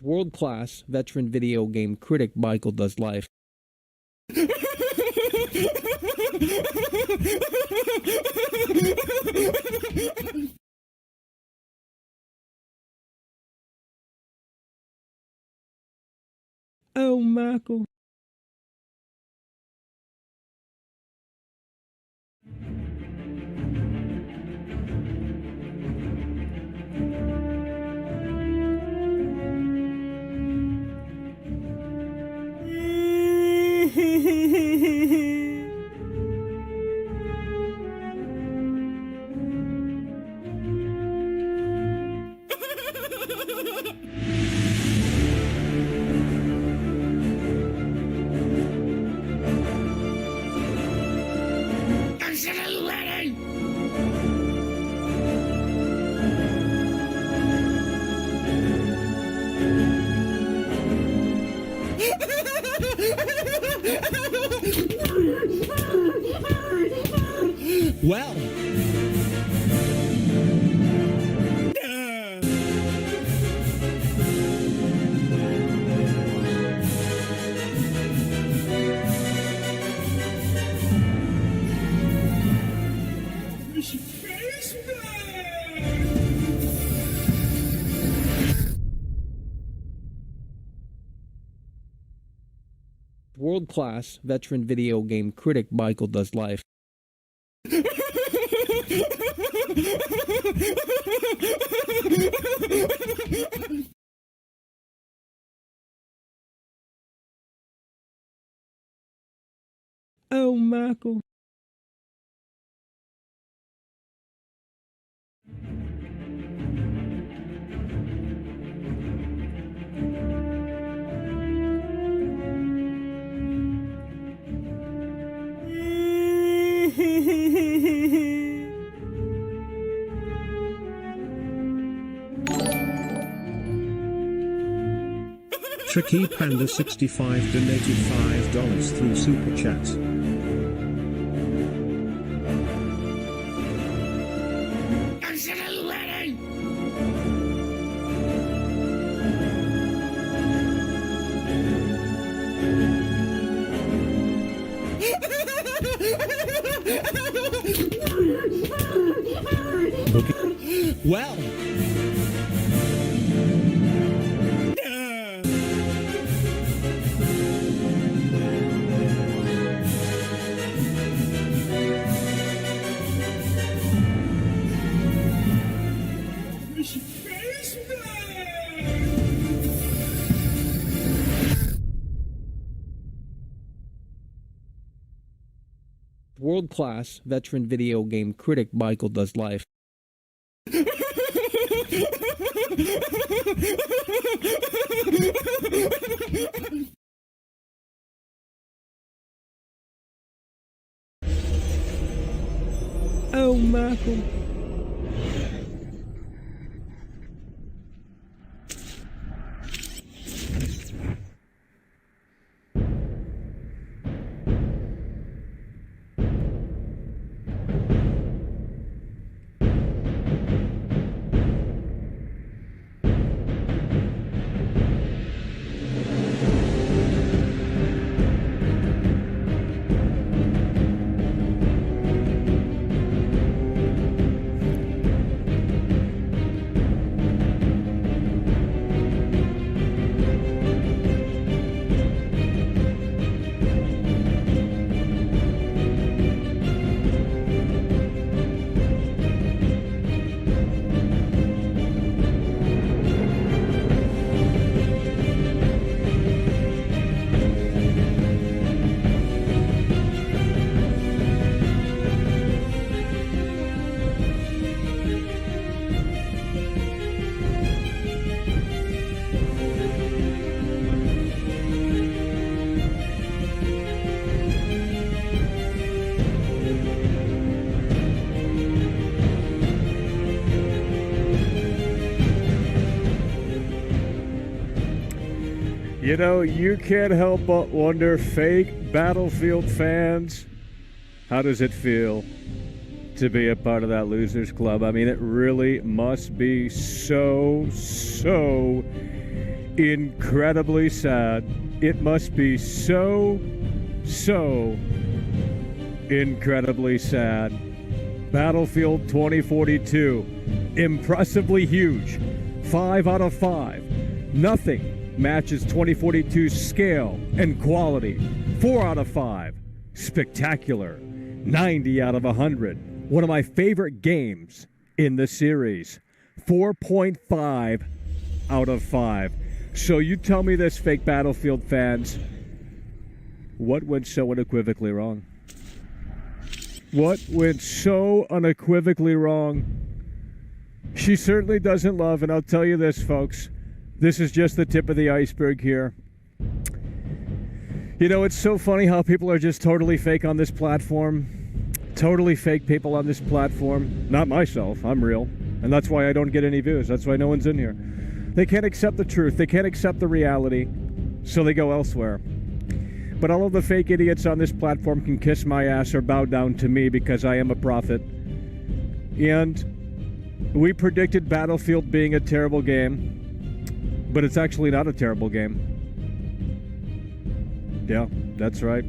World-class veteran video game critic Michael Does Life. Oh, Michael. Well. World-class veteran video game critic Michael Does Life. Oh, Michael. Tricky Panda 65 donated $5 through Super Chat. Well. World-class veteran video game critic Michael Does Life. Oh, Michael. You know, you can't help but wonder, fake Battlefield fans, how does it feel to be a part of that losers club? I mean, it really must be so incredibly sad. It must be so incredibly sad. Battlefield 2042, impressively huge. 5 out of 5. Nothing matches 2042's scale and quality. 4 out of 5. Spectacular. 90 out of 100. One of my favorite games in the series. 4.5 out of 5. So you tell me this, fake Battlefield fans, what went so unequivocally wrong? What went so unequivocally wrong? She certainly doesn't love, and I'll tell you this, folks, this is just the tip of the iceberg here. You know, it's so funny how people are just totally fake on this platform. Totally fake people on this platform. Not myself, I'm real. And that's why I don't get any views. That's why no one's in here. They can't accept the truth. They can't accept the reality. So they go elsewhere. But all of the fake idiots on this platform can kiss my ass or bow down to me because I am a prophet. And we predicted Battlefield being a terrible game. But it's actually not a terrible game. Yeah, that's right.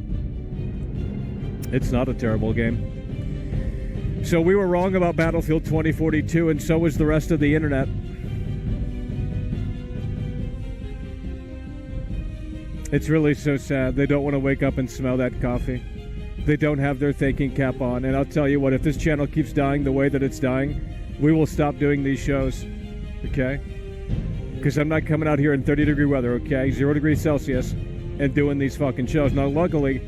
It's not a terrible game. So we were wrong about Battlefield 2042, and so was the rest of the internet. It's really so sad. They don't want to wake up and smell that coffee. They don't have their thinking cap on. And I'll tell you what, if this channel keeps dying the way that it's dying, we will stop doing these shows. Okay? Because I'm not coming out here in 30-degree weather, okay? 0 degrees Celsius, and doing these fucking shows. Now, luckily,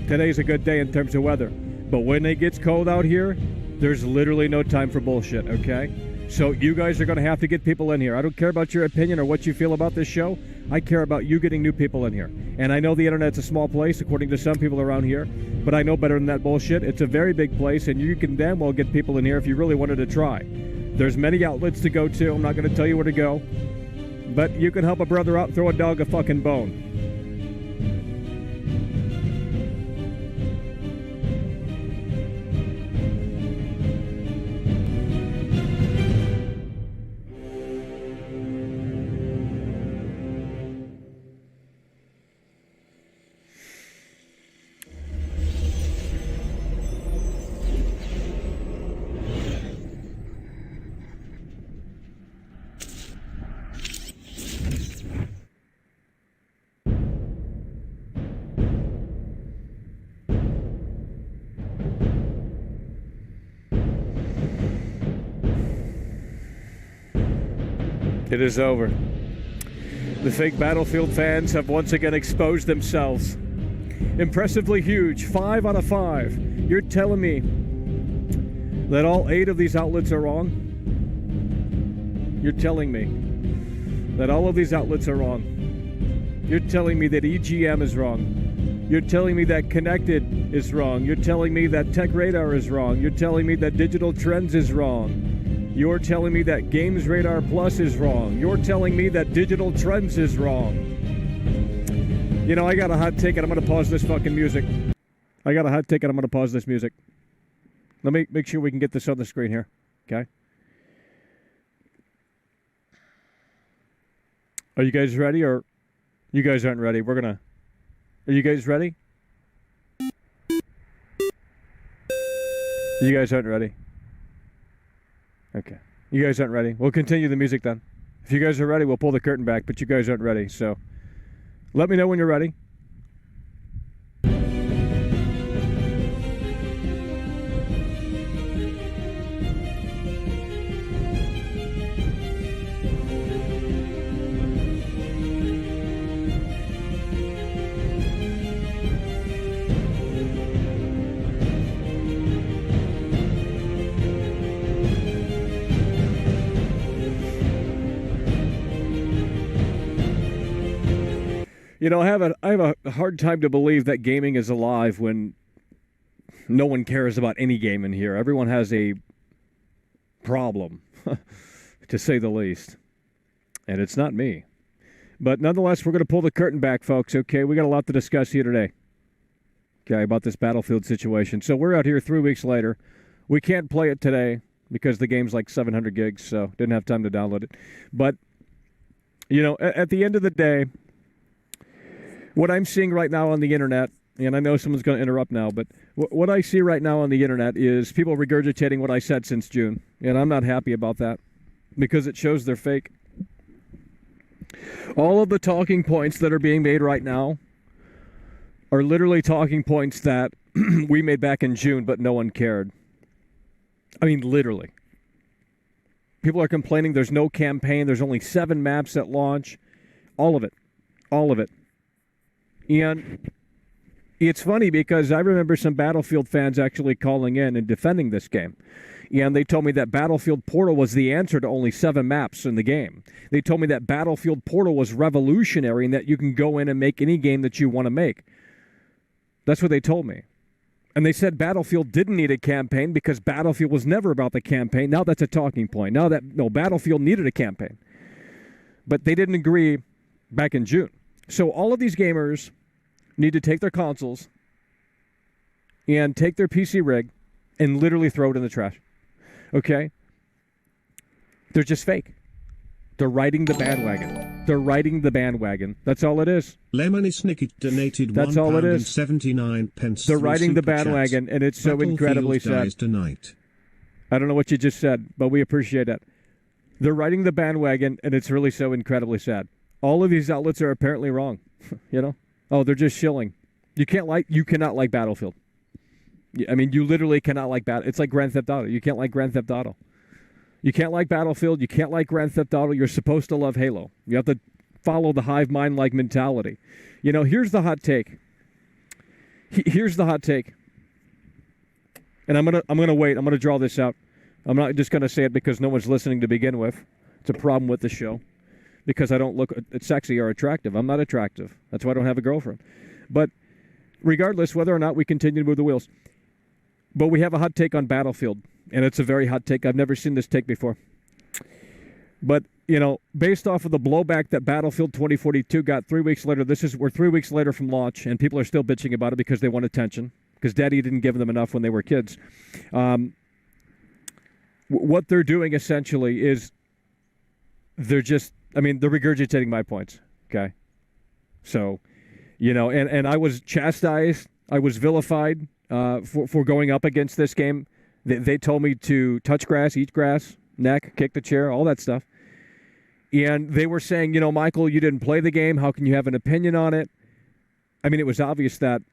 today's a good day in terms of weather. But when it gets cold out here, there's literally no time for bullshit, okay? So you guys are going to have to get people in here. I don't care about your opinion or what you feel about this show. I care about you getting new people in here. And I know the internet's a small place, according to some people around here, but I know better than that bullshit. It's a very big place, and you can damn well get people in here if you really wanted to try. There's many outlets to go to. I'm not going to tell you where to go. But you can help a brother out, throw a dog a fucking bone. It is over. The fake Battlefield fans have once again exposed themselves. Impressively huge, 5 out of 5. You're telling me that all 8 of these outlets are wrong? You're telling me that all of these outlets are wrong. You're telling me that EGM is wrong. You're telling me that Connected is wrong. You're telling me that Tech Radar is wrong. You're telling me that Digital Trends is wrong. You're telling me that Games Radar Plus is wrong. You're telling me that Digital Trends is wrong. You know, I got a hot take and I'm going to pause this fucking music. I got a hot take and I'm going to pause this music. Let me make sure we can get this on the screen here. Okay? Are you guys ready or you guys aren't ready? We're going to... Are you guys ready? You guys aren't ready. Okay. You guys aren't ready. We'll continue the music then. If you guys are ready, we'll pull the curtain back, but you guys aren't ready. So let me know when you're ready. You know, I have a hard time to believe that gaming is alive when no one cares about any game in here. Everyone has a problem, to say the least. And it's not me. But nonetheless, we're going to pull the curtain back, folks, okay? We got a lot to discuss here today, okay, about this Battlefield situation. So we're out here 3 weeks later. We can't play it today because the game's like 700 gigs, so didn't have time to download it. But You know, at the end of the day, what I'm seeing right now on the internet, and I know someone's going to interrupt now, but what I see right now on the internet is people regurgitating what I said since June, and I'm not happy about that because it shows they're fake. All of the talking points that are being made right now are literally talking points that we made back in June, but no one cared. I mean, literally. People are complaining there's no campaign, there's only 7 maps at launch. All of it. All of it. And it's funny because I remember some Battlefield fans actually calling in and defending this game. And they told me that Battlefield Portal was the answer to only 7 maps in the game. They told me that Battlefield Portal was revolutionary and that you can go in and make any game that you want to make. That's what they told me. And they said Battlefield didn't need a campaign because Battlefield was never about the campaign. Now that's a talking point. Now that, no, Battlefield needed a campaign. But they didn't agree back in June. So all of these gamers need to take their consoles and take their PC rig and literally throw it in the trash. Okay? They're just fake. They're riding the bandwagon. They're riding the bandwagon. That's all it is. Lemony Snicket donated That's all it is. £1.79. They're riding the bandwagon, and it's so incredibly sad. Tonight. I don't know what you just said, but we appreciate it. They're riding the bandwagon, and it's really so incredibly sad. All of these outlets are apparently wrong. You know? Oh, they're just shilling. You cannot like Battlefield. I mean, you literally cannot like Battlefield. It's like Grand Theft Auto. You can't like Grand Theft Auto. You can't like Battlefield. You can't like Grand Theft Auto. You're supposed to love Halo. You have to follow the hive mind-like mentality. You know, here's the hot take. Here's the hot take. And I'm gonna wait. I'm gonna draw this out. I'm not just gonna say it because no one's listening to begin with. It's a problem with the show because I don't look sexy or attractive. I'm not attractive. That's why I don't have a girlfriend. But regardless, whether or not we continue to move the wheels, but we have a hot take on Battlefield. And it's a very hot take. I've never seen this take before. But, you know, based off of the blowback that Battlefield 2042 got 3 weeks later, we're 3 weeks later from launch, and people are still bitching about it because they want attention, because Daddy didn't give them enough when they were kids. What they're doing essentially is they're regurgitating my points, okay? So, you know, and I was chastised, I was vilified for going up against this game. They told me to touch grass, eat grass, neck, kick the chair, all that stuff. And they were saying, you know, Michael, you didn't play the game. How can you have an opinion on it? I mean, it was obvious that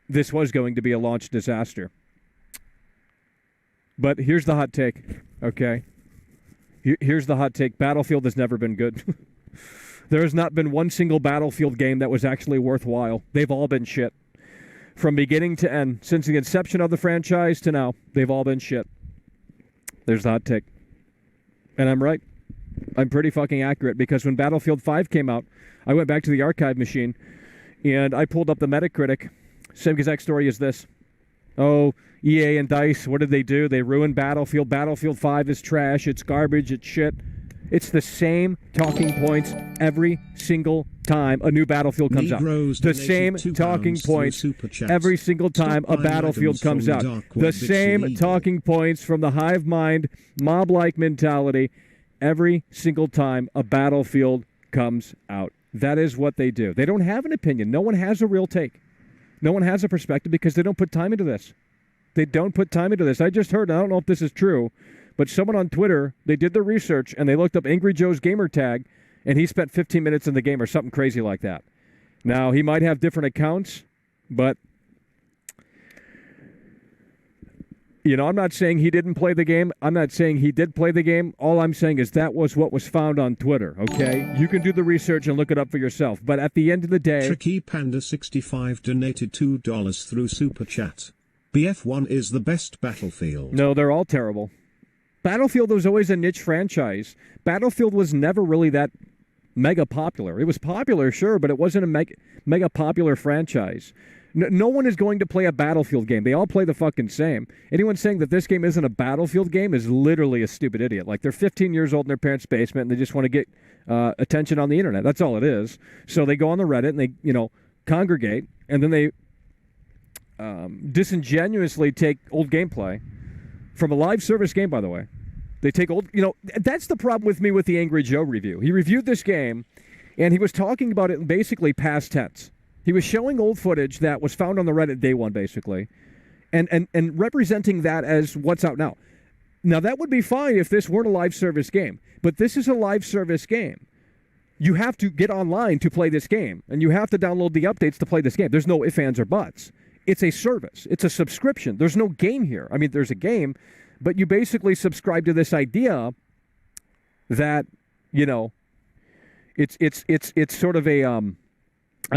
this was going to be a launch disaster. But here's the hot take, okay? Here's the hot take. Battlefield has never been good. There has not been one single Battlefield game that was actually worthwhile. They've all been shit. From beginning to end, since the inception of the franchise to now, they've all been shit. There's the hot take. And I'm right. I'm pretty fucking accurate because when Battlefield 5 came out, I went back to the archive machine and I pulled up the Metacritic. Same exact story as this. Oh, EA and DICE, what did they do? They ruined Battlefield. Battlefield 5 is trash. It's garbage. It's shit. It's the same talking points every single time a new Battlefield comes out. The same talking points every single time a Battlefield comes out. The same talking points from the hive mind, mob-like mentality every single time a Battlefield comes out. That is what they do. They don't have an opinion. No one has a real take. No one has a perspective because they don't put time into this. They don't put time into this. I just heard, I don't know if this is true, but someone on Twitter, they did their research, and they looked up Angry Joe's gamer tag, and he spent 15 minutes in the game or something crazy like that. Now, he might have different accounts, but, you know, I'm not saying he didn't play the game. I'm not saying he did play the game. All I'm saying is that was what was found on Twitter, okay? You can do the research and look it up for yourself. But at the end of the day... Tricky Panda 65 donated $2 through Super Chat. BF1 is the best Battlefield. No, they're all terrible. Battlefield was always a niche franchise. Battlefield was never really that mega popular. It was popular, sure, but it wasn't a mega popular franchise. No one is going to play a Battlefield game. They all play the fucking same. Anyone saying that this game isn't a Battlefield game is literally a stupid idiot. Like, they're 15 years old in their parents' basement, and they just want to get attention on the internet. That's all it is. So they go on the Reddit, and they, you know, congregate, and then they disingenuously take old gameplay from a live service game, by the way, They take old, that's the problem with me with the Angry Joe review. He reviewed this game, and he was talking about it in basically past tense. He was showing old footage that was found on the Reddit day one, basically, and representing that as what's out now. Now, that would be fine if this weren't a live service game, but this is a live service game. You have to get online to play this game, and you have to download the updates to play this game. There's no ifs, ands, or buts. It's a service. It's a subscription. There's no game here. I mean, there's a game, but you basically subscribe to this idea that, it's sort of a, I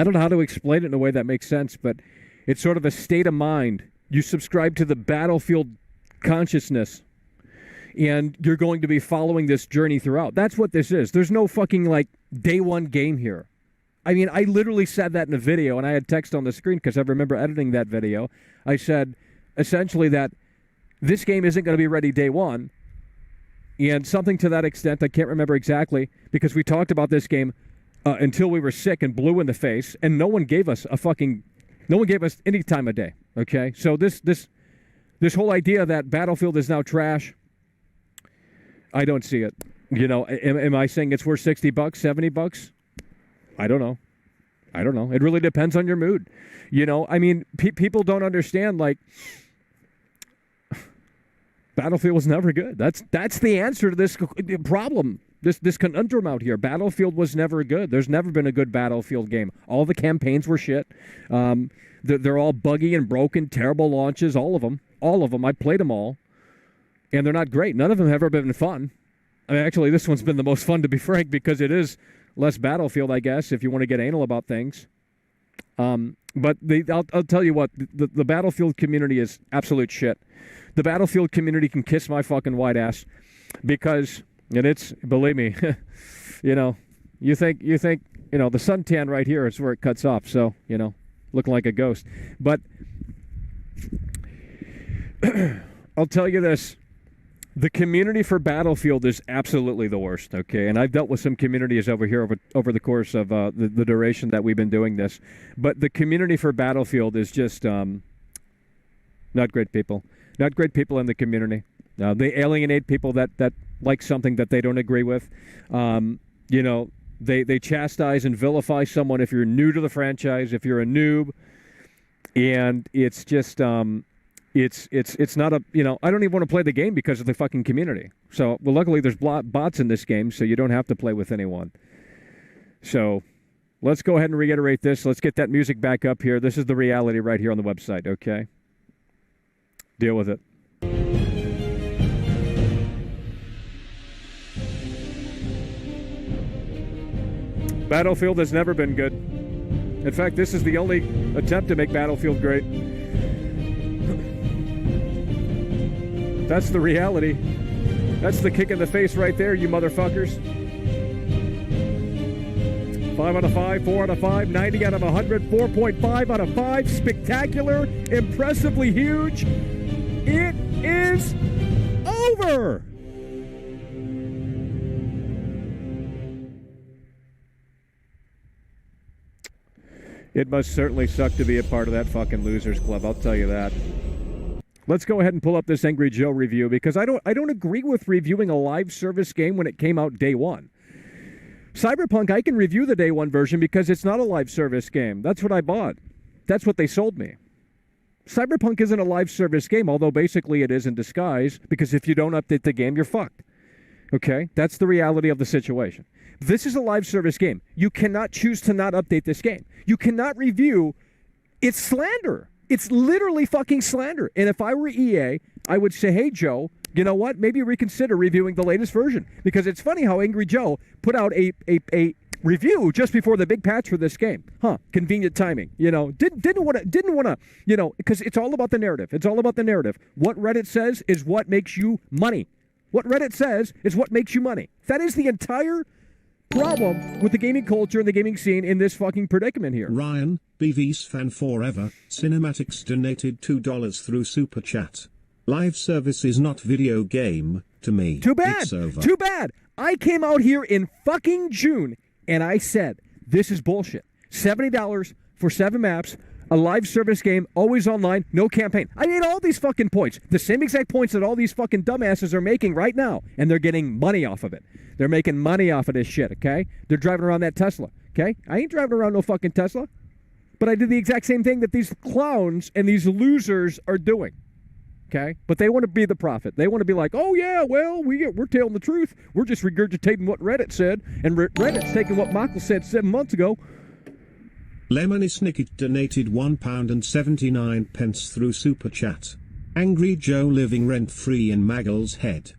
don't know how to explain it in a way that makes sense, but it's sort of a state of mind. You subscribe to the Battlefield consciousness, and you're going to be following this journey throughout. That's what this is. There's no fucking, day one game here. I mean, I literally said that in a video, and I had text on the screen because I remember editing that video. I said, essentially, that this game isn't going to be ready day one, and something to that extent, I can't remember exactly, because we talked about this game until we were sick and blue in the face, and no one gave us any time of day, okay? So this whole idea that Battlefield is now trash, I don't see it. Am I saying it's worth $60, $70? I don't know. It really depends on your mood. I mean, people don't understand, Battlefield was never good. That's the answer to this problem, this conundrum out here. Battlefield was never good. There's never been a good Battlefield game. All the campaigns were shit. They're all buggy and broken, terrible launches, all of them. I played them all, and they're not great. None of them have ever been fun. I mean, actually, this one's been the most fun, to be frank, because it is less Battlefield, I guess, if you want to get anal about things. But I'll tell you what, the Battlefield community is absolute shit. The Battlefield community can kiss my fucking white ass, because, and it's, believe me, you think the suntan right here is where it cuts off, so, looking like a ghost. But I'll tell you this. The community for Battlefield is absolutely the worst, okay? And I've dealt with some communities over here over the course of the duration that we've been doing this. But the community for Battlefield is just not great people. Not great people in the community. They alienate people that like something that they don't agree with. They chastise and vilify someone if you're new to the franchise, if you're a noob. And it's just... It's not a, I don't even want to play the game because of the fucking community. So, well, luckily there's bots in this game, so you don't have to play with anyone. So, let's go ahead and reiterate this. Let's get that music back up here. This is the reality right here on the website, okay? Deal with it. Battlefield has never been good. In fact, this is the only attempt to make Battlefield great. That's the reality. That's the kick in the face right there, you motherfuckers. 5 out of 5, 4 out of 5, 90 out of 100, 4.5 out of 5. Spectacular, impressively huge. It is over. It must certainly suck to be a part of that fucking losers club, I'll tell you that. Let's go ahead and pull up this Angry Joe review, because I don't agree with reviewing a live service game when it came out day one. Cyberpunk, I can review the day one version because it's not a live service game. That's what I bought. That's what they sold me. Cyberpunk isn't a live service game, although basically it is in disguise, because if you don't update the game, you're fucked. Okay? That's the reality of the situation. This is a live service game. You cannot choose to not update this game. You cannot review. It's slander. It's literally fucking slander. And if I were EA, I would say, hey, Joe, you know what? Maybe reconsider reviewing the latest version. Because it's funny how Angry Joe put out a review just before the big patch for this game. Convenient timing. Didn't want to, because it's all about the narrative. It's all about the narrative. What Reddit says is what makes you money. What Reddit says is what makes you money. That is the entire problem with the gaming culture and the gaming scene in this fucking predicament here. Ryan, BV's fan forever, Cinematics donated $2 through Super Chat. Live service is not video game, to me. Too bad. It's over. Too bad. I came out here in fucking June and I said, this is bullshit. $70 for 7 maps, A live service game, always online, no campaign. I made all these fucking points. The same exact points that all these fucking dumbasses are making right now. And they're getting money off of it. They're making money off of this shit, okay? They're driving around that Tesla, okay? I ain't driving around no fucking Tesla. But I did the exact same thing that these clowns and these losers are doing, okay? But they want to be the prophet. They want to be like, oh, yeah, well, we're telling the truth. We're just regurgitating what Reddit said. And Reddit's taking what Michael said 7 months ago. Lemony Snicket donated £1.79 through Super Chat. Angry Joe living rent-free in Maggle's head.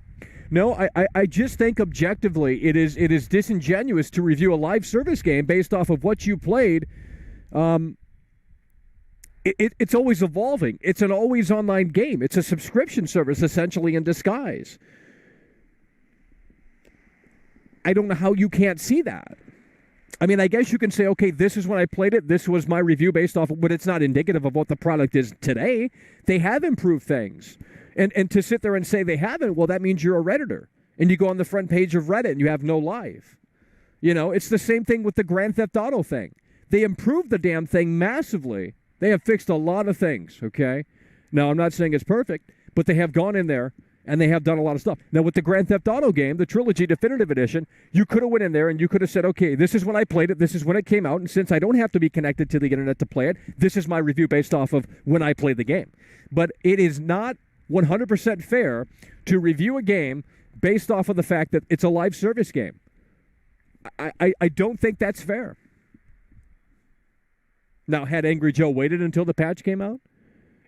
No, I just think objectively it is disingenuous to review a live service game based off of what you played. It's always evolving. It's an always online game. It's a subscription service essentially in disguise. I don't know how you can't see that. I mean, I guess you can say, okay, this is when I played it. This was my review based off of, but it's not indicative of what the product is today. They have improved things. And to sit there and say they haven't, well, that means you're a Redditor. And you go on the front page of Reddit and you have no life. You know, it's the same thing with the Grand Theft Auto thing. They improved the damn thing massively. They have fixed a lot of things, okay? Now, I'm not saying it's perfect, but they have gone in there and they have done a lot of stuff. Now, with the Grand Theft Auto game, the Trilogy Definitive Edition, you could have went in there and you could have said, okay, this is when I played it, this is when it came out, and since I don't have to be connected to the internet to play it, this is my review based off of when I played the game. But it is not 100% fair to review a game based off of the fact that it's a live service game. I don't think that's fair. Now, had Angry Joe waited until the patch came out?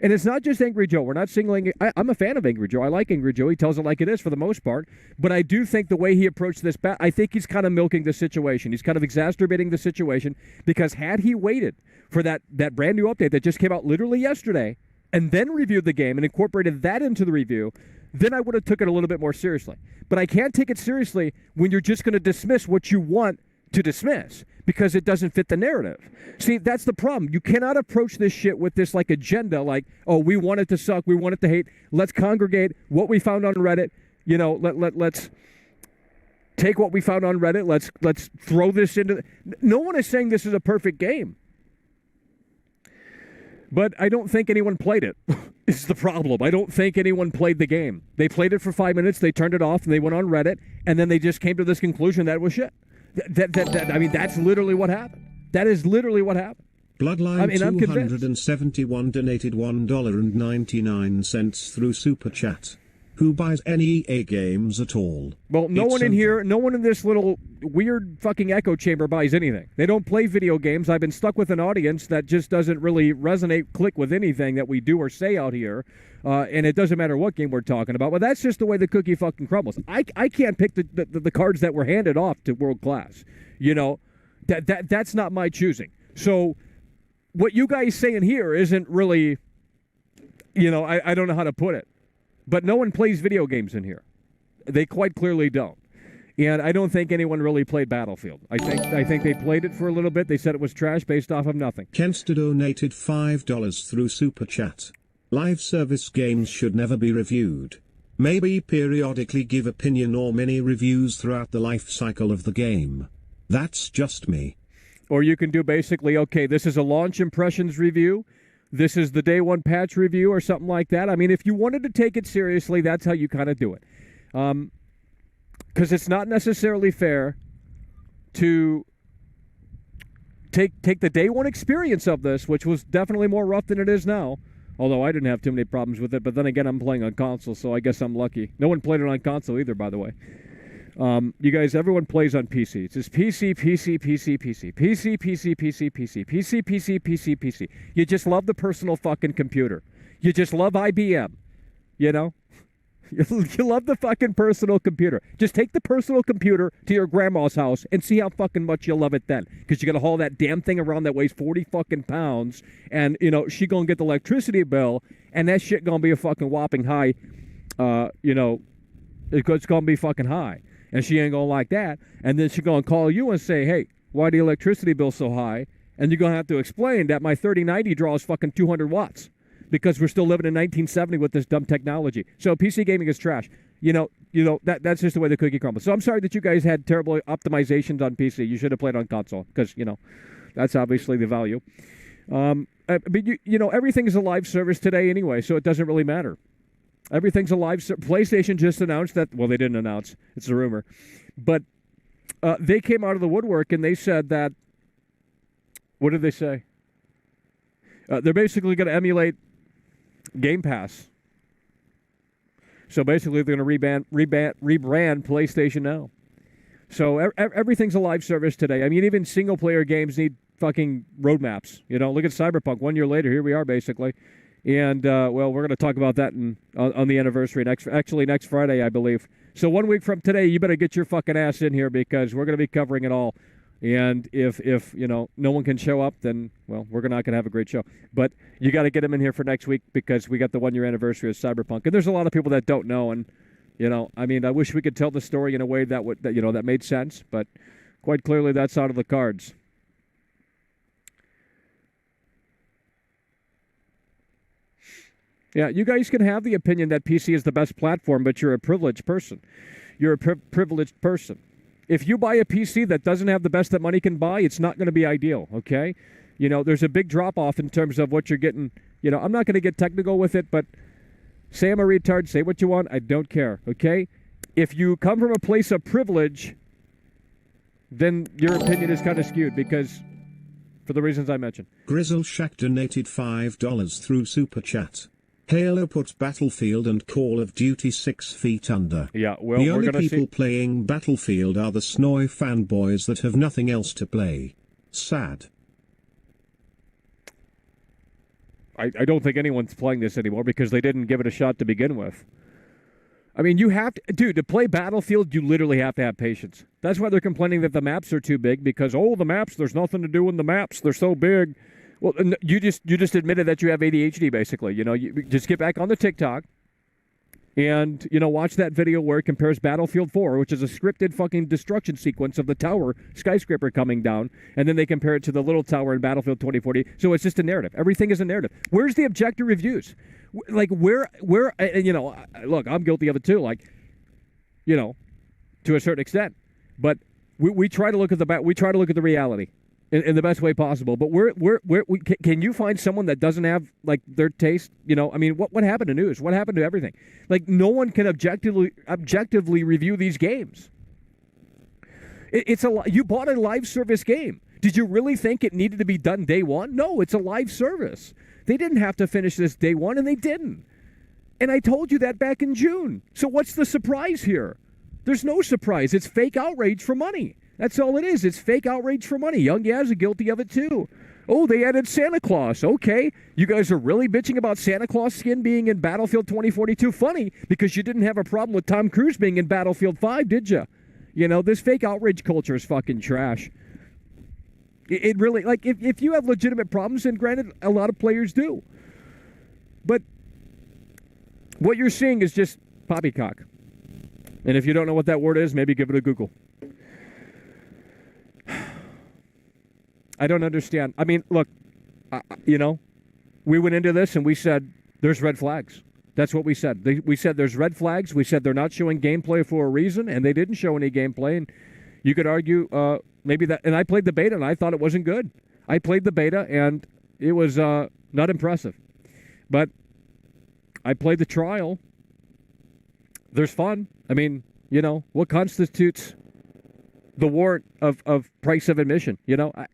And it's not just Angry Joe. We're not singling... I'm a fan of Angry Joe. I like Angry Joe. He tells it like it is for the most part. But I do think the way he approached this... I think he's kind of milking the situation. He's kind of exacerbating the situation because had he waited for that brand new update that just came out literally yesterday and then reviewed the game and incorporated that into the review, then I would have took it a little bit more seriously. But I can't take it seriously when you're just going to dismiss what you want to dismiss because it doesn't fit the narrative. See, that's the problem. You cannot approach this shit with this like agenda like, oh, we want it to suck, we want it to hate. Let's congregate what we found on Reddit. You know, let's take what we found on Reddit. Let's throw this into... No one is saying this is a perfect game. But I don't think anyone played it. Is the problem. I don't think anyone played the game. They played it for 5 minutes, they turned it off, and they went on Reddit, and then they just came to this conclusion that it was shit. I mean, that's literally what happened. That is literally what happened. Bloodline 271 donated $1.99 through Super Chat. Who buys any EA games at all? Well, no one in here, no one in this little weird fucking echo chamber buys anything. They don't play video games. I've been stuck with an audience that just doesn't really resonate, click with anything that we do or say out here. And it doesn't matter what game we're talking about. But that's just the way the cookie fucking crumbles. I can't pick the cards that were handed off to World Class. You know, that's not my choosing. So what you guys saying here isn't really, you know, I don't know how to put it. But no one plays video games in here. They quite clearly don't. And I don't think anyone really played Battlefield. I think they played it for a little bit. They said it was trash based off of nothing. Kenster donated $5 through Super Chat. Live service games should never be reviewed. Maybe periodically give opinion or mini reviews throughout the life cycle of the game. That's just me. Or you can do basically, okay, this is a launch impressions review. This is the day one patch review or something like that. I mean, if you wanted to take it seriously, that's how you kind of do it. Because it's not necessarily fair to take the day one experience of this, which was definitely more rough than it is now. Although I didn't have too many problems with it. But then again, I'm playing on console, so I guess I'm lucky. No one played it on console either, by the way. You guys, everyone plays on PC. It's just PC, PC, PC, PC, PC, PC, PC, PC, PC, PC, PC, PC. You just love the personal fucking computer. You just love IBM. You know? You love the fucking personal computer. Just take the personal computer to your grandma's house and see how fucking much you love it then. Because you got to haul that damn thing around that weighs 40 fucking pounds. And, you know, she gonna get the electricity bill. And that shit gonna be a fucking whopping high. You know, it's gonna be fucking high. And she ain't going to like that. And then she's going to call you and say, hey, why the electricity bill so high? And you're going to have to explain that my 3090 draws fucking 200 watts because we're still living in 1970 with this dumb technology. So PC gaming is trash. You know that's just the way the cookie crumbles. So I'm sorry that you guys had terrible optimizations on PC. You should have played on console because, you know, that's obviously the value. But you know, everything's a live service today anyway, so it doesn't really matter. Everything's a live service. PlayStation just announced that. Well, they didn't announce. It's a rumor. But they came out of the woodwork and they said that, what did they say? They're basically going to emulate Game Pass. So basically they're going to rebrand PlayStation Now. So everything's a live service today. I mean, even single-player games need fucking roadmaps. You know, look at Cyberpunk. 1 year later, here we are, basically. And, well, we're going to talk about that on the anniversary next Friday, I believe. So 1 week from today, you better get your fucking ass in here because we're going to be covering it all. And if you know, no one can show up, then, well, we're not going to have a great show. But you got to get them in here for next week because we got the 1 year anniversary of Cyberpunk. And there's a lot of people that don't know. And, you know, I mean, I wish we could tell the story in a way that made sense. But quite clearly, that's out of the cards. Yeah, you guys can have the opinion that PC is the best platform, but you're a privileged person. You're a privileged person. If you buy a PC that doesn't have the best that money can buy, it's not going to be ideal, okay? You know, there's a big drop-off in terms of what you're getting. You know, I'm not going to get technical with it, but say I'm a retard, say what you want, I don't care, okay? If you come from a place of privilege, then your opinion is kind of skewed because, for the reasons I mentioned. Grizzle Shack donated $5 through Super Chat. Halo puts Battlefield and Call of Duty 6 feet under. Yeah, well, the we're only going to people playing Battlefield are the Snowy fanboys that have nothing else to play. Sad. I don't think anyone's playing this anymore because they didn't give it a shot to begin with. I mean, you have to, dude, to play Battlefield, you literally have to have patience. That's why they're complaining that the maps are too big because, the maps, there's nothing to do in the maps. They're so big. Well, you just admitted that you have ADHD, basically. You know, you just get back on the TikTok and, you know, watch that video where it compares Battlefield 4, which is a scripted fucking destruction sequence of the tower skyscraper coming down, and then they compare it to the little tower in Battlefield 2040. So it's just a narrative. Everything is a narrative. Where's the objective reviews? Like, where, and, you know, look, I'm guilty of it too, like, you know, to a certain extent. But we try to look at the reality. In the best way possible, but can you find someone that doesn't have like their taste? You know, I mean, what happened to news? What happened to everything? Like, no one can objectively review these games. You bought a live service game. Did you really think it needed to be done day one? No, it's a live service. They didn't have to finish this day one, and they didn't. And I told you that back in June. So what's the surprise here? There's no surprise. It's fake outrage for money. That's all it is. It's fake outrage for money. Young Yaz are guilty of it too. Oh, they added Santa Claus. Okay. You guys are really bitching about Santa Claus skin being in Battlefield 2042. Funny, because you didn't have a problem with Tom Cruise being in Battlefield 5, did you? You know, this fake outrage culture is fucking trash. It really, like, if you have legitimate problems, and granted, a lot of players do. But what you're seeing is just poppycock. And if you don't know what that word is, maybe give it a Google. I don't understand. I mean, look, you know, we went into this and we said there's red flags. That's what we said. We said there's red flags. We said they're not showing gameplay for a reason, and they didn't show any gameplay. And you could argue maybe that. And I played the beta, and I thought it wasn't good. I played the beta, and it was not impressive. But I played the trial. There's fun. I mean, you know, what constitutes the warrant of price of admission? You know, I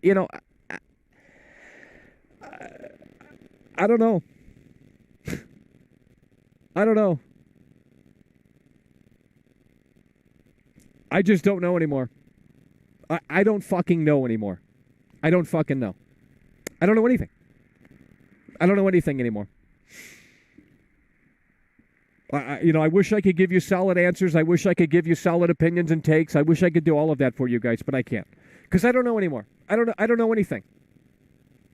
don't know. I don't know. I just don't know anymore. I don't fucking know anymore. I don't fucking know. I don't know anything. I don't know anything anymore. I wish I could give you solid answers. I wish I could give you solid opinions and takes. I wish I could do all of that for you guys, but I can't. Because I don't know anymore. I don't know anything.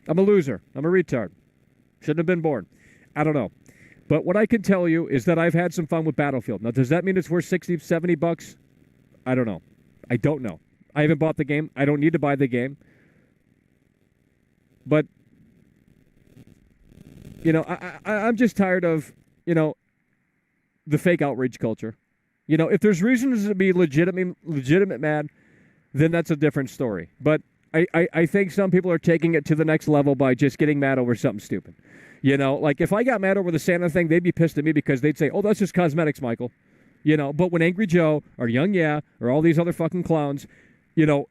I'm a loser. I'm a retard. Shouldn't have been born. I don't know. But what I can tell you is that I've had some fun with Battlefield. Now, does that mean it's worth $60, $70? I don't know. I don't know. I haven't bought the game. I don't need to buy the game. But, you know, I'm just tired of, you know, the fake outrage culture. You know, if there's reasons to be legitimate mad, then that's a different story. But I think some people are taking it to the next level by just getting mad over something stupid. You know, like if I got mad over the Santa thing, they'd be pissed at me because they'd say, oh, that's just cosmetics, Michael. You know, but when Angry Joe or Young Yeah or all these other fucking clowns, you know,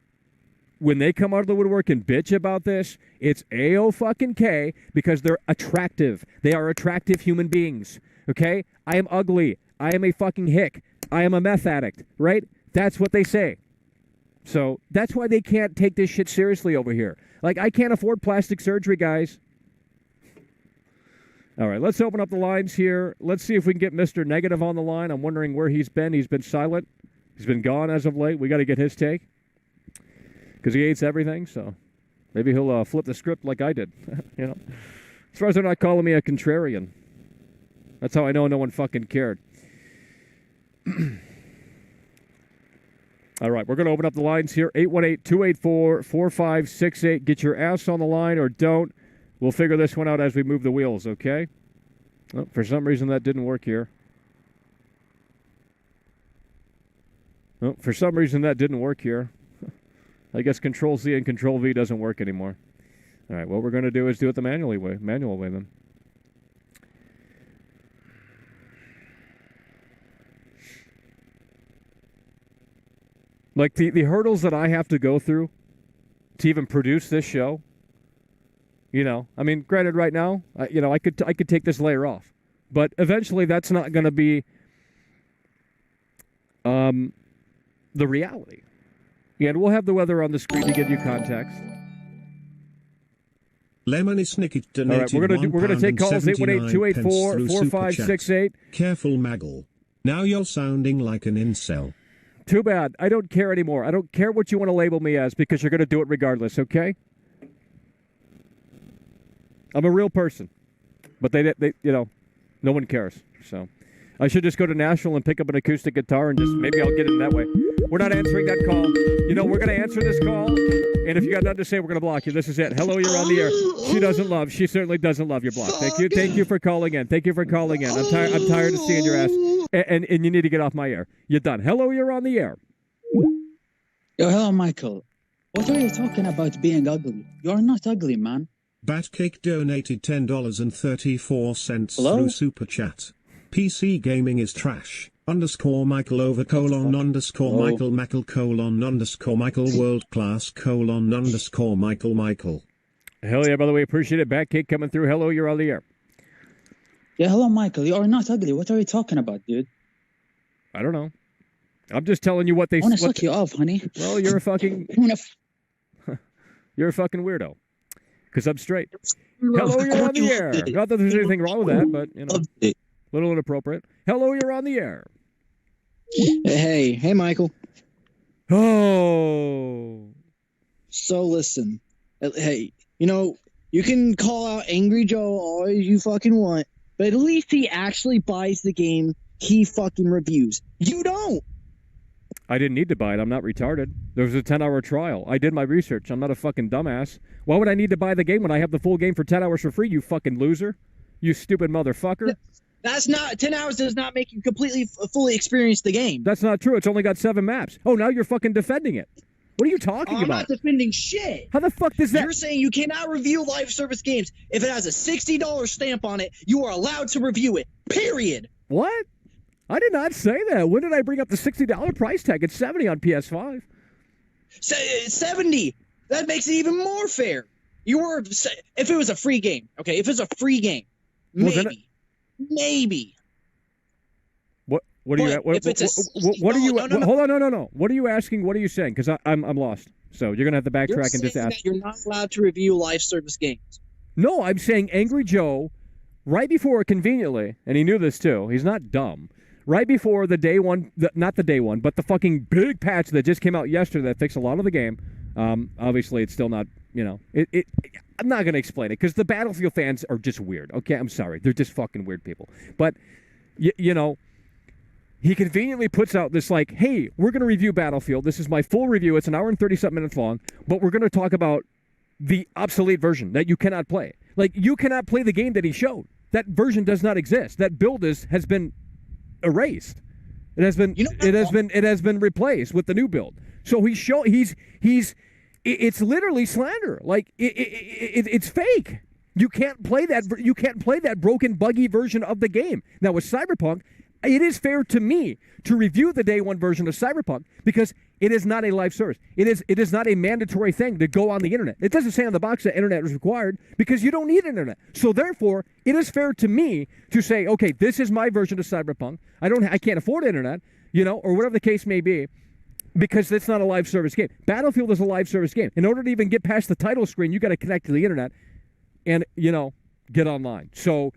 when they come out of the woodwork and bitch about this, it's A-O-fucking-K because they're attractive. They are attractive human beings, okay? I am ugly. I am a fucking hick. I am a meth addict, right? That's what they say. So that's why they can't take this shit seriously over here. Like, I can't afford plastic surgery, guys. All right, let's open up the lines here. Let's see if we can get Mr. Negative on the line. I'm wondering where he's been. He's been silent. He's been gone as of late. We got to get his take because he hates everything. So maybe he'll flip the script like I did. You know, as far as they're not calling me a contrarian. That's how I know no one fucking cared. All right, we're going to open up the lines here. 818-284-4568. Get your ass on the line or don't. We'll figure this one out as we move the wheels, okay? Oh, for some reason, that didn't work here. Oh, for some reason, that didn't work here. I guess Control-Z and Control-V doesn't work anymore. All right, what we're going to do is do it the manual way then. Like the hurdles that I have to go through to even produce this show. You know, I mean, granted, right now, I could take this layer off, but eventually, that's not going to be the reality. Yeah, and we'll have the weather on the screen to give you context. Lemony Snicket donated All right, we're gonna take calls 818-284-4568. Careful, Maggle. Now you're sounding like an incel. Too bad. I don't care anymore. I don't care what you want to label me as because you're going to do it regardless, okay? I'm a real person. But they no one cares. So I should just go to Nashville and pick up an acoustic guitar and just maybe I'll get it in that way. We're not answering that call. You know, we're going to answer this call. And if you got nothing to say, we're going to block you. This is it. Hello, you're on the air. She certainly doesn't love your block. Thank you. Thank you for calling in. I'm tired of seeing your ass. And you need to get off my air. You're done. Hello, you're on the air. Yo, hello, Michael. What are you talking about being ugly? You're not ugly, man. Batcake donated $10.34 Hello? through Super Chat. PC gaming is trash. _Michael over colon _Michael Mackle colon _Michael world class colon _Michael. Hell yeah, by the way, appreciate it. Batcake coming through. Hello, you're on the air. Yeah, hello, Michael. You are not ugly. What are you talking about, dude? I don't know. I'm just telling you what they... I want to suck you off, honey. Well, you're a fucking... You're a fucking weirdo. Because I'm straight. Hello, you're on the air. Not that there's anything wrong with that, but, you know, a little inappropriate. Hello, you're on the air. Hey, Michael. Oh. So listen, hey, you can call out Angry Joe all you fucking want, but at least he actually buys the game he fucking reviews. You don't. I didn't need to buy it. I'm not retarded. There was a 10-hour trial. I did my research. I'm not a fucking dumbass. Why would I need to buy the game when I have the full game for 10 hours for free, you fucking loser? You stupid motherfucker. That's not 10 hours does not make you completely fully experience the game. That's not true. It's only got 7 maps. Oh, now you're fucking defending it. What are you talking about? I'm not defending shit. How the fuck does that... You're saying you cannot review live service games. If it has a $60 stamp on it, you are allowed to review it. Period. What? I did not say that. When did I bring up the $60 price tag? It's $70 on PS5. 70. That makes it even more fair. If it was a free game, okay? If it's a free game, maybe. What are you? What are you? No. Hold on, no. What are you asking? What are you saying? Because I'm lost. So you're gonna have to backtrack and just ask. That you're not allowed to review live service games. No, I'm saying Angry Joe, right before conveniently, and he knew this too. He's not dumb. Right before the day one, not the day one, but the fucking big patch that just came out yesterday that fixed a lot of the game. Obviously, it's still not. I'm not gonna explain it because the Battlefield fans are just weird. Okay, I'm sorry, they're just fucking weird people. But he conveniently puts out this like, hey, we're going to review Battlefield. This is my full review. It's an hour and 30-something minutes long, but we're going to talk about the obsolete version that you cannot play. Like, you cannot play the game that he showed. That version does not exist. That build has been erased. It has been replaced with the new build. So he's it's literally slander. Like it's fake. You can't play that. You can't play that broken, buggy version of the game. Now with Cyberpunk, it is fair to me to review the day one version of Cyberpunk because it is not a live service. It is not a mandatory thing to go on the internet. It doesn't say on the box that internet is required because you don't need internet. So therefore, it is fair to me to say, okay, this is my version of Cyberpunk. I can't afford internet, or whatever the case may be, because it's not a live service game. Battlefield is a live service game. In order to even get past the title screen, you got to connect to the internet and get online. So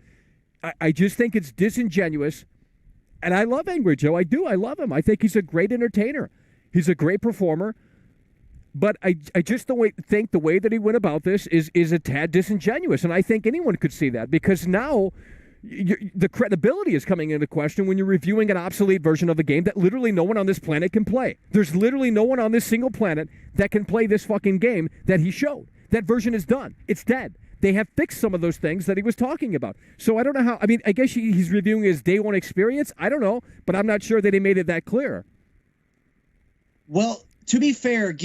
I just think it's disingenuous. And I love Angry Joe. I do. I love him. I think he's a great entertainer. He's a great performer. But I just don't think the way that he went about this is a tad disingenuous. And I think anyone could see that because now the credibility is coming into question when you're reviewing an obsolete version of the game that literally no one on this planet can play. There's literally no one on this single planet that can play this fucking game that he showed. That version is done. It's dead. They have fixed some of those things that he was talking about. So I don't know how. I mean, I guess he's reviewing his day one experience. I don't know, but I'm not sure that he made it that clear. Well, to be fair,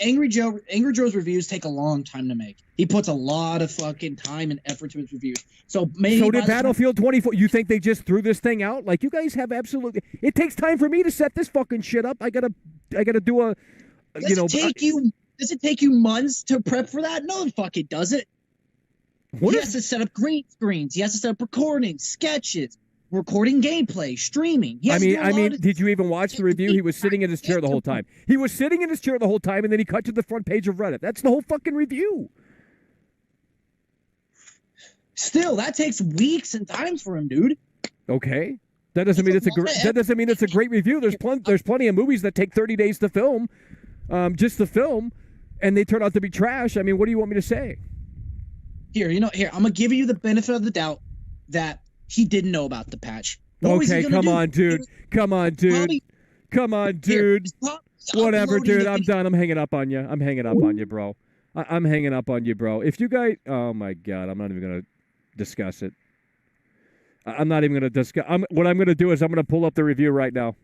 Angry Joe's reviews take a long time to make. He puts a lot of fucking time and effort to his reviews. So maybe. So did Battlefield 24. You think they just threw this thing out? Like you guys have absolutely. It takes time for me to set this fucking shit up. I gotta do a. Does it take you months to prep for that? No, the fuck it doesn't. He has to set up green screens. He has to set up recording, sketches, recording gameplay, streaming. I mean, did you even watch the review? He was sitting in his chair the whole time. He was sitting in his chair the whole time, and then he cut to the front page of Reddit. That's the whole fucking review. Still, that takes weeks and times for him, dude. Okay, that doesn't mean it's a great review. There's plenty of movies that take 30 days to film, just to film, and they turn out to be trash. I mean, what do you want me to say? Here, I'm gonna give you the benefit of the doubt that he didn't know about the patch. Okay, come on, dude. Whatever, dude. I'm done. I'm hanging up on you. Bro. I'm hanging up on you, bro. If you guys, oh my God, I'm not even gonna discuss it. I'm not even gonna discuss. What I'm gonna do is I'm gonna pull up the review right now.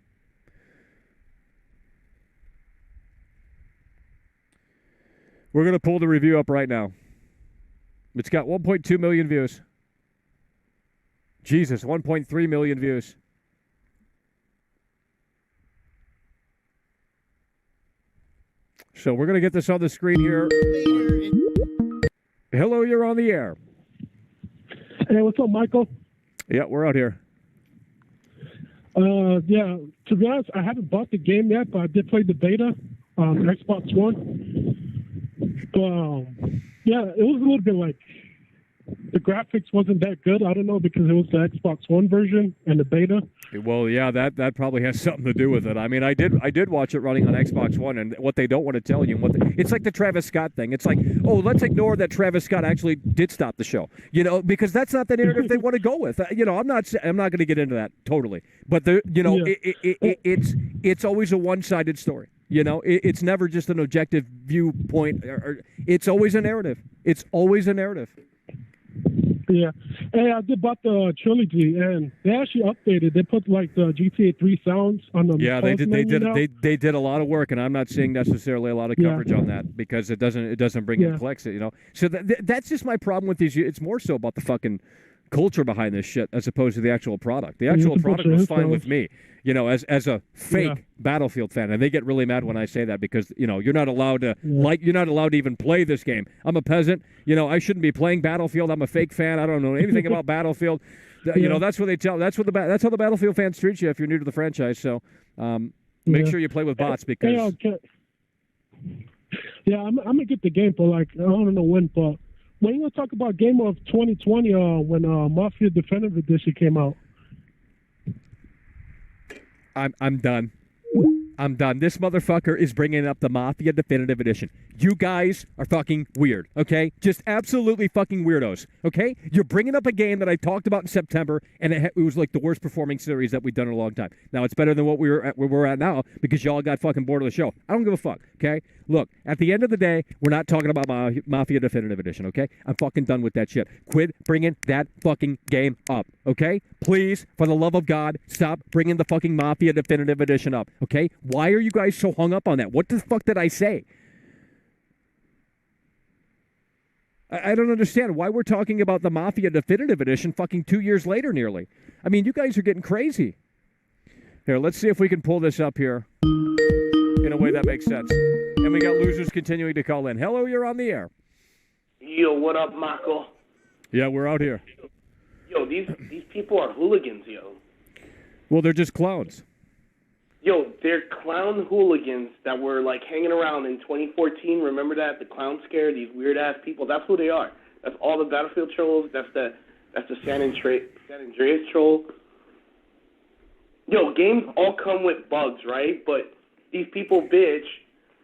We're gonna pull the review up right now. It's got 1.2 million views. Jesus, 1.3 million views. So we're going to get this on the screen here. Hello, you're on the air. Hey, what's up, Michael? Yeah, we're out here. Yeah, to be honest, I haven't bought the game yet, but I did play the beta on Xbox One. Yeah, it was a little bit like the graphics wasn't that good. I don't know because it was the Xbox One version and the beta. Well, yeah, that probably has something to do with it. I mean, I did watch it running on Xbox One, and what they don't want to tell you, it's like the Travis Scott thing. It's like, oh, let's ignore that Travis Scott actually did stop the show, because that's not the narrative they want to go with. I'm not going to get into that totally, but it's always a one-sided story. It's never just an objective viewpoint. It's always a narrative. It's always a narrative. Yeah. Hey, I did bought the trilogy, and they actually updated. They put like the GTA 3 sounds on the they did a lot of work, and I'm not seeing necessarily a lot of coverage on that because it doesn't bring in clicks. So that's just my problem with these. It's more so about the fucking culture behind this shit as opposed to the actual product. The actual product was fine with me, as a fake Battlefield fan, and they get really mad when I say that because you're not allowed to you're not allowed to even play this game. I'm a peasant, I shouldn't be playing Battlefield. I'm a fake fan. I don't know anything about Battlefield. That's what they tell. That's how the Battlefield fans treat you if you're new to the franchise. So make sure you play with bots because. Yeah, I'm gonna get the game for I don't know when, but. When you gonna talk about Game of 2020 when Mafia Definitive Edition came out? I'm done. I'm done. This motherfucker is bringing up the Mafia Definitive Edition. You guys are fucking weird, okay? Just absolutely fucking weirdos, okay? You're bringing up a game that I talked about in September, and it was like the worst performing series that we've done in a long time. Now, it's better than what we're at now because y'all got fucking bored of the show. I don't give a fuck, okay? Look, at the end of the day, we're not talking about Mafia Definitive Edition, okay? I'm fucking done with that shit. Quit bringing that fucking game up, okay? Please, for the love of God, stop bringing the fucking Mafia Definitive Edition up, okay? Why are you guys so hung up on that? What the fuck did I say? I don't understand why we're talking about the Mafia Definitive Edition fucking 2 years later nearly. I mean, you guys are getting crazy. Here, let's see if we can pull this up here in a way that makes sense. And we got losers continuing to call in. Hello, you're on the air. Yo, what up, Mako? Yeah, we're out here. Yo, these people are hooligans, yo. Well, they're just clowns. Yo, they're clown hooligans that were, like, hanging around in 2014. Remember that? The clown scare, these weird-ass people. That's who they are. That's all the Battlefield trolls. That's the San Andreas troll. Yo, games all come with bugs, right? But these people bitch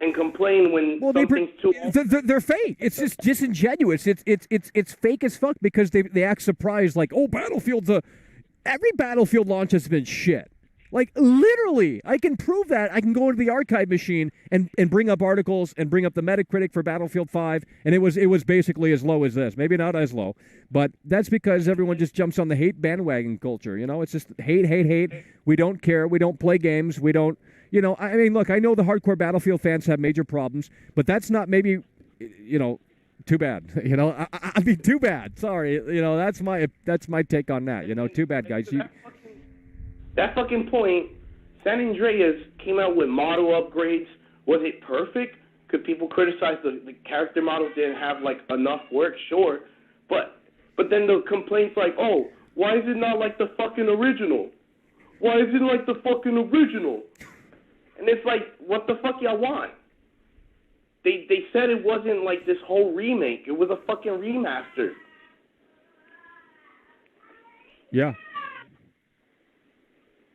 and complain when something's too... They're fake. It's just disingenuous. It's fake as fuck because they act surprised like, oh, Battlefield's a... Every Battlefield launch has been shit. Like, literally, I can prove that. I can go into the archive machine and bring up articles and bring up the Metacritic for Battlefield 5, and it was basically as low as this. Maybe not as low, but that's because everyone just jumps on the hate bandwagon culture. You know, it's just hate. We don't care. We don't play games. We don't, you know, I mean, look, I know the hardcore Battlefield fans have major problems, but that's not maybe, you know, too bad. You know, I mean, too bad. Sorry. You know, that's my take on that. You know, too bad, guys. That fucking point, San Andreas came out with model upgrades. Was it perfect? Could people criticize the character models didn't have, like, enough work? Sure. But then the complaints like, oh, why is it not like the fucking original? Why is it like the fucking original? And it's like, what the fuck y'all want? They said it wasn't like this whole remake. It was a fucking remaster. Yeah.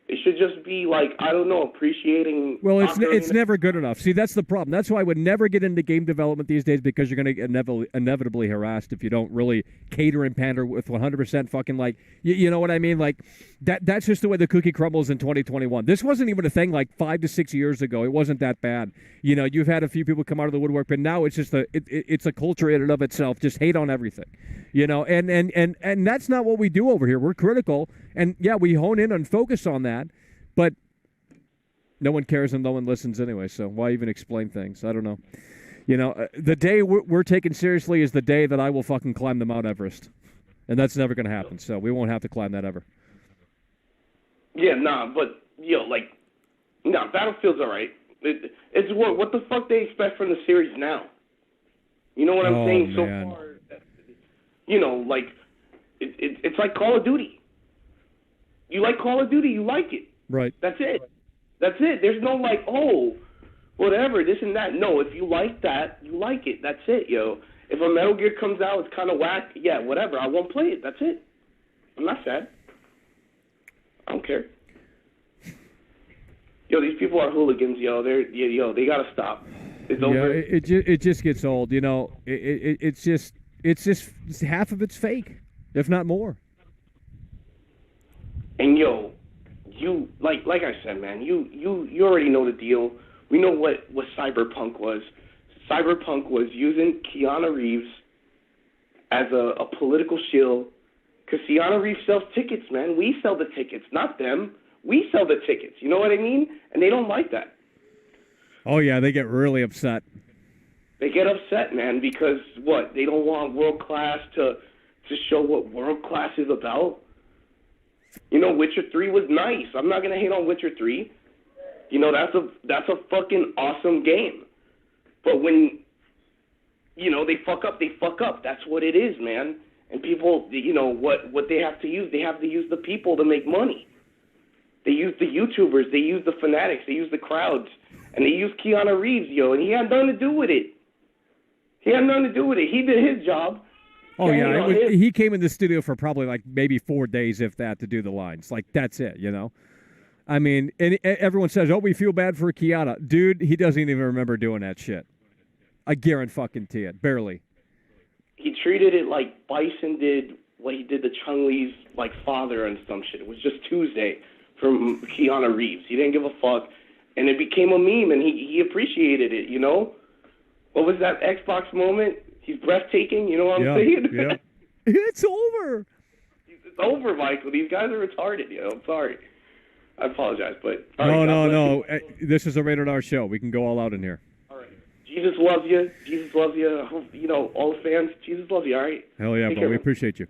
It should just be like, I don't know, appreciating... Well, it's never good enough. See, that's the problem. That's why I would never get into game development these days, because you're going to get inevitably harassed if you don't really cater and pander with 100% fucking, like, you know what I mean? Like, that's just the way the cookie crumbles in 2021. This wasn't even a thing like 5 to 6 years ago. It wasn't that bad. You know, you've had a few people come out of the woodwork, but now it's just it's a culture in and of itself. Just hate on everything. You know, and that's not what we do over here. We're critical, and yeah, we hone in and focus on that, but no one cares and no one listens anyway, so why even explain things? I don't know. You know, the day we're taken seriously is the day that I will fucking climb the Mount Everest, and that's never going to happen, so we won't have to climb that ever. Yeah, but, Battlefield's all right. It's what the fuck they expect from the series now. You know what I'm saying? Man. So far, you know, like, it's like Call of Duty. You like Call of Duty, you like it. Right. That's it. There's no, like, oh, whatever, this and that. No, if you like that, you like it. That's it, yo. If a Metal Gear comes out, it's kind of whack, yeah, whatever. I won't play it. That's it. I'm not sad. I don't care. Yo, these people are hooligans, yo. They gotta stop. It's over. Yeah, it just gets old, you know. It's just half of it's fake, if not more. And yo, you like I said, man, you already know the deal. We know what Cyberpunk was. Cyberpunk was using Keanu Reeves as a political shield, because Keanu Reeves sells tickets, man. We sell the tickets, not them. We sell the tickets. You know what I mean? And they don't like that. Oh yeah, they get really upset. They get upset, man, because what? They don't want World Class to show what World Class is about. You know, Witcher 3 was nice. I'm not gonna hate on Witcher 3. You know, that's a fucking awesome game. But when, you know, they fuck up. That's what it is, man. And people, you know, what they have to use? They have to use the people to make money. They use the YouTubers. They use the fanatics. They use the crowds. And they use Keanu Reeves, yo, and he had nothing to do with it. He did his job. Oh, yeah. He came in the studio for probably like maybe 4 days, if that, to do the lines. Like, that's it, you know? I mean, and everyone says, oh, we feel bad for Keanu. Dude, he doesn't even remember doing that shit. I guarantee it. Barely. He treated it like Bison did what he did to Chun-Li's, like, father and some shit. It was just Tuesday from Keanu Reeves. He didn't give a fuck. And it became a meme, and he appreciated it, you know? What was that Xbox moment? He's breathtaking, you know what I'm saying? Yeah. It's over. It's over, Michael. These guys are retarded, you know? I'm sorry. I apologize, but... No. This is a rated R show. We can go all out in here. All right. Jesus loves you. Jesus loves you. I hope, you know, all the fans, Jesus loves you, all right? Hell yeah, Take bro. care, We man. appreciate you.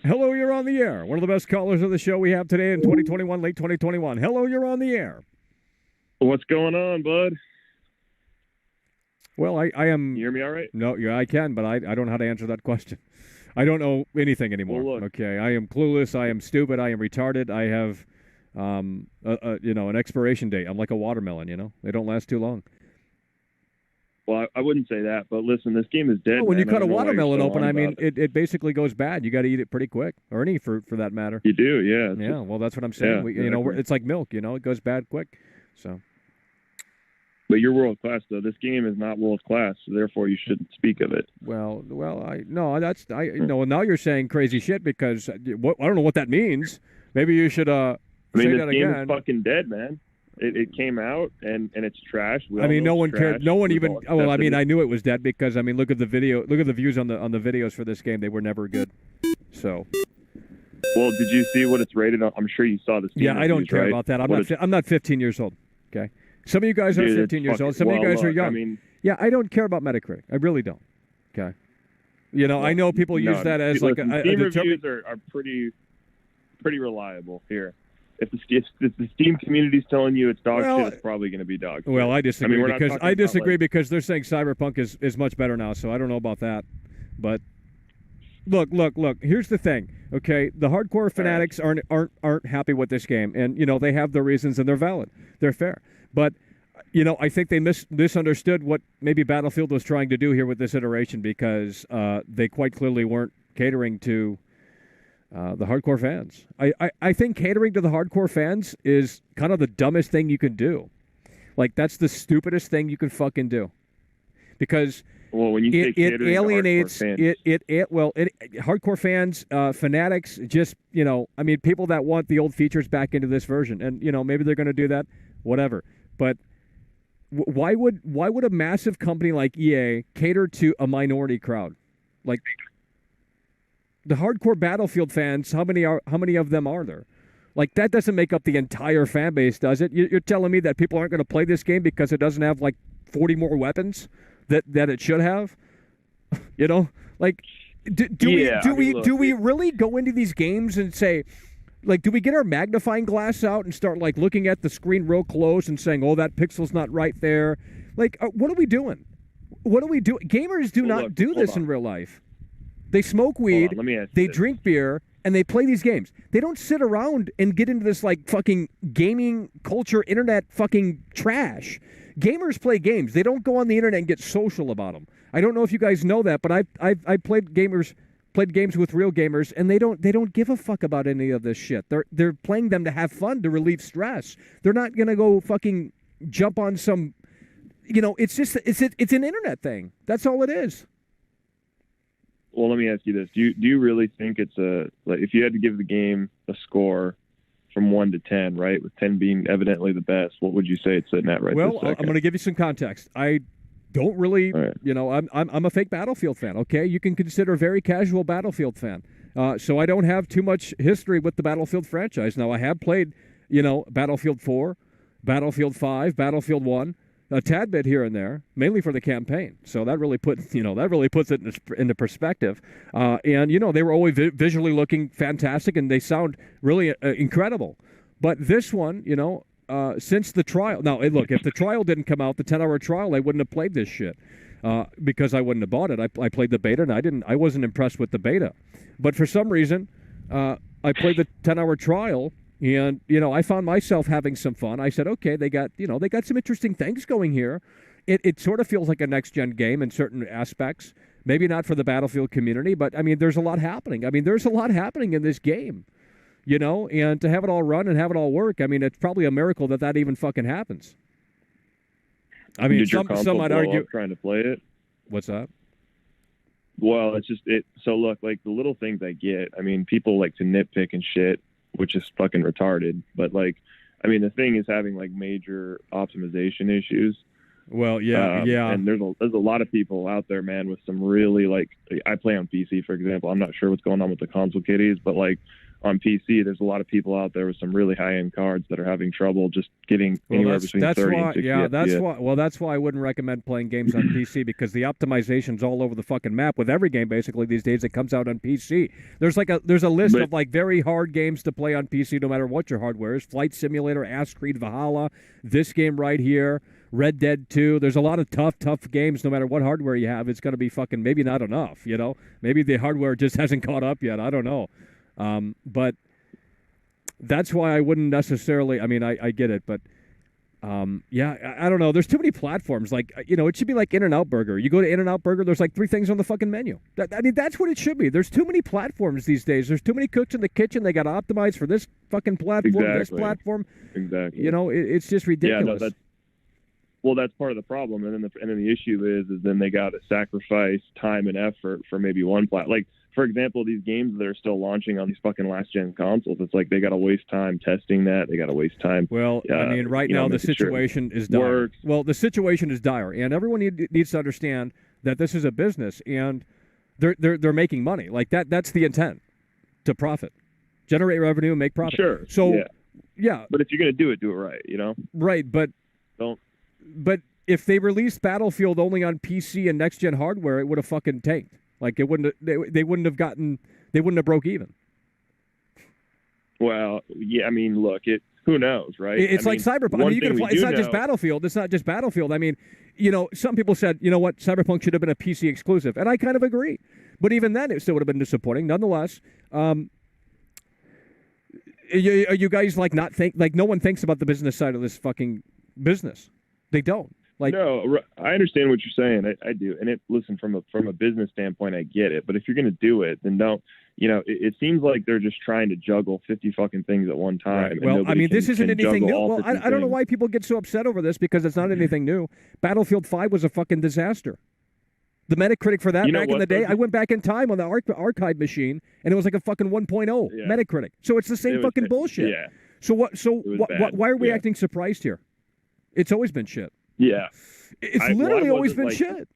Hello, you're on the air. One of the best callers of the show we have today in 2021, late 2021. Hello, you're on the air. What's going on, bud? Well, I am... You hear me all right? No, yeah, I can, but I don't know how to answer that question. I don't know anything anymore. Well, look. Okay, I am clueless. I am stupid. I am retarded. I have, an expiration date. I'm like a watermelon. They don't last too long. Well, I wouldn't say that, but listen, this game is dead. Well, when you man. cut I a don't know why you're watermelon so open, on I mean, about it. it basically goes bad. You got to eat it pretty quick, or any fruit for that matter. You do, yeah. It's Yeah, well, that's what I'm saying. Yeah, exactly. It's like milk. It goes bad quick. So. But you're world class, though. This game is not world class, so therefore you shouldn't speak of it. Well, now you're saying crazy shit because I don't know what that means. Maybe you should I say mean, that this game again. is fucking dead, man. It came out and it's trash. I mean, no one cared. No one even. Oh, Well, I mean, I knew it was dead because look at the video. Look at the views on the videos for this game. They were never good. So. Well, did you see what it's rated on? I'm sure you saw this. Yeah, I don't care about that. I'm not 15 years old. Okay. Some of you guys are 15 years old. Some of you guys are young. I mean, yeah, I don't care about Metacritic. I really don't. Okay. I know people use that as like a Steam reviews are pretty reliable here. If the Steam community's telling you it's dog shit, it's probably going to be dog shit. Well, I disagree because because they're saying Cyberpunk is much better now, so I don't know about that. But look. Here's the thing, okay? The hardcore fanatics aren't happy with this game, and they have their reasons and they're valid, they're fair. But I think they misunderstood what maybe Battlefield was trying to do here with this iteration because they quite clearly weren't catering to the hardcore fans. I think catering to the hardcore fans is kind of the dumbest thing you can do. Like, that's the stupidest thing you can fucking do. Because when you say it alienates hardcore fans, fanatics, just, people that want the old features back into this version. And, maybe they're going to do that, whatever. But why would a massive company like EA cater to a minority crowd? Like, the hardcore Battlefield fans, how many of them are there? Like, that doesn't make up the entire fan base, does it? You're telling me that people aren't going to play this game because it doesn't have like 40 more weapons that it should have? Like, do we really go into these games and say, like, do we get our magnifying glass out and start like looking at the screen real close and saying, "Oh, that pixel's not right there"? Like, what are we doing? What do we do? Gamers do not do this in real life. They smoke weed, they drink beer, and they play these games. They don't sit around and get into this like fucking gaming culture, internet fucking trash. Gamers play games. They don't go on the internet and get social about them. I don't know if you guys know that, but I played games with real gamers, and they don't give a fuck about any of this shit. They're playing them to have fun, to relieve stress. They're not gonna go fucking jump on some. It's just it's an internet thing. That's all it is. Well, let me ask you this: Do you really think it's if you had to give the game a score from 1 to 10, right, with 10 being evidently the best, what would you say it's sitting at right this second? I'm going to give you some context. I don't really, I'm a fake Battlefield fan. Okay, you can consider a very casual Battlefield fan. So I don't have too much history with the Battlefield franchise. Now I have played, Battlefield 4, Battlefield 5, Battlefield 1. A tad bit here and there, mainly for the campaign. So that really puts it into perspective. And they were always visually looking fantastic, and they sound really incredible. But this one, since the trial. Now, look, if the trial didn't come out, the 10-hour trial, I wouldn't have played this shit because I wouldn't have bought it. I played the beta, and I wasn't impressed with the beta. But for some reason, I played the 10-hour trial. And, I found myself having some fun. I said, okay, they got some interesting things going here. It sort of feels like a next-gen game in certain aspects. Maybe not for the Battlefield community, but, I mean, there's a lot happening. I mean, there's a lot happening in this game, and to have it all run and have it all work, I mean, it's probably a miracle that even fucking happens. I mean, Did your console some might blow argue. up trying to play it? What's that? Well, it's just it. So look, like the little things I get. I mean, people like to nitpick and shit, which is fucking retarded. But like, I mean, the thing is having like major optimization issues. Well, yeah. And there's a lot of people out there, man, with some really like. I play on PC, for example. I'm not sure what's going on with the console kitties, but like on PC, there's a lot of people out there with some really high-end cards that are having trouble just getting anywhere between 30 and 60 FPS. That's why I wouldn't recommend playing games on PC, because the optimization's all over the fucking map with every game basically these days that comes out on PC. There's a list of like very hard games to play on PC no matter what your hardware is. Flight Simulator, Assassin's Creed Valhalla, this game right here, Red Dead 2. There's a lot of tough games no matter what hardware you have. It's going to be fucking maybe not enough, you know? Maybe the hardware just hasn't caught up yet. I don't know. But that's why I wouldn't necessarily, I mean, I get it, but yeah, I don't know. There's too many platforms. Like, you know, it should be like In-N-Out Burger. You go to In-N-Out Burger, there's like 3 things on the fucking menu. I mean, that's what it should be. There's too many platforms these days. There's too many cooks in the kitchen. They got to optimize for this fucking platform, this platform. Exactly. You know, it's just ridiculous. Yeah, well, that's part of the problem, and then the issue is then they got to sacrifice time and effort for maybe one like, for example, these games that are still launching on these fucking last-gen consoles, it's like they got to waste time testing that. They got to waste time. Well, I mean, right now the situation is dire. Well, the situation is dire, and everyone needs to understand that this is a business, and they're making money. Like that's the intent, to profit, generate revenue, and make profit. Sure. So, yeah. But if you're going to do it right, you know? Right, but don't. But if they released Battlefield only on PC and next-gen hardware, it would have fucking tanked. Like, it wouldn't have, they wouldn't have broke even. Well, yeah, I mean, look, who knows, right? It's like Cyberpunk. I mean, you can apply, it's not just Battlefield. It's not just Battlefield. I mean, you know, some people said, you know what, Cyberpunk should have been a PC exclusive, and I kind of agree. But even then, it still would have been disappointing. Nonetheless, you guys like not think like no one thinks about the business side of this fucking business. They don't. Like, no, I understand what you're saying. I do. And listen, from a business standpoint, I get it. But if you're going to do it, then don't. You know, it seems like they're just trying to juggle 50 fucking things at one time. Right. Well, I mean, this isn't anything new. Well, I don't know why people get so upset over this, because it's not anything new. Battlefield 5 was a fucking disaster. The Metacritic for that back in the day, I went back in time on the archive machine, and it was like a fucking 1.0 Metacritic. So it's the same fucking bullshit. Yeah. So why are we acting surprised here? It's always been shit. Yeah. It's literally always been shit.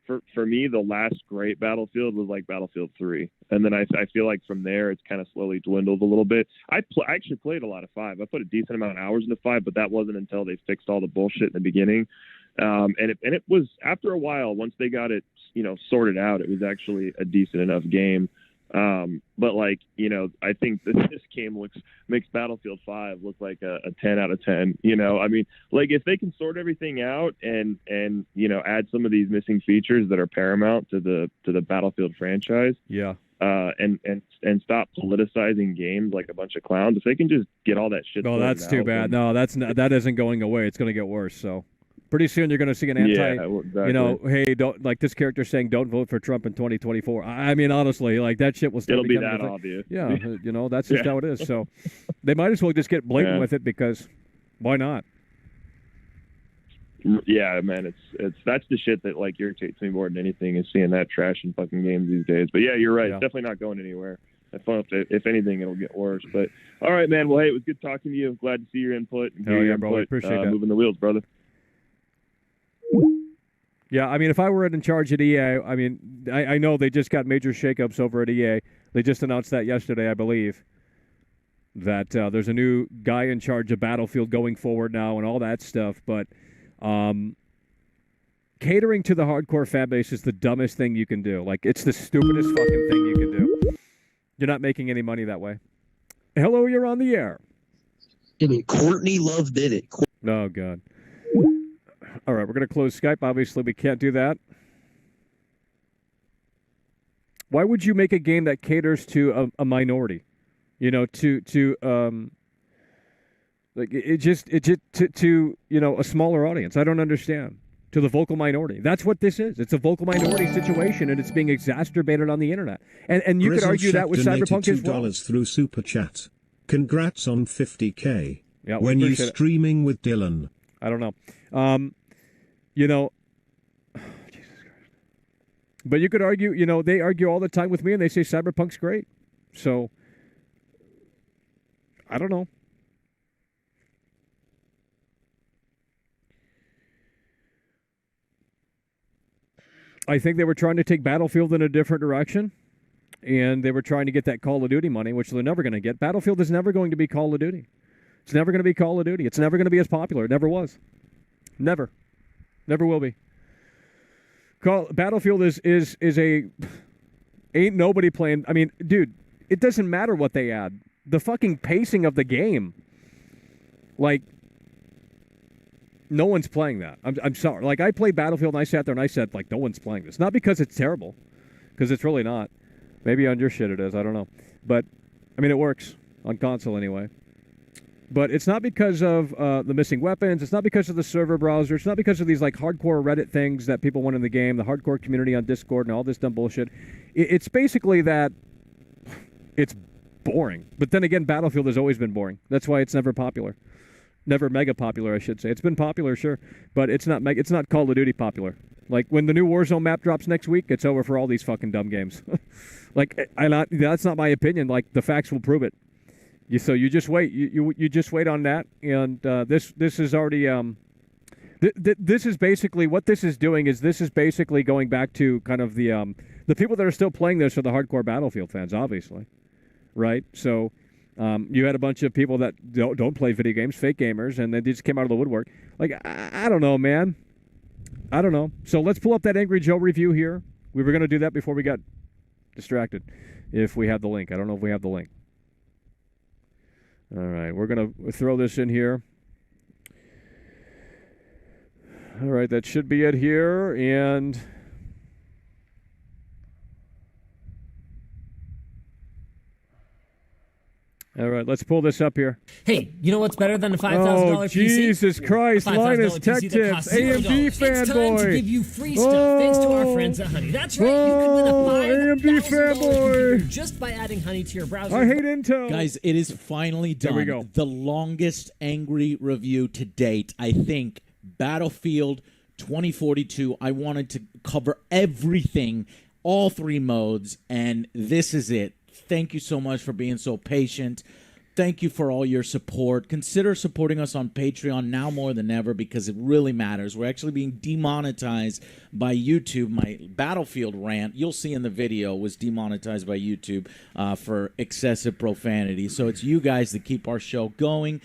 For me, the last great Battlefield was like Battlefield 3. And then I feel like from there, it's kind of slowly dwindled a little bit. I actually played a lot of 5. I put a decent amount of hours into 5, but that wasn't until they fixed all the bullshit in the beginning. And it was, after a while, once they got it, you know, sorted out, it was actually a decent enough game. But like, you know, I think that this game makes Battlefield 5 look like a 10 out of 10, you know? I mean, like, if they can sort everything out and you know, add some of these missing features that are paramount to the Battlefield franchise. Yeah. And stop politicizing games like a bunch of clowns. If they can just get all that shit. No, that's too bad. No, that isn't going away. It's going to get worse. So pretty soon you're going to see an exactly. You know, hey, don't, like this character saying don't vote for Trump in 2024. I mean, honestly, like that shit will still be that obvious. Yeah, you know, that's just how it is. So they might as well just get blatant with it, because why not? Yeah, man, that's the shit that like irritates me more than anything, is seeing that trash in fucking games these days. But yeah, you're right. It's definitely not going anywhere. If anything, it'll get worse. But all right, man. Well, hey, it was good talking to you. Glad to see your input. Bro. I appreciate that. Moving the wheels, brother. Yeah, I mean, if I were in charge at EA, I mean, I know they just got major shakeups over at EA. They just announced that yesterday, I believe, that there's a new guy in charge of Battlefield going forward now and all that stuff. But catering to the hardcore fan base is the dumbest thing you can do. Like, it's the stupidest fucking thing you can do. You're not making any money that way. Hello, you're on the air. Courtney Love did it. Oh, God. All right, we're going to close Skype. Obviously, we can't do that. Why would you make a game that caters to a minority? You know, like to you know, a smaller audience. I don't understand. To the vocal minority. That's what this is. It's a vocal minority situation, and it's being exacerbated on the internet. And you could argue that with Cyberpunk as well. $2 through Super Chat. Congrats on 50K. Yeah, when you streaming with Dylan? I don't know. You know, Jesus Christ. But you could argue, you know, they argue all the time with me, and they say Cyberpunk's great. So, I don't know. I think they were trying to take Battlefield in a different direction. And they were trying to get that Call of Duty money, which they're never going to get. Battlefield is never going to be Call of Duty. It's never going to be Call of Duty. It's never going to be as popular. It never was. Never. Never will be. Battlefield is a... Ain't nobody playing... I mean, dude, it doesn't matter what they add. The fucking pacing of the game. Like, no one's playing that. I'm sorry. Like, I played Battlefield and I sat there and I said, like, no one's playing this. Not because it's terrible. Because it's really not. Maybe on your shit it is. I don't know. But, I mean, it works. On console anyway. But it's not because of the missing weapons. It's not because of the server browser. It's not because of these like hardcore Reddit things that people want in the game, the hardcore community on Discord and all this dumb bullshit. It's basically that it's boring. But then again, Battlefield has always been boring. That's why it's never popular. Never mega popular, I should say. It's been popular, sure, but it's not Call of Duty popular. Like when the new Warzone map drops next week, it's over for all these fucking dumb games. That's not my opinion. Like the facts will prove it. So you just wait. You just wait on that. And this is already this is basically what this is doing. Is this is basically going back to kind of the people that are still playing this are the hardcore Battlefield fans, obviously, right? So you had a bunch of people that don't play video games, fake gamers, and they just came out of the woodwork. Like I don't know, man. I don't know. So let's pull up that Angry Joe review here. We were going to do that before we got distracted. If we have the link, I don't know if we have the link. All right, we're going to throw this in here. All right, that should be it here. And all right, let's pull this up here. Hey, you know what's better than a $5,000 PC? Jesus Christ, Linus Tech PC Tips, AMD It's time to fanboy. give you free stuff thanks to our friends at Honey. That's right, you can win a $5,000 fanboy. computer just by adding Honey to your browser. I hate Intel. Guys, it is finally done. There we go. The longest angry review to date. I think Battlefield 2042. I wanted to cover everything, all three modes, and this is it. Thank you so much for being so patient. Thank you for all your support. Consider supporting us on Patreon now more than ever because it really matters. We're actually being demonetized by YouTube. My Battlefield rant, you'll see in the video, was demonetized by YouTube for excessive profanity. So it's you guys that keep our show going,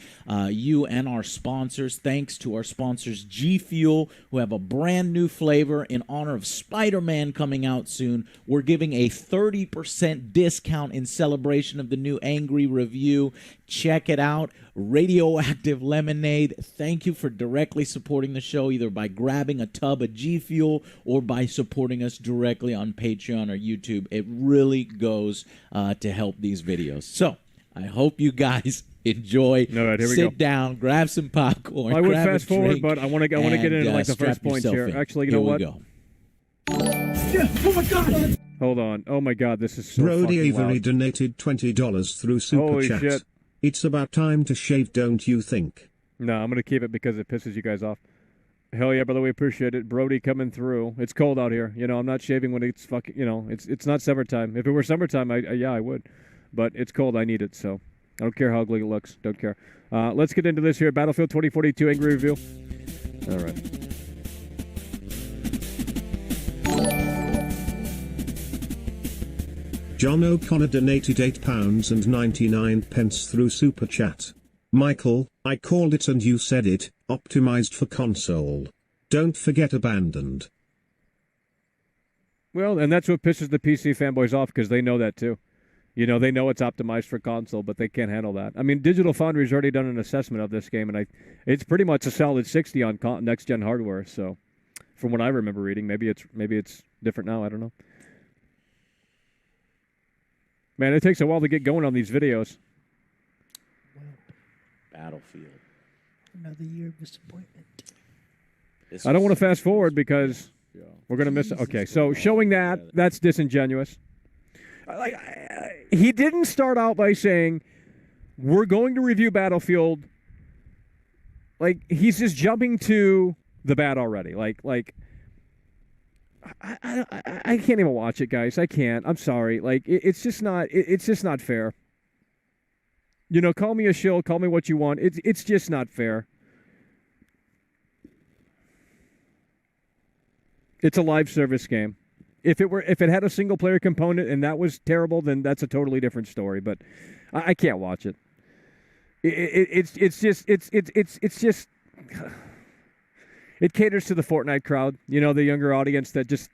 you and our sponsors. Thanks to our sponsors, G Fuel, who have a brand new flavor in honor of Spider-Man coming out soon. We're giving a 30% discount in celebration of the new Angry Review. Check it out. Radioactive Lemonade. Thank you for directly supporting the show, either by grabbing a tub of G Fuel or by supporting us directly on Patreon or YouTube. It really goes to help these videos. So I hope you guys enjoy. All right, here we Sit down, grab some popcorn. I would grab fast a forward, drink, but I want to get into like the strap first point yourself here. in. Actually, you know what? Here we go. Hold on. Oh my God, this is so Brody fucking Avery loud. donated $20 through Super Holy Chat. shit. It's about time to shave, don't you think? No, I'm gonna keep it because it pisses you guys off. Hell yeah, brother, we appreciate it. Brody coming through. It's cold out here. You know, I'm not shaving when it's fucking. You know, it's not summertime. If it were summertime, I would. But it's cold. I need it. So I don't care how ugly it looks. Don't care. Let's get into this here. Battlefield 2042 Angry Review. All right. John O'Connor donated £8.99 through Super Chat. Michael, I called it and you said it, optimized for console. Don't forget abandoned. Well, and that's what pisses the PC fanboys off because they know that too. You know, they know it's optimized for console, but they can't handle that. I mean, Digital Foundry's already done an assessment of this game, and it's pretty much a solid 60 on next-gen hardware. So, from what I remember reading, maybe it's different now. I don't know. Man, it takes a while to get going on these videos. Battlefield. Another year of disappointment. I don't want to fast forward because we're going to miss it. Okay, so showing that's disingenuous. He didn't start out by saying, we're going to review Battlefield. Like, he's just jumping to the bad already. I can't even watch it, guys. I can't. I'm sorry. Like, it's just not fair. You know, call me a shill, call me what you want. It's just not fair. It's a live service game. If it had a single player component and that was terrible, then that's a totally different story. But I can't watch it. It's just it caters to the Fortnite crowd. You know, the younger audience that just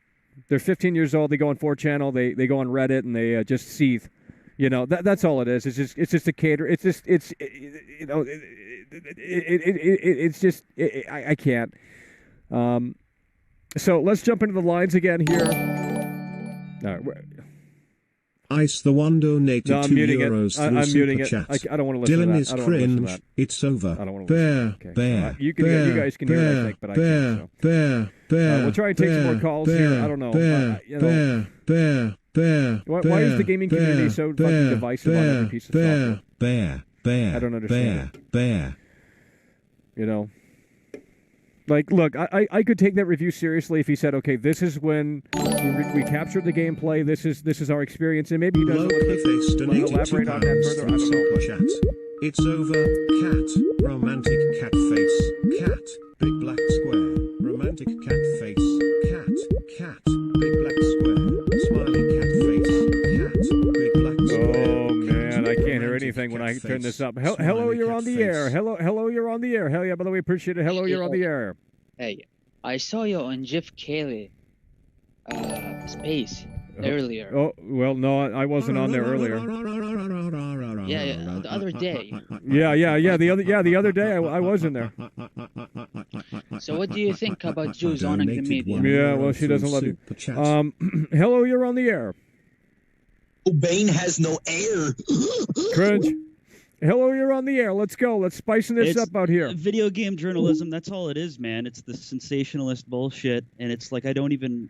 they're 15 years old. They go on 4chan, they go on Reddit, and they just seethe. You know, that's all it is. It's just a cater. It's just I can't. So let's jump into the lines again here. All right, Ice the One donated No, I'm €2 muting it. through I'm Super muting it. Chat. I don't want to listen to Dylan that. is I don't wanna listen to cringe. that. It's over. I don't want to listen. Bear, Okay. bear, You guys can hear it, I think, but I bear, can't. So. bear, bear. We'll try and take some more calls here. I don't know. Bear, You know. bear. Why is the gaming community so fucking divisive on every piece of software? Bear. I don't understand. Bear. You know, like, look, I could take that review seriously if he said, okay, this is when we captured the gameplay. This is our experience, and maybe he doesn't Face donated elaborate £2 on that further. I through don't know. Super Chat. It's over. Cat. Romantic cat face. Cat. Big black square. Romantic cat face. Cat. Cat. Big black square. Smiley cat face. Cat. Big black square. Oh man, I can't hear anything when I turn this up. Hello, you're on the air. Hello, you're on the air. Hell yeah, by the way, appreciate it. Hello, you're on the air. Hey, I saw you on Jeff Kelly space earlier. Oh, well, no, I wasn't on there earlier. Yeah, the other day. Yeah. The other day I was in there. So what do you think about Jews owning the media? Yeah, well, she doesn't love you. Hello, you're on the air. Bane has no air. Cringe. Hello, you're on the air. Let's go. Let's spicing this up out here. Video game journalism, that's all it is, man. It's the sensationalist bullshit, and it's like I don't even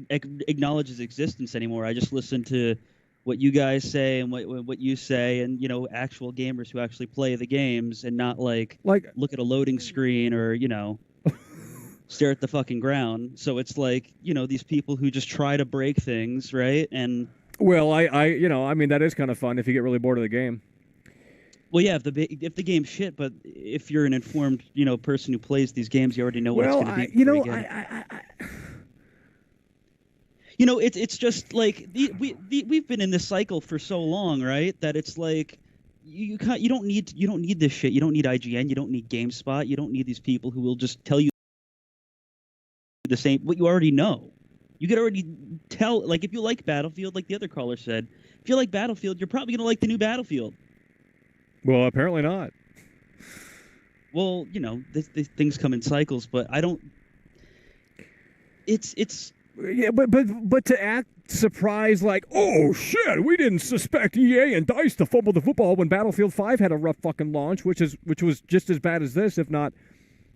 acknowledge its existence anymore. I just listen to what you guys say and what you say, and you know, actual gamers who actually play the games, and not like look at a loading screen or stare at the fucking ground. So it's like, you know, these people who just try to break things, right? And well, I mean, that is kind of fun if you get really bored of the game. Well, yeah, if the game's shit, but if you're an informed, person who plays these games, you already know what it's going to be. It's just like we've been in this cycle for so long, right? That it's like you don't need this shit. You don't need IGN. You don't need GameSpot. You don't need these people who will just tell you the same what you already know. You could already tell. Like if you like Battlefield, like the other caller said, if you like Battlefield, you're probably going to like the new Battlefield. Well, apparently not. Well, these things come in cycles, but I don't. It's. Yeah, but to act surprised like, oh shit, we didn't suspect EA and DICE to fumble the football when Battlefield 5 had a rough fucking launch, which was just as bad as this, if not,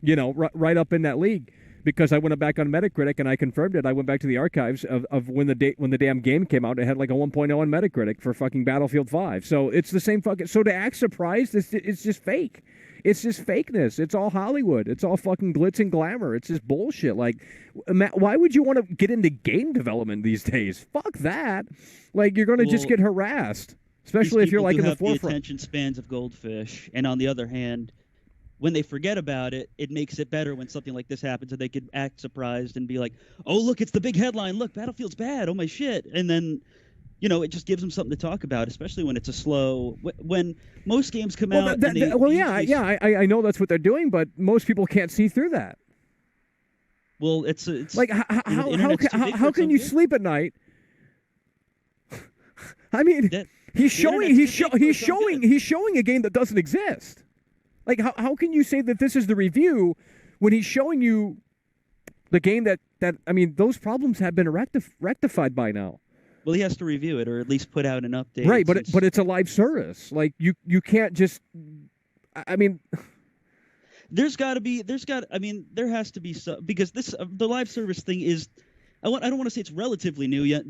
right up in that league. Because I went back on Metacritic and I confirmed it. I went back to the archives of when the damn game came out. It had like a 1.0 on Metacritic for fucking Battlefield 5. So it's the same fucking. So to act surprised, it's just fake. It's just fakeness. It's all Hollywood. It's all fucking glitz and glamour. It's just bullshit. Like, why would you want to get into game development these days? Fuck that. Like, you're going to just get harassed, especially if you're like in the forefront. The attention spans of goldfish, and on the other hand, when they forget about it, it makes it better when something like this happens, and they could act surprised and be like, "Oh, look, it's the big headline. Look, Battlefield's bad. Oh my shit!" And then, it just gives them something to talk about, especially when it's a slow. When most games come out. I know that's what they're doing, but most people can't see through that. Well, it's like how can you sleep at night? I mean, he's showing a game that doesn't exist. Like, how can you say that this is the review when he's showing you the game that I mean, those problems have been rectified by now. Well, he has to review it or at least put out an update. Right, but it's a live service. Like, you can't just. I mean, there has to be some, because the live service thing is. I don't want to say it's relatively new yet,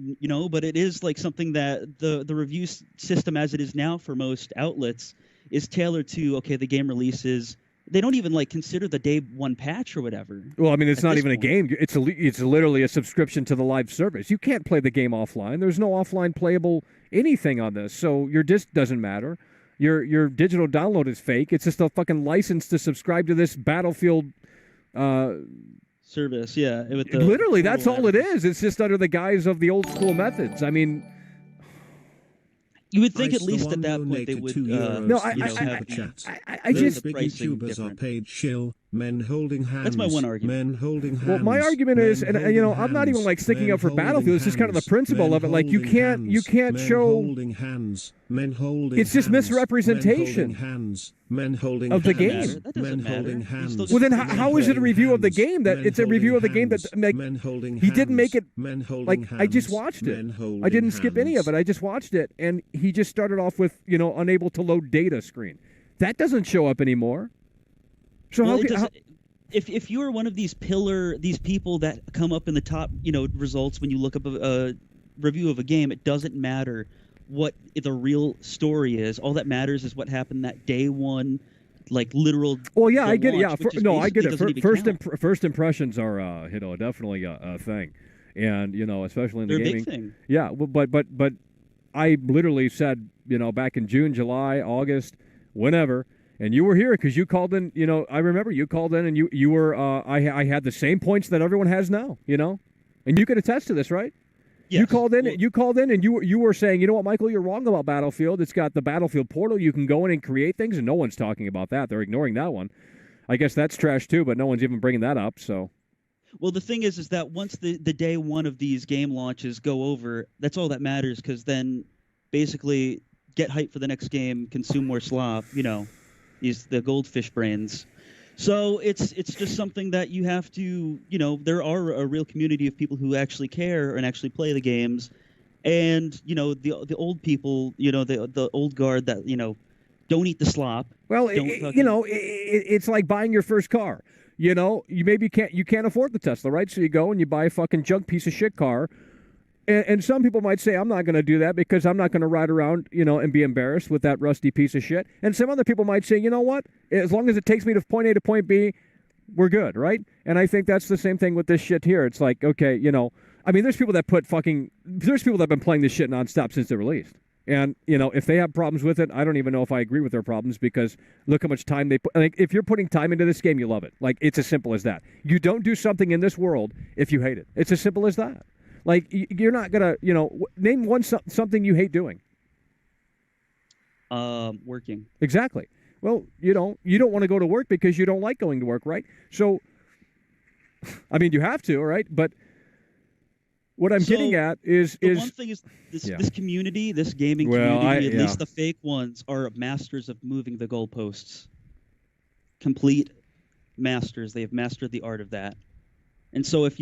but it is like something that the review system as it is now for most outlets is tailored to, okay, the game releases. They don't even consider the day one patch or whatever. Well, I mean, it's not even a game. It's literally a subscription to the live service. You can't play the game offline. There's no offline playable anything on this. So your disc doesn't matter. Your digital download is fake. It's just a fucking license to subscribe to this Battlefield service. Yeah, with the Literally, that's portal all it and everything. is. It's just under the guise of the old school methods. I mean, You would think Ice at the least one at that point they donated would, €2 No, through I Super Chat. I Those just big pricing YouTubers are different. paid shill. Men holding hands. That's my one argument. Men holding hands. well, my argument is, men and holding I'm not even hands, like sticking men up for holding Battlefield. It's just kind of the hands, principle men of it. Like you holding can't hands, show. men holding hands. Men holding It's just hands, misrepresentation men holding hands, men holding of the hands, game. That doesn't men matter. holding You hands. still get Well, then to see how is it a holding review of the hands, game that men it's a review of the holding game that hands, like men holding he didn't make hands, it men holding like I just hands, watched it. men holding I didn't skip any of hands. it. I just watched it, and he just started off with unable to load data screen. That doesn't show up anymore. So Well, how, it can, how doesn't. If you are one of these people that come up in the top, results when you look up a review of a game, it doesn't matter what the real story is. All that matters is what happened that day one, like literal. Well, yeah, I get it. launch, Yeah, which is I get basically it. doesn't even count. First impressions are definitely a thing, and especially in the They're a gaming. big thing. Yeah, but I literally said back in June, July, August, whenever, and you were here because you called in. I remember you called in and you were. I had the same points that everyone has now. And you can attest to this, right? Yes. You called in. You called in, and you were saying, you know what, Michael, you're wrong about Battlefield. It's got the Battlefield portal. You can go in and create things, and no one's talking about that. They're ignoring that one. I guess that's trash too, but no one's even bringing that up. So, Well, the thing is that once the day one of these game launches go over, that's all that matters, because then basically get hype for the next game, consume more slop. Is the goldfish brains. So it's just something that you have to, there are a real community of people who actually care and actually play the games, and the old people, the old guard that don't eat the slop. well, don't it's like buying your first car. You maybe can't afford the Tesla, right? So you go and you buy a fucking junk piece of shit car. And some people might say, I'm not going to do that because I'm not going to ride around, and be embarrassed with that rusty piece of shit. And some other people might say, you know what? As long as it takes me to point A to point B, we're good, right? And I think that's the same thing with this shit here. It's like, okay, there's people that there's people that have been playing this shit nonstop since they released. And, if they have problems with it, I don't even know if I agree with their problems, because look how much time they put. Like, if you're putting time into this game, you love it. Like, it's as simple as that. You don't do something in this world if you hate it. It's as simple as that. Like, you're not going to, name something you hate doing. Working. Exactly. Well, you don't want to go to work because you don't like going to work, right? So, you have to, right? But what I'm getting at is one thing is this community, this gaming community, at least the fake ones, are masters of moving the goalposts. Complete masters. They have mastered the art of that. And so if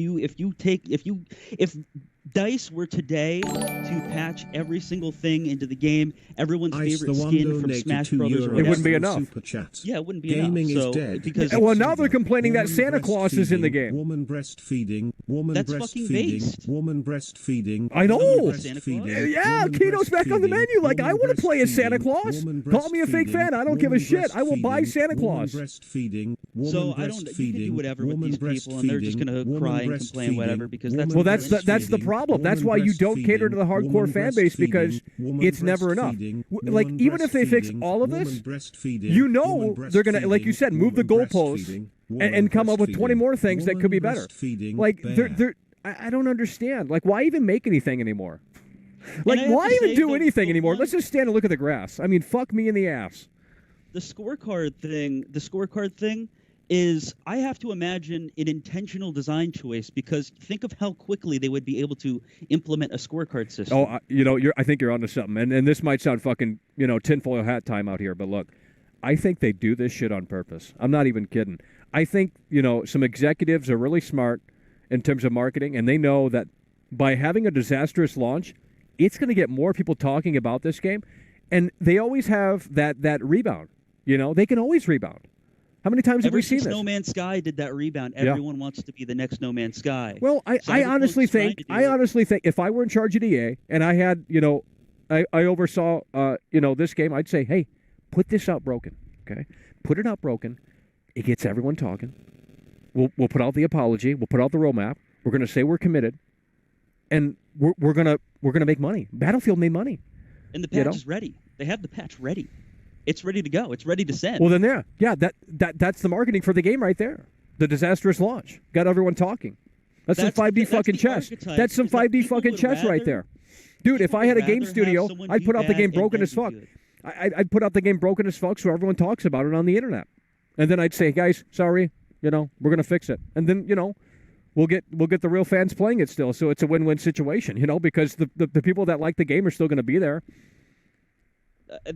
DICE were today to patch every single thing into the game, everyone's favorite skin from Smash Brothers, or it wouldn't be enough. Yeah, it wouldn't be Gaming enough. is dead. Because now they're complaining that Santa Claus is in the game. Woman breastfeeding. Woman That's breastfeeding. fucking based. Woman breastfeeding. I know. Woman Santa Claus? breastfeeding, Yeah, woman Keto's back on the breastfeeding, menu. Like, I woman want to play as Santa breastfeeding, Claus. woman Call me a fake fan. I don't give a woman shit. I will buy breastfeeding, Santa woman Claus. breastfeeding, woman So I don't. You can do whatever with woman these people, and they're just going to breastfeeding, cry and woman complain, whatever, because that's Well, that's the problem. That's why you don't cater to the hardcore fan base, because it's never enough. Like, even if they fix all of this, they're gonna, like you said, move the goalposts and come up with 20 more things that could be better. Like, I don't understand. Like, why even make anything anymore? Like, why even do anything anymore? Let's just stand and look at the grass. Fuck me in the ass. The scorecard thing is, I have to imagine an intentional design choice, because think of how quickly they would be able to implement a scorecard system. Oh, I think you're onto something. And this might sound fucking, tinfoil hat time out here, but look, I think they do this shit on purpose. I'm not even kidding. I think, some executives are really smart in terms of marketing, and they know that by having a disastrous launch, it's going to get more people talking about this game, and they always have that rebound. They can always rebound. How many times have we seen this? No Man's Sky did that rebound. Everyone wants to be the next No Man's Sky. Well, I honestly think if I were in charge of EA and I had, I oversaw, this game, I'd say, hey, put this out broken, okay? Put it out broken. It gets everyone talking. We'll put out the apology. We'll put out the roadmap. We're going to say we're committed, and we're gonna make money. Battlefield made money. And the patch is ready. They have the patch ready. It's ready to go. It's ready to send. Well, then that's the marketing for the game right there. The disastrous launch got everyone talking. That's some 5D fucking chess. That's some 5D fucking chess right there. Dude, if I had a game studio, I'd put out the game broken as fuck. I'd put out the game broken as fuck so everyone talks about it on the internet. And then I'd say, guys, sorry, we're going to fix it. And then, we'll get the real fans playing it still. So it's a win-win situation, because the people that like the game are still going to be there. I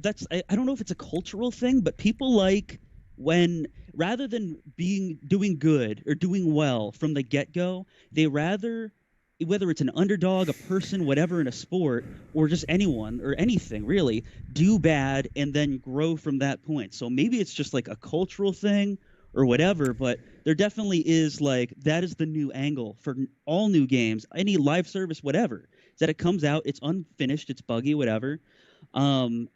don't know if it's a cultural thing, but people like when rather than doing good or doing well from the get-go, they rather, whether it's an underdog, a person, whatever in a sport, or just anyone or anything really, do bad and then grow from that point. So maybe it's just like a cultural thing or whatever, but there definitely is that is the new angle for all new games, any live service, whatever, is that it comes out, it's unfinished, it's buggy, whatever. And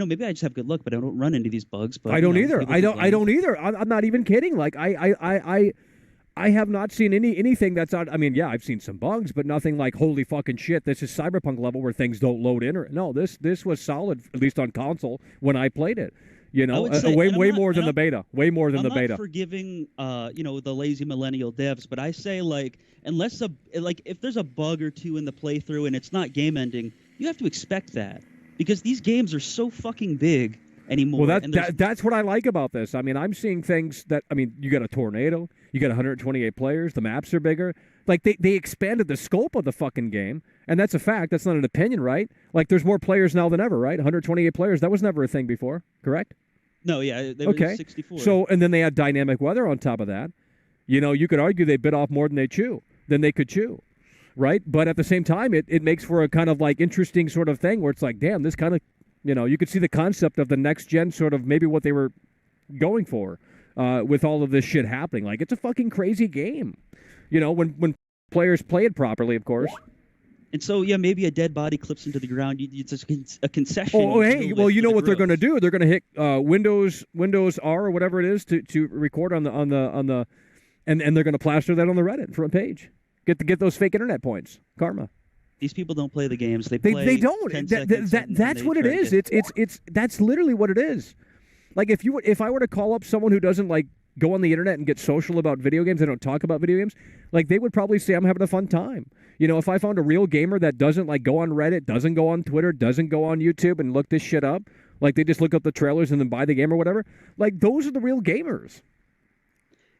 maybe I just have good luck, but I don't run into these bugs. But I don't either. I don't either. I'm not even kidding. I have not seen anything that's out. I mean, yeah, I've seen some bugs, but nothing like holy fucking shit. This is Cyberpunk level where things don't load in. No, this was solid, at least on console when I played it. Way more than the beta. Way more than the beta. I'm not forgiving, the lazy millennial devs, but I say unless if there's a bug or two in the playthrough and it's not game ending, you have to expect that. Because these games are so fucking big anymore. Well, that's what I like about this. I mean, I'm seeing things you got a tornado, you got 128 players, the maps are bigger. Like, they expanded the scope of the fucking game, and that's a fact. That's not an opinion, right? Like, there's more players now than ever, right? 128 players. That was never a thing before, correct? No, yeah, they were 64. So, and then they had dynamic weather on top of that. You could argue they bit off more than they could chew. Right, but at the same time, it makes for a kind of interesting sort of thing where it's like, damn, this kind of, you could see the concept of the next gen sort of maybe what they were going for with all of this shit happening. Like, it's a fucking crazy game, when players play it properly, of course. And so, yeah, maybe a dead body clips into the ground. It's a concession. Oh, hey, well, you know what they're going to do? They're going to hit Windows R or whatever it is to record on the and they're going to plaster that on the Reddit front page. Get those fake internet points. Karma. These people don't play the games. They play. They don't. That's what it is. It's that's literally what it is. Like if I were to call up someone who doesn't go on the internet and get social about video games, they don't talk about video games, they would probably say I'm having a fun time. If I found a real gamer that doesn't go on Reddit, doesn't go on Twitter, doesn't go on YouTube and look this shit up, they just look up the trailers and then buy the game or whatever, those are the real gamers.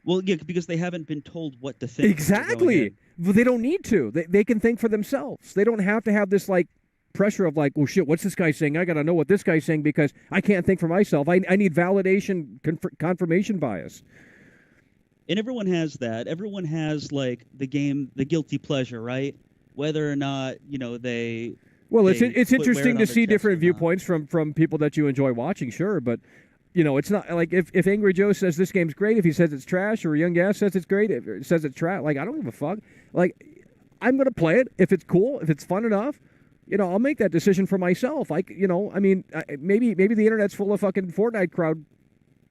Well, yeah, because they haven't been told what to think. Exactly. They don't need to. They can think for themselves. They don't have to have this pressure of oh shit, what's this guy saying? I got to know what this guy's saying because I can't think for myself. I need validation, confirmation bias. And everyone has that. Everyone has the game, the guilty pleasure, right? Whether or not they. Well, it's interesting to see different viewpoints from people that you enjoy watching, sure, but. It's not if Angry Joe says this game's great, if he says it's trash, or Young Gas says it's great, if it says it's trash, I don't give a fuck. I'm going to play it. If it's cool, if it's fun enough, I'll make that decision for myself. Maybe the internet's full of fucking Fortnite crowd,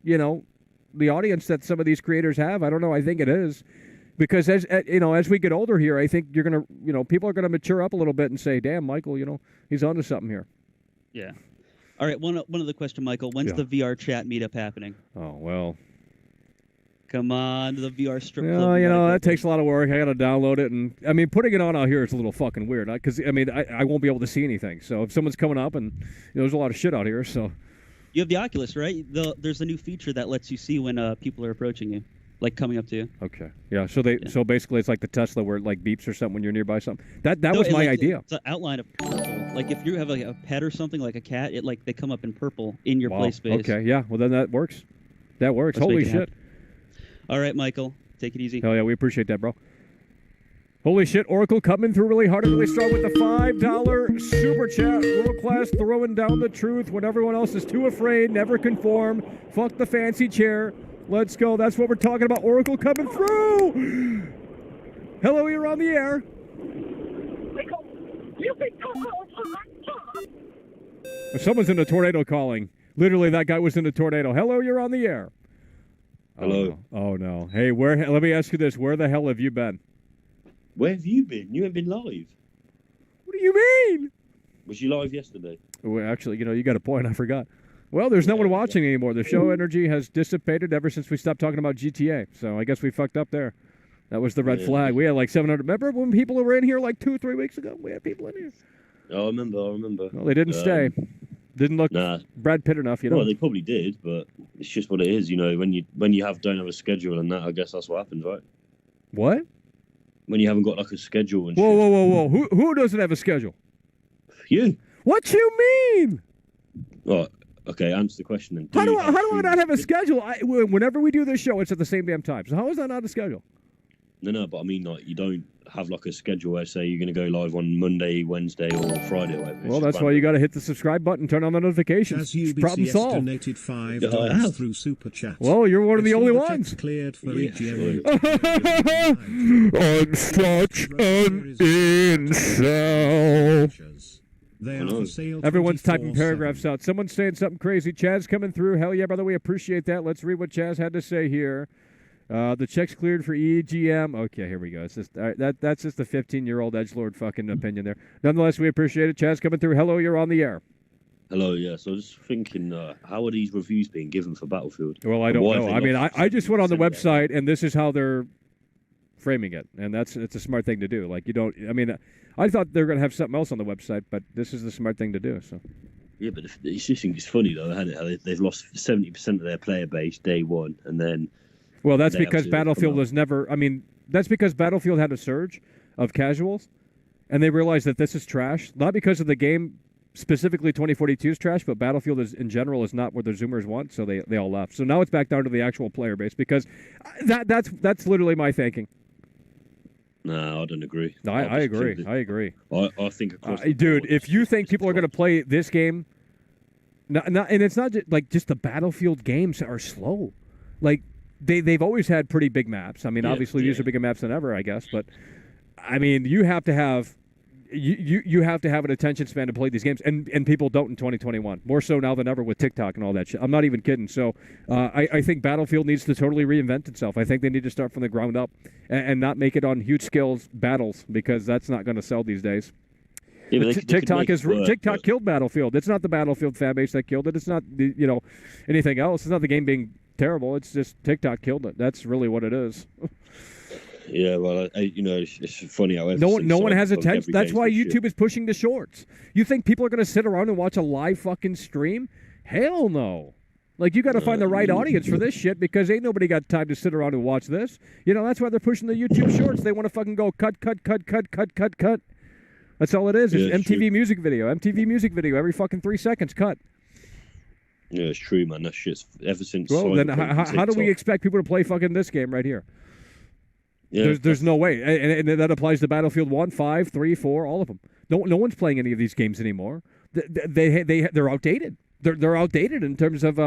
the audience that some of these creators have. I don't know. I think it is. Because as we get older here, I think you're going to, people are going to mature up a little bit and say, damn, Michael, he's onto something here. Yeah. All right, one other question, Michael. When's the VR chat meetup happening? Oh, well. Come on to the VR strip club. Well, that takes a lot of work. I got to download it. And, putting it on out here is a little fucking weird. Because, I won't be able to see anything. So if someone's coming up and there's a lot of shit out here, so. You have the Oculus, right? There's a new feature that lets you see when people are approaching you. Coming up to you. Okay. Yeah. So basically, it's like the Tesla where it beeps or something when you're nearby something. That was my idea. It's an outline of purple. If you have a pet or something like a cat, they come up in purple in your play space. Okay. Yeah. Well, then that works. That works. Holy shit. All right, Michael. Take it easy. Hell yeah, we appreciate that, bro. Holy shit, Oracle coming through really hard and really strong with the $5 super chat. World class throwing down the truth when everyone else is too afraid, never conform. Fuck the fancy chair. Let's go. That's what we're talking about. Oracle coming through. Hello, you're on the air. Someone's in a tornado calling. Literally, that guy was in a tornado. Hello, you're on the air. Hello. Oh, no. Hey, let me ask you this. Where the hell have you been? Where have you been? You haven't been live. What do you mean? Was you live yesterday? Well, actually, you got a point. I forgot. Well, there's no one watching anymore. The show energy has dissipated ever since we stopped talking about GTA. So I guess we fucked up there. That was the red flag. We had like 700. Remember when people were in here like 2 or 3 weeks ago? We had people in here. I remember. Well, they didn't stay. Didn't look Brad Pitt enough, you know. Well, they probably did, but it's just what it is, you know. When you don't have a schedule and that, I guess that's what happens, right? What? When you haven't got like a schedule and Whoa. Who doesn't have a schedule? You. What you mean? Right. Okay, answer the question then. How do I not have a schedule? Whenever we do this show, it's at the same damn time. So how is that not a schedule? No, but I mean, like, you don't have like a schedule where say you're going to go live on Monday, Wednesday, or Friday, or whatever. Well, that's why you got to hit the subscribe button, turn on the notifications. Problem solved. Donated $5 through Super Chat. Well, you're one of the only ones. Cleared for EGM. I'm such an incel. They are for sale. Everyone's typing paragraphs out. Someone's saying something crazy. Chad's coming through. Hell yeah, brother. We appreciate that. Let's read what Chaz had to say here. The check's cleared for EGM. Okay, here we go. It's just that's just a 15-year-old edgelord fucking opinion there. Nonetheless, we appreciate it. Chaz coming through. Hello, you're on the air. Hello, yeah. So I was just thinking, how are these reviews being given for Battlefield? Well, I don't know. I mean, I just went on the website, and this is how they're framing it, and it's a smart thing to do. Like, you don't. I mean, I thought they were going to have something else on the website, but this is the smart thing to do. So. Yeah, but it's just it's funny though. How they've lost 70% of their player base day one, and then. Well, that's because Battlefield was never. I mean, that's because Battlefield had a surge of casuals, and they realized that this is trash. Not because of the game specifically 2042 is trash, but Battlefield in general is not what the Zoomers want, so they all left. So now it's back down to the actual player base because that's literally my thinking. No, I don't agree. No, I agree. I agree. I think across the dude, board, if you think people are going to play this game, and it's not just the Battlefield games are slow, like. They've always had pretty big maps. I mean, obviously these are bigger maps than ever, I guess. But I mean, you have to have you have to have an attention span to play these games, and people don't in 2021. More so now than ever with TikTok and all that shit. I'm not even kidding. So I think Battlefield needs to totally reinvent itself. I think they need to start from the ground up and not make it on huge scales battles because that's not going to sell these days. Yeah, TikTok killed Battlefield. It's not the Battlefield fan base that killed it. It's not anything else. It's not the game being terrible. It's just TikTok killed it. That's really what it is. Yeah, well, it's funny how no one has attention. That's why YouTube is pushing the shorts. You think people are going to sit around and watch a live fucking stream? Hell no. Like, you got to find the right audience for this shit because ain't nobody got time to sit around and watch this. That's why they're pushing the YouTube shorts. They want to fucking go cut. That's all it is. It's MTV music video. MTV music video every fucking 3 seconds cut. Yeah, it's true, man. That shit's ever since. Well, then how do we expect people to play fucking this game right here? Yeah, there's no way, and that applies to Battlefield 1, 5, 3, 4, all of them. No one's playing any of these games anymore. They're outdated. They're outdated in terms of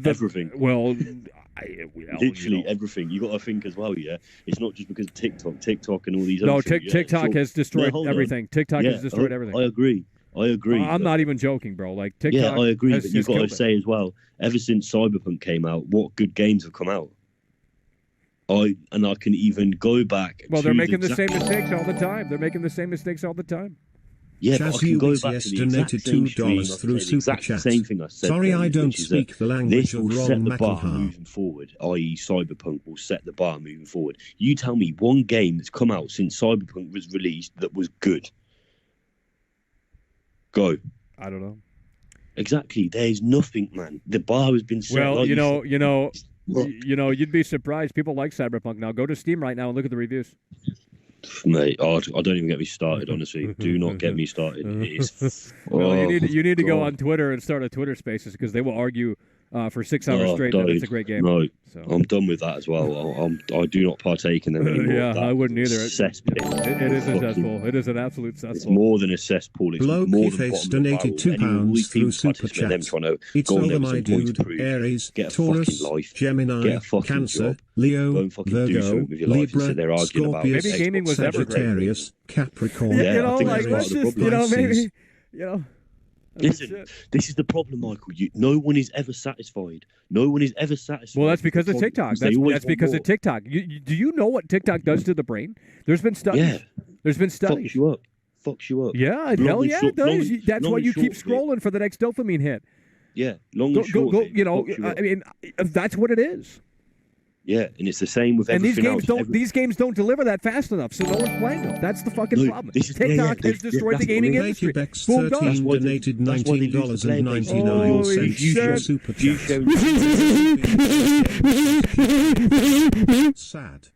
everything. Well. Literally everything. You got to think as well, yeah. It's not just because of TikTok and all these. No, TikTok has destroyed everything. TikTok has destroyed everything. I agree. I'm not even joking, bro. Like TikTok. Yeah, I agree. But you've got to say as well. Ever since Cyberpunk came out, what good games have come out? I can even go back. Well, they're making the same mistakes all the time. Yeah, but I can go back to the donated $2 through Super Chat. Same thing I said. Sorry, I don't speak the language of Ron Ron McElhenney. This will set the bar moving forward, i.e. Cyberpunk will set the bar moving forward. You tell me one game that's come out since Cyberpunk was released that was good. Go. I don't know. Exactly. There's nothing, man. The bar has been set. Well, you'd be surprised. People like Cyberpunk now. Go to Steam right now and look at the reviews. Mate, I don't even get me started, honestly. Do not get me started. Well, you need to go on Twitter and start a Twitter Spaces because they will argue for 6 hours straight that it's a great game. No, so. I'm done with that as well. I do not partake in them anymore. Yeah, I wouldn't either. It is a cesspool. It is an absolute cesspool. It's more than a cesspool. It's more than donated £2 through Super Chat. It's over, my dude. Aries, Taurus, Gemini, Cancer, Leo, Virgo, Libra, Scorpio, Sagittarius, Capricorn. Listen, this is the problem, Michael. No one is ever satisfied. No one is ever satisfied. Well, that's because of TikTok. That's because of TikTok. Do you know what TikTok does to the brain? There's been studies. Yeah. There's been studies. Fucks you up. fucks you up. Yeah, hell yeah, it does. That's why you keep scrolling for the next dopamine hit. Yeah, long and short. I mean, that's what it is. Yeah, and it's the same with and everything else. These games don't deliver that fast enough, so no one's playing them. That's the fucking problem. TikTok has destroyed the gaming industry. Bex 13 donated $19.99. Sad.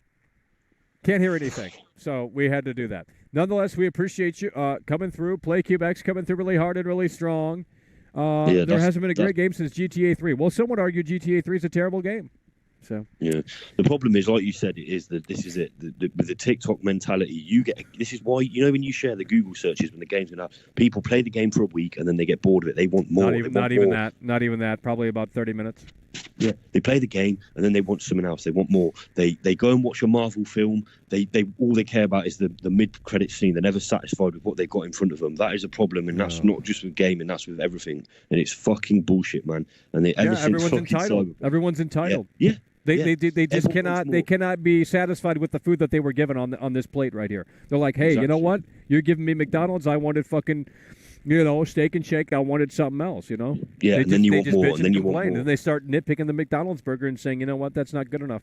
Can't hear anything, so we had to do that. Nonetheless, we appreciate you coming through. PlayCubeX coming through really hard and really strong. There hasn't been a great game since GTA 3. Well, some would argue GTA 3 is a terrible game. So yeah, the problem is, like you said, this is it. With the TikTok mentality, you get. This is why when you share the Google searches when the game's going out, people play the game for a week and then they get bored of it. They want more. Not even that. Probably about 30 minutes. Yeah, they play the game and then they want something else. They want more. They go and watch a Marvel film. They all they care about is the mid-credit scene. They're never satisfied with what they got in front of them. That is a problem, and that's not just with gaming. That's with everything, and it's fucking bullshit, man. And everyone's entitled. Everyone's entitled. Yeah. They just cannot be satisfied with the food that they were given on this plate right here. They're like, hey, you know what? You're giving me McDonald's. I wanted fucking, Steak and Shake. I wanted something else. Yeah, and then you want more, and then you want more. And they start nitpicking the McDonald's burger and saying, you know what? That's not good enough.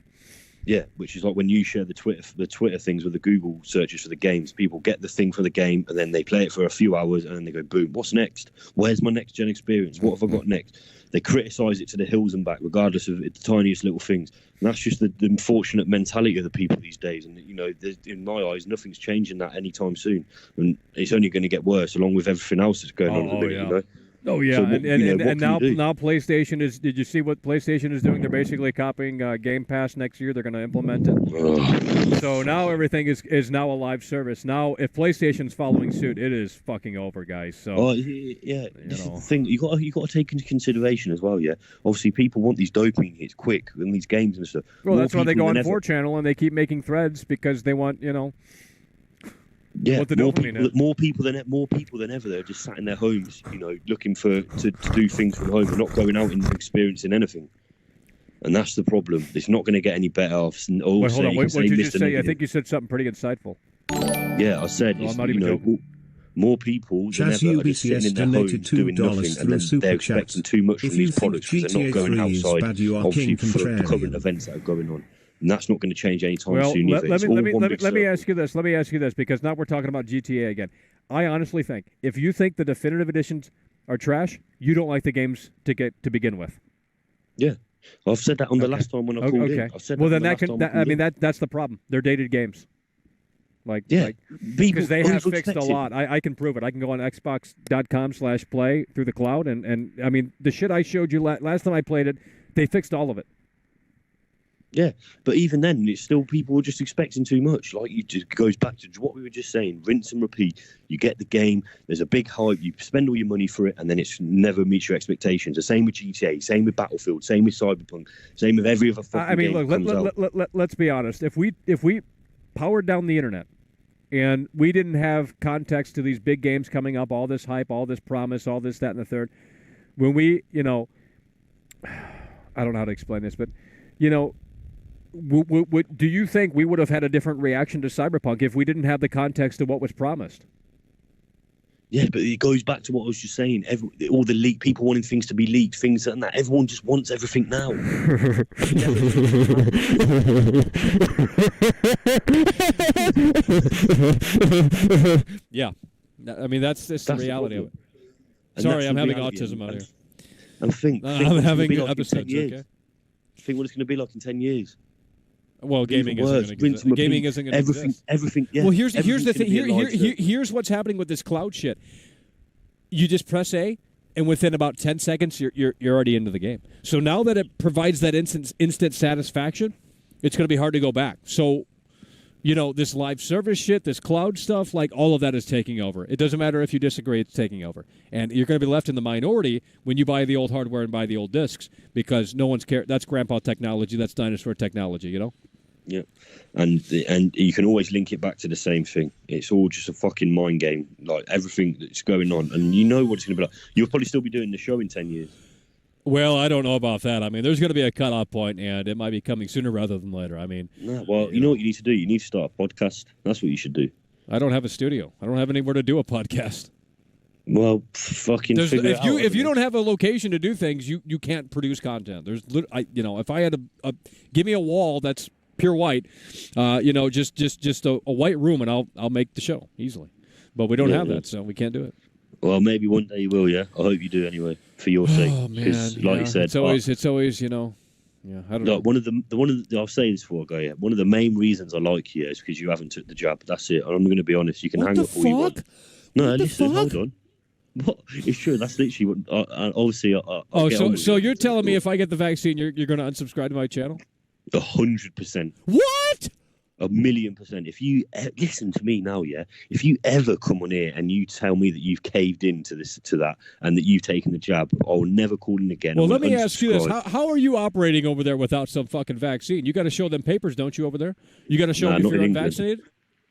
Yeah, which is like when you share the Twitter things with the Google searches for the games. People get the thing for the game and then they play it for a few hours and then they go, boom, what's next? Where's my next gen experience? What have I got next? They criticise it to the hills and back, regardless of the tiniest little things. And that's just the unfortunate mentality of the people these days. And in my eyes, nothing's changing that anytime soon, and it's only going to get worse, along with everything else that's going on at the minute. Oh yeah, so and now PlayStation is. Did you see what PlayStation is doing? They're basically copying Game Pass next year. They're going to implement it. So now everything is now a live service. Now, if PlayStation's following suit, it is fucking over, guys. So yeah, this is the thing you got to take into consideration as well. Yeah, obviously people want these dopamine hits quick in these games and stuff. Well, that's why they go on 4channel and they keep making threads because they want Yeah, more people than ever. They're just sat in their homes, looking to do things from home and not going out and experiencing anything. And that's the problem. It's not going to get any better. Hold on. What did you just say? I think you said something pretty insightful. Yeah, I said, more people than ever are just sitting in their homes doing nothing, and then they're expecting too much from these products because they're not going outside, obviously, for current events that are going on. And that's not going to change anytime soon either. Let me ask you this, because now we're talking about GTA again. I honestly think if you think the definitive editions are trash, you don't like the games to begin with. Yeah, I've said that on the last time when I called in. I've said that's the problem. They're dated games. Because they have fixed a lot. I can prove it. I can go on Xbox.com/play through the cloud, and I mean the shit I showed you last time I played it, they fixed all of it. Yeah, but even then, it's still people were just expecting too much. It just goes back to what we were just saying: rinse and repeat. You get the game, there's a big hype, you spend all your money for it, and then it never meets your expectations. The same with GTA, same with Battlefield, same with Cyberpunk, same with every other fucking game. I mean, let's be honest. If we powered down the internet and we didn't have context to these big games coming up, all this hype, all this promise, all this, that, and the third, when we, I don't know how to explain this, but do you think we would have had a different reaction to Cyberpunk if we didn't have the context of what was promised? Yeah, but it goes back to what I was just saying. All the leak people wanting things to be leaked, things and that. Everyone just wants everything now. Yeah, I mean that's the reality of it. Sorry, I'm having autism out here. And I'm having episodes. Okay. Think what it's going to be like in 10 years. Well, gaming isn't going to exist. Everything. Yeah, well, here's the thing. Here's what's happening with this cloud shit. You just press A, and within about 10 seconds, you're already into the game. So now that it provides that instant satisfaction, it's going to be hard to go back. So, this live service shit, this cloud stuff, all of that is taking over. It doesn't matter if you disagree; it's taking over, and you're going to be left in the minority when you buy the old hardware and buy the old discs because no one's care. That's grandpa technology. That's dinosaur technology. Yeah, and you can always link it back to the same thing. It's all just a fucking mind game, everything that's going on, and you know what it's going to be like. You'll probably still be doing the show in 10 years. Well, I don't know about that. I mean, there's going to be a cutoff point, and it might be coming sooner rather than later. I mean, you know what you need to do? You need to start a podcast. That's what you should do. I don't have a studio. I don't have anywhere to do a podcast. Well, fucking figure it out. If you don't have a location to do things, you can't produce content. If I had give me a wall that's pure white, just a white room, and I'll make the show easily. But we don't have that, so we can't do it. Well, maybe one day you will. Yeah, I hope you do anyway, for your sake. Oh man, like you said, it's always Yeah, I don't know. One of the I'll say this before I go. Yeah, one of the main reasons I like you is because you haven't took the jab. That's it. I'm going to be honest. You can hang up all you want. No, listen, hold on. What? It's true. That's literally what. Obviously, so you're telling me if I get the vaccine, you're going to unsubscribe to my channel? 100%. What? 1,000,000%. If you listen to me now, yeah. If you ever come on here and you tell me that you've caved into that, and that you've taken the jab, I will never call in again. Well, let me ask you this: how are you operating over there without some fucking vaccine? You got to show them papers, don't you, over there? You got to show them if you're unvaccinated.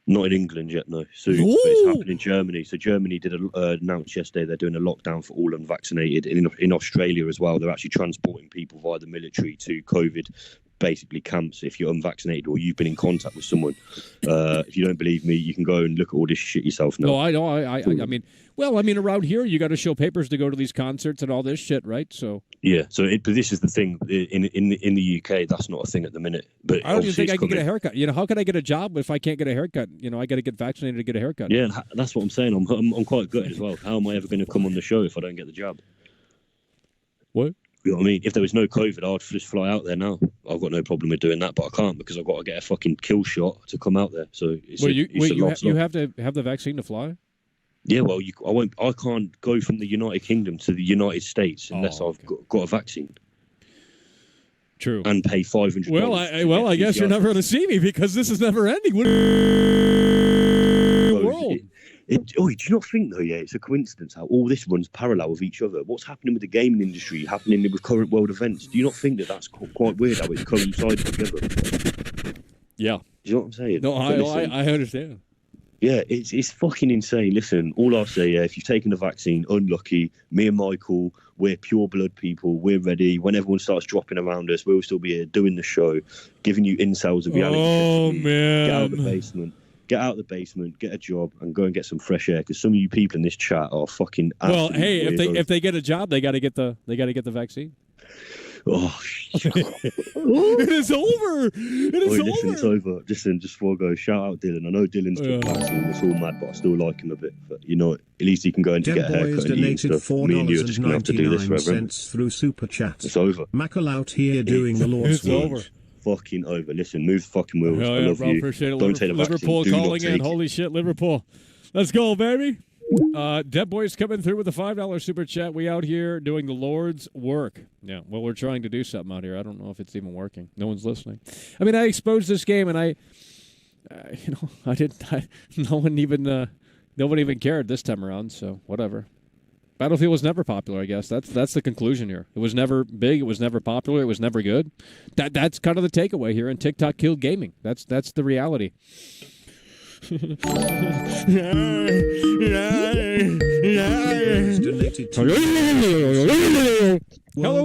Not in England yet, no. Soon, but it's happening in Germany. So Germany did announce yesterday they're doing a lockdown for all unvaccinated. In Australia as well, they're actually transporting people via the military to COVID, basically camps. If you're unvaccinated or you've been in contact with someone, if you don't believe me, you can go and look at all this shit yourself now. No, I know. I mean, around here you got to show papers to go to these concerts and all this shit, right? So yeah. So but this is the thing in the UK. That's not a thing at the minute. But I don't even think I can get a haircut. How can I get a job if I can't get a haircut? I got to get vaccinated to get a haircut. Yeah, that's what I'm saying. I'm quite gutted as well. How am I ever going to come on the show if I don't get the jab? What? You know what I mean? If there was no COVID, I'd just fly out there now. I've got no problem with doing that, but I can't because I've got to get a fucking kill shot to come out there. So you have to have the vaccine to fly? Yeah, well, I can't go from the United Kingdom to the United States unless I've got a vaccine. True. And pay $500. Well, I guess you're never going to see me because this is never ending. World. Do you not think, though, yeah, it's a coincidence how all this runs parallel with each other? What's happening with the gaming industry, happening with current world events? Do you not think that's quite weird how it coincides together? Yeah. Do you know what I'm saying? No, I understand. Yeah, it's fucking insane. Listen, all I'll say, if you've taken the vaccine, unlucky, me and Michael, we're pure blood people. We're ready. When everyone starts dropping around us, we'll still be here doing the show, giving you incels of reality. Oh, man. Get out of the basement. Get out of the basement, get a job, and go and get some fresh air. Because some of you people in this chat are fucking. Well, hey, if they get a job, they got to get the vaccine. Oh, it is over. Listen, it's over. Listen, just before I go, shout out Dylan. I know Dylan's took vaccine. It's all mad, but I still like him a bit. But at least he can go and get a haircut and eat stuff. Me and you are just going to have to do this forever. Through Super Chat. It's over. Mackle out here doing the Lord's work. Over. Fucking over. Listen, move the fucking wheels. Hell I love you. Appreciate it. Don't take the vaccine. Liverpool calling in. Holy shit, Liverpool. Let's go, baby. Dead Boy's coming through with a $5 super chat. We out here doing the Lord's work. Yeah, well, we're trying to do something out here. I don't know if it's even working. No one's listening. I mean, I exposed this game, and nobody even cared this time around. So whatever. Battlefield was never popular, I guess. That's the conclusion here. It was never big. It was never popular. It was never good. That's kind of the takeaway here. And TikTok killed gaming. That's the reality. Hello,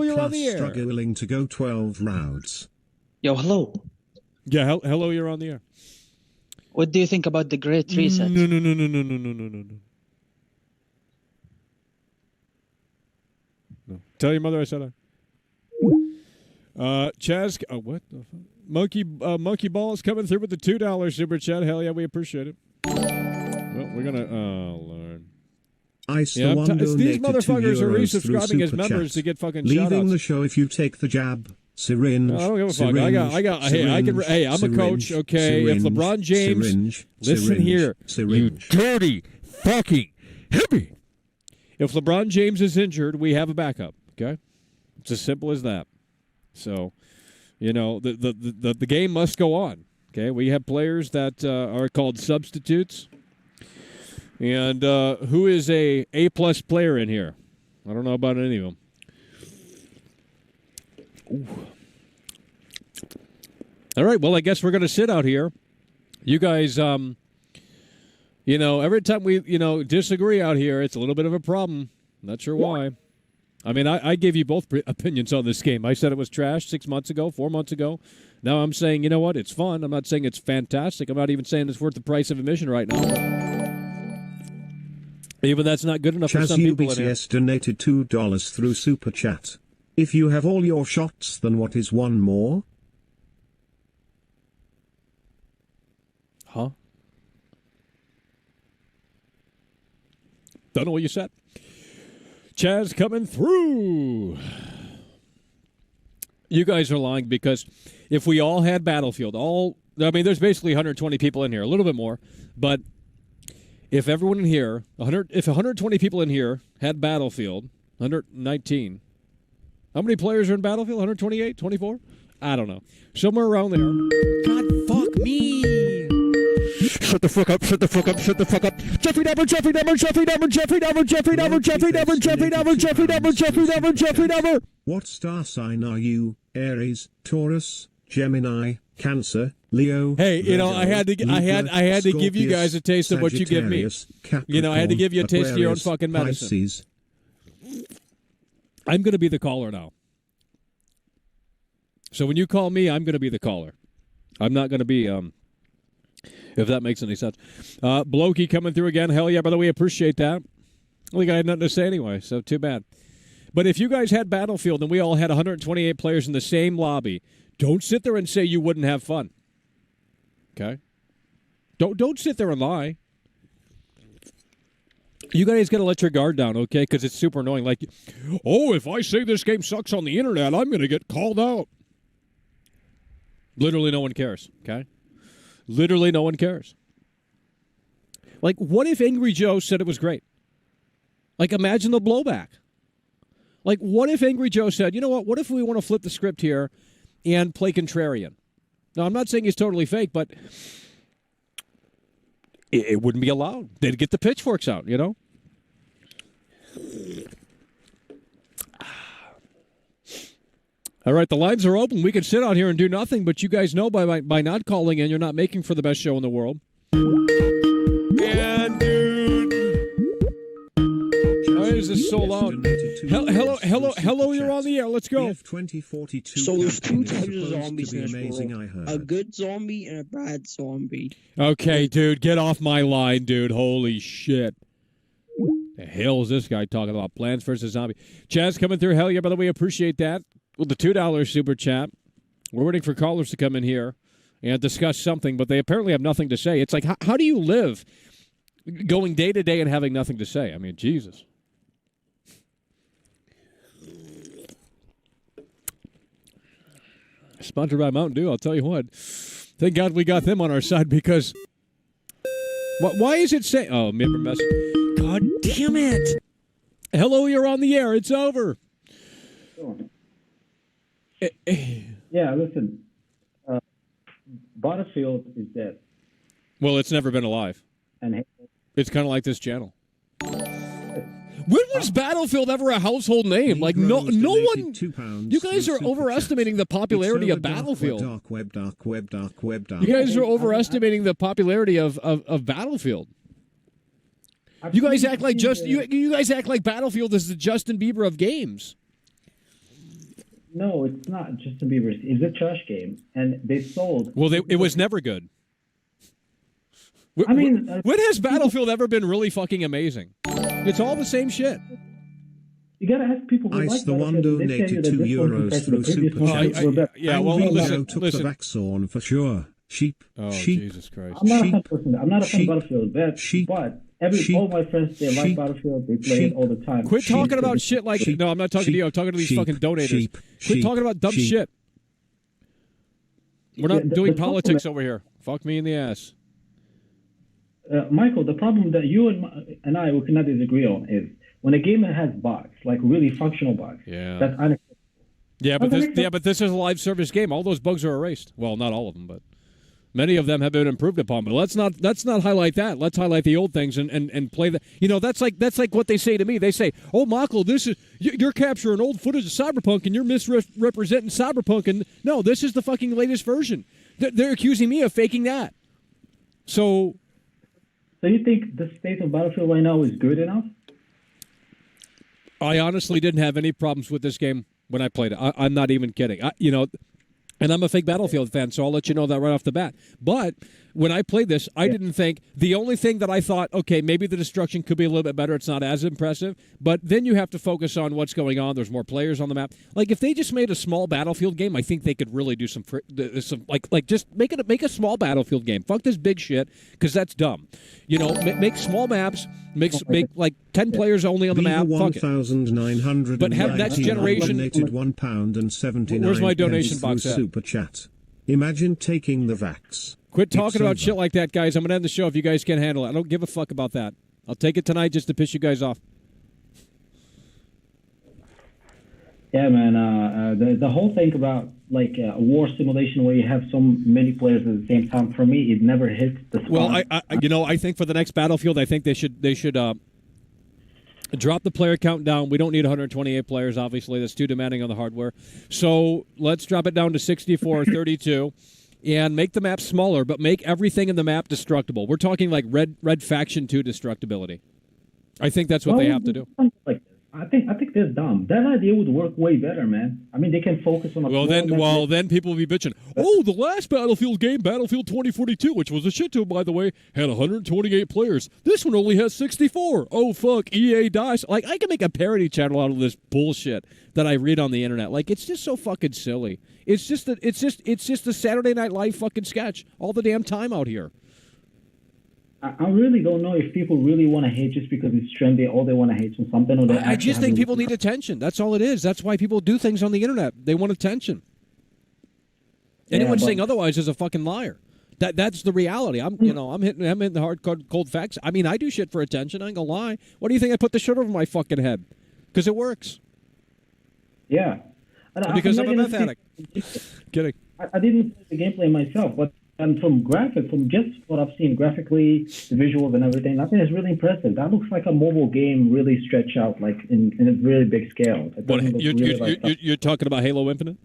you're on the air. Struggling to go 12 rounds. Yo, hello. Yeah, hello, you're on the air. What do you think about the Great Reset? No. No. Tell your mother I said Chaz, what the fuck? Monkey Ball is coming through with the $2 super chat. Hell yeah, we appreciate it. Well, we're gonna. Oh Lord. These motherfuckers are resubscribing as members to get fucking shout-outs. Leaving the show if you take the jab. Syringe. I don't give a fuck. I'm a coach. Okay, if LeBron James, listen here, you dirty fucking hippie. If LeBron James is injured, we have a backup. Okay, it's as simple as that. So, the game must go on. Okay, we have players that are called substitutes. And who is a A-plus player in here? I don't know about any of them. Ooh. All right, well, I guess we're going to sit out here. You guys, every time we, disagree out here, it's a little bit of a problem. Not sure why. I mean, I gave you both opinions on this game. I said it was trash 6 months ago, 4 months ago. Now I'm saying, you know what? It's fun. I'm not saying it's fantastic. I'm not even saying it's worth the price of admission right now. Even that's not good enough for some people in here. UBCS donated $2 through Super Chat. If you have all your shots, then what is one more? Huh? Don't know what you said. Chaz coming through. You guys are lying because if we all had Battlefield, there's basically 120 people in here, a little bit more, but if everyone in here, if 120 people in here had Battlefield, 119, how many players are in Battlefield? 128, 24? I don't know. Somewhere around there. God, fuck me. Shut the fuck up, shut the fuck up, shut the fuck up. Jeffrey Dahmer, Jeffrey Dahmer, Jeffrey Dahmer, Jeffrey Dahmer, Jeffrey Dahmer, Jeffrey Dahmer, Jeffrey Dahmer, Jeffrey Dahmer, Jeffrey Dahmer, Jeffrey Dahmer. What star sign are you? Aries, Taurus, Gemini, Cancer, Leo. Hey, I had to give you guys a taste of what you give me. I had to give you a taste of your own fucking medicine. Pisces. I'm going to be the caller now. So when you call me, I'm going to be the caller. I'm not going to be if that makes any sense. Blokey coming through again. Hell yeah, by the way, appreciate that. I think I had nothing to say anyway, so too bad. But if you guys had Battlefield and we all had 128 players in the same lobby, don't sit there and say you wouldn't have fun. Okay? Don't sit there and lie. You guys got to let your guard down, okay? Because it's super annoying. Like, if I say this game sucks on the internet, I'm going to get called out. Literally no one cares, okay? Literally no one cares. Like, what if Angry Joe said it was great? Like, imagine the blowback. Like, what if Angry Joe said, you know what if we want to flip the script here and play contrarian? Now, I'm not saying he's totally fake, but it wouldn't be allowed. They'd get the pitchforks out, you know? All right, the lines are open. We can sit out here and do nothing, but you guys know by not calling in, you're not making for the best show in the world. And, dude, why is this so loud? Hello, you're on the air. Let's go. So there's two types of zombies in this world. A good zombie and a bad zombie. Okay, dude, get off my line, dude. Holy shit. The hell is this guy talking about? Plants vs. Zombie. Chaz coming through. Hell yeah, by the way, appreciate that. Well, the $2 super chat. We're waiting for callers to come in here and discuss something, but they apparently have nothing to say. It's like, how do you live going day to day and having nothing to say? I mean, Jesus. Sponsored by Mountain Dew, I'll tell you what. Thank God we got them on our side because... Why is it saying... Oh, member message. God damn it. Hello, you're on the air. It's over. Yeah, listen. Battlefield is dead. Well, it's never been alive. And it's kind of like this channel. When was Battlefield ever a household name? Like no one. You guys are overestimating the popularity of Battlefield. Dark web. You guys are overestimating the popularity of Battlefield. You guys act like you guys act like Battlefield is the Justin Bieber of games. No, it's not Justin Bieber. It's a trash game, and they sold. Well, it was never good. When has Battlefield ever been really fucking amazing? It's all the same shit. You gotta ask people who Ice the one donated €2 through Super Chat. Yeah, well, listen. Took the Vaxorn for sure. Sheep. Oh, sheep. Jesus Christ. I'm not a fan person. I'm not a fan of Battlefield. But all my friends, they like Battlefield. They play it all the time. Quit talking about shit like... No, I'm not talking to you. I'm talking to these fucking donators. Quit talking about dumb shit. We're not doing politics over here. Fuck me in the ass. Michael, the problem that you and I cannot disagree on is when a game has bugs, like really functional bugs, that's unacceptable. Yeah, but this is a live service game. All those bugs are erased. Well, not all of them, but many of them have been improved upon. But let's not highlight that. Let's highlight the old things and play the. You know, that's like what they say to me. They say, "Oh, Michael, this is you're capturing old footage of Cyberpunk and you're misrepresenting Cyberpunk." And no, this is the fucking latest version. They're accusing me of faking that. So you think the state of Battlefield right now is good enough? I honestly didn't have any problems with this game when I played it. I'm not even kidding. And I'm a fake Battlefield fan, so I'll let you know that right off the bat. But when I played this, I didn't think the only thing that I thought, okay, maybe the destruction could be a little bit better. It's not as impressive. But then you have to focus on what's going on. There's more players on the map. Like if they just made a small Battlefield game, I think they could really do some just make a small Battlefield game. Fuck this big shit because that's dumb. Make small maps. Make like 10 players only on the map. Fuck it. But have next generation. £1.79. Where's my donation box at? Super chat. Imagine taking the vax. Quit talking about shit like that, guys. I'm going to end the show if you guys can't handle it. I don't give a fuck about that. I'll take it tonight just to piss you guys off. Yeah, man. The whole thing about like a war simulation where you have so many players at the same time, for me, it never hits the spot. Well, I think for the next Battlefield, I think they should drop the player count down. We don't need 128 players, obviously. That's too demanding on the hardware. So let's drop it down to 64 or 32 and make the map smaller, but make everything in the map destructible. We're talking like Red Faction 2 destructibility. I think that's what they have to do. I think that's dumb. That idea would work way better, man. I mean, they can focus on a then people will be bitching. Oh, the last Battlefield game, Battlefield 2042, which was a shit tune, by the way, had 128 players. This one only has 64. Oh fuck, EA dies. Like I can make a parody channel out of this bullshit that I read on the internet. Like it's just so fucking silly. It's just a Saturday Night Live fucking sketch all the damn time out here. I really don't know if people really want to hate just because it's trendy, or they want to hate from something. Or I just think people need attention. That's all it is. That's why people do things on the internet. They want attention. Anyone saying otherwise is a fucking liar. That's the reality. I'm hitting the hard cold facts. I mean, I do shit for attention. I ain't gonna lie. What do you think I put the shirt over my fucking head? Because it works. Yeah. Because I'm a meth addict. Kidding. I didn't play the gameplay myself, but. And from just what I've seen graphically, the visuals and everything, I think it's really impressive. That looks like a mobile game really stretched out, like in a really big scale. You're talking about Halo Infinite?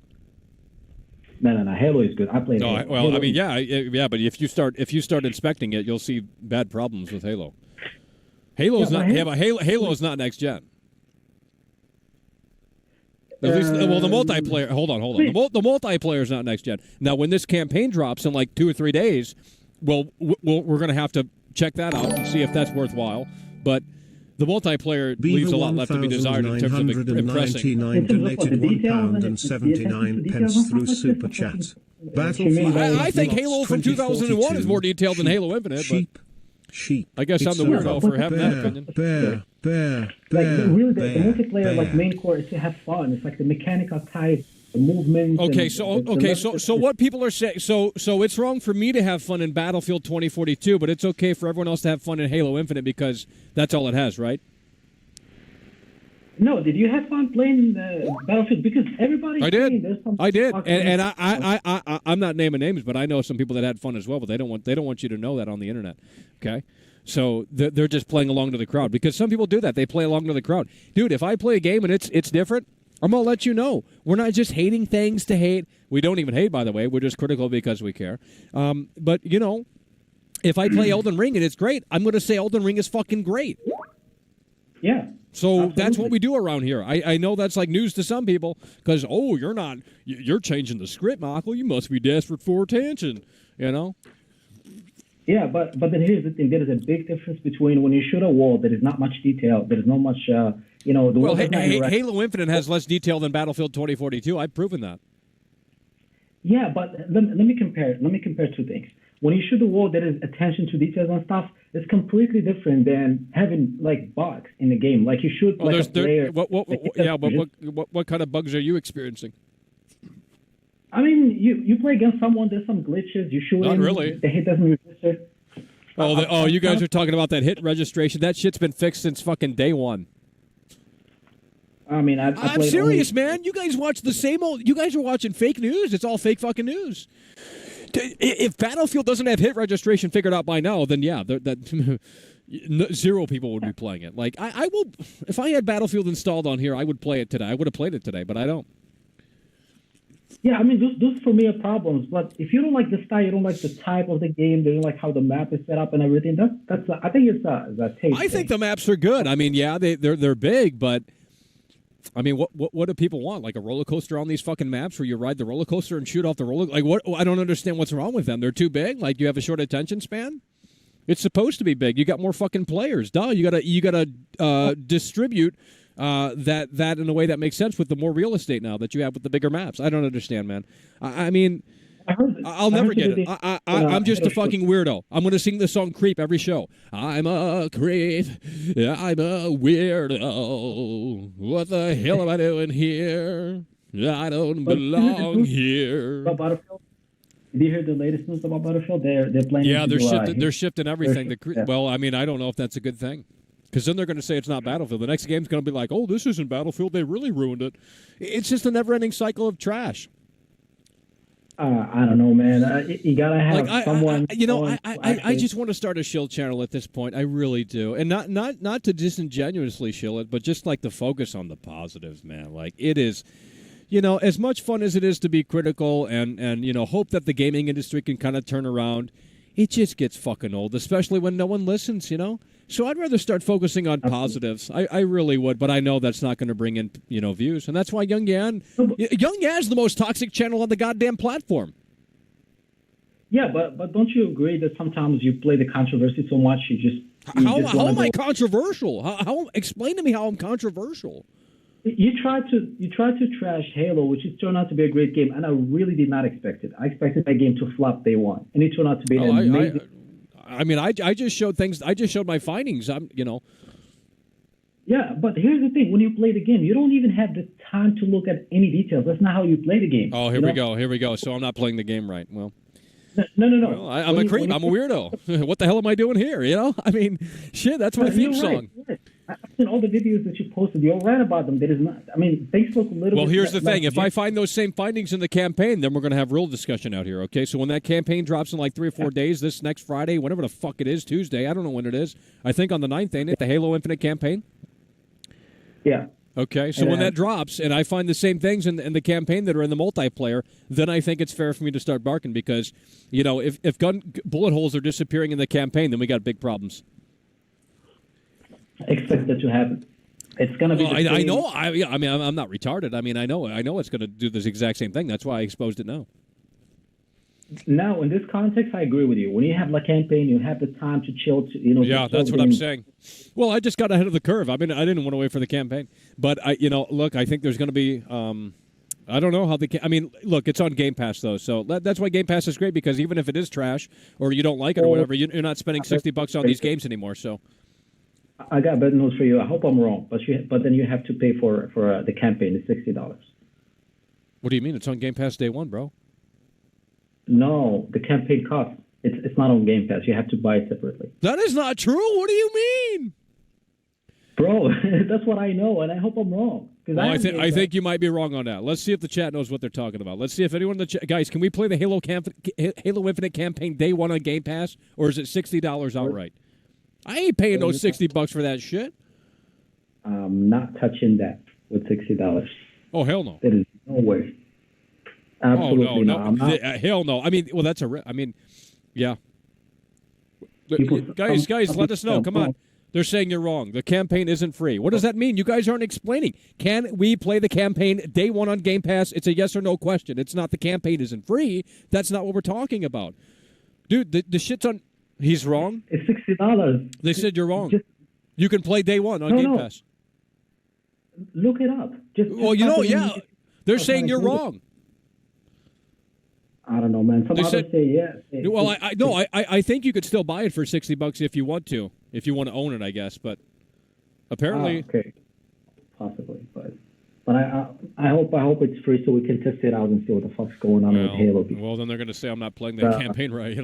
No. Halo is good. I played. No, Halo. Well, I mean, yeah, but if you start inspecting it, you'll see bad problems with Halo. Halo's not next gen. At least, the multiplayer. Hold on. The multiplayer is not next gen. Now, when this campaign drops in like 2 or 3 days, we're going to have to check that out and see if that's worthwhile. But the multiplayer leaves a lot left to be desired in terms of impressing. Donated £1.79 through Super Chat. Battlefield. I think Halo from 2001 is more detailed than Halo Infinite. Sheep. I guess I'm the weirdo for having that opinion. The multiplayer like main core is to have fun. It's like the mechanical type, the movement. So what people are saying? So it's wrong for me to have fun in Battlefield 2042, but it's okay for everyone else to have fun in Halo Infinite because that's all it has, right? No, did you have fun playing Battlefield? Because everybody. I did, and I'm not naming names, but I know some people that had fun as well. But they don't want you to know that on the internet. Okay, so they're just playing along to the crowd because some people do that. They play along to the crowd, dude. If I play a game and it's different, I'm gonna let you know. We're not just hating things to hate. We don't even hate, by the way. We're just critical because we care. But if I play Elden Ring and it's great, I'm gonna say Elden Ring is fucking great. Yeah. So absolutely. That's what we do around here. I know that's like news to some people because, you're changing the script, Michael. You must be desperate for attention, Yeah, but then here's the thing. There is a big difference between when you shoot a wall, there is not much detail. There is not much, Halo Infinite has less detail than Battlefield 2042. I've proven that. Yeah, but let me compare. Let me compare two things. When you shoot a wall, there is attention to details and stuff. It's completely different than having like bugs in the game. Like you shoot a player. What kind of bugs are you experiencing? I mean, you play against someone. There's some glitches. You shoot. Not him, really. The hit doesn't register. You guys are talking about that hit registration. That shit's been fixed since fucking day one. I mean, I'm serious, man. You guys watch the same old. You guys are watching fake news. It's all fake fucking news. If Battlefield doesn't have hit registration figured out by now, then yeah, zero people would be playing it. Like I will, if I had Battlefield installed on here, I would play it today. I would have played it today, but I don't. Yeah, I mean, those for me are problems. But if you don't like the style, you don't like the type of the game, you don't like how the map is set up and everything. That's I think it's a taste. I think the maps are good. I mean, yeah, they're big, but I mean, what do people want? Like a roller coaster on these fucking maps where you ride the roller coaster and shoot off the roller? Like what? I don't understand what's wrong with them. They're too big. Like you have a short attention span. It's supposed to be big. You got more fucking players. Duh. You gotta distribute that in a way that makes sense with the more real estate now that you have with the bigger maps. I don't understand, man. I mean. I'll never get it. I'm just a fucking weirdo. I'm going to sing the song Creep every show. I'm a creep. Yeah, I'm a weirdo. What the hell am I doing here? I don't belong here. About Battlefield? Did you hear the latest news about Battlefield? They're planning to they're shifting everything. Yeah. Well, I mean, I don't know if that's a good thing. Because then they're going to say it's not Battlefield. The next game's going to be like, oh, this isn't Battlefield. They really ruined it. It's just a never-ending cycle of trash. I don't know, man. You gotta have someone. I just want to start a shill channel at this point. I really do, and not to disingenuously shill it, but just like to focus on the positives, man. Like it is, as much fun as it is to be critical and hope that the gaming industry can kind of turn around. It just gets fucking old, especially when no one listens. So I'd rather start focusing on positives. I really would, but I know that's not going to bring in views, and that's why Young Yan's the most toxic channel on the goddamn platform. Yeah, but don't you agree that sometimes you play the controversy so much how am I controversial? How explain to me how I'm controversial? You try to trash Halo, which has turned out to be a great game, and I really did not expect it. I expected that game to flop day one, and it turned out to be an amazing. I mean, I just showed things. I just showed my findings. Yeah, but here's the thing: when you play the game, you don't even have the time to look at any details. That's not how you play the game. Oh, here we go. So I'm not playing the game right. Well, no. Well, I'm a creep. I'm a weirdo. What the hell am I doing here? I mean, shit. That's my theme song. Right. I've seen all the videos that you posted. You're right about them. There is not. I mean, Facebook a little. Well, here's the thing. If I find those same findings in the campaign, then we're going to have real discussion out here. Okay, so when that campaign drops in like 3 or 4 days, this next Friday, whatever the fuck it is, Tuesday. I don't know when it is. I think on the 9th, ain't it? The Halo Infinite campaign. Yeah. Okay, so when that drops and I find the same things in the campaign that are in the multiplayer, then I think it's fair for me to start barking because, if bullet holes are disappearing in the campaign, then we got big problems. Expect that to happen. It's going to be. Well, I know. I mean, I'm not retarded. I mean, I know it's going to do this exact same thing. That's why I exposed it now. Now, in this context, I agree with you. When you have a campaign, you have the time to chill. Yeah, that's what I'm saying. Well, I just got ahead of the curve. I mean, I didn't want to wait for the campaign, but look, I think there's going to be. I don't know how I mean, look, it's on Game Pass though, so that's why Game Pass is great because even if it is trash or you don't like it or whatever, you're not spending $60 on these games anymore. So. I got bad news for you. I hope I'm wrong, but then you have to pay for the campaign. It's $60. What do you mean? It's on Game Pass day one, bro. No, the campaign costs. It's not on Game Pass. You have to buy it separately. That is not true. What do you mean? Bro, that's what I know, and I hope I'm wrong. Well, I think you might be wrong on that. Let's see if the chat knows what they're talking about. Let's see if anyone in the chat... Guys, can we play the Halo Infinite campaign day one on Game Pass, or is it $60 outright? I ain't paying no $60 for that shit. I'm not touching that with $60. Oh, hell no. There is no way. Absolutely not. Hell no. I mean, well, that's I mean, yeah. Guys, let us know. Come on. They're saying you're wrong. The campaign isn't free. What does that mean? You guys aren't explaining. Can we play the campaign day one on Game Pass? It's a yes or no question. It's not the campaign isn't free. That's not what we're talking about. Dude, the shit's on... He's wrong? It's $60. They said you're wrong. You can play day one on Game Pass. Look it up. They're saying you're wrong. I don't know, man. Some others say yes. Well, I think you could still buy it for $60 if you want to own it, I guess. But apparently, okay, possibly. But I hope it's free so we can test it out and see what the fuck's going on with Halo. Well, then they're going to say I'm not playing that campaign right,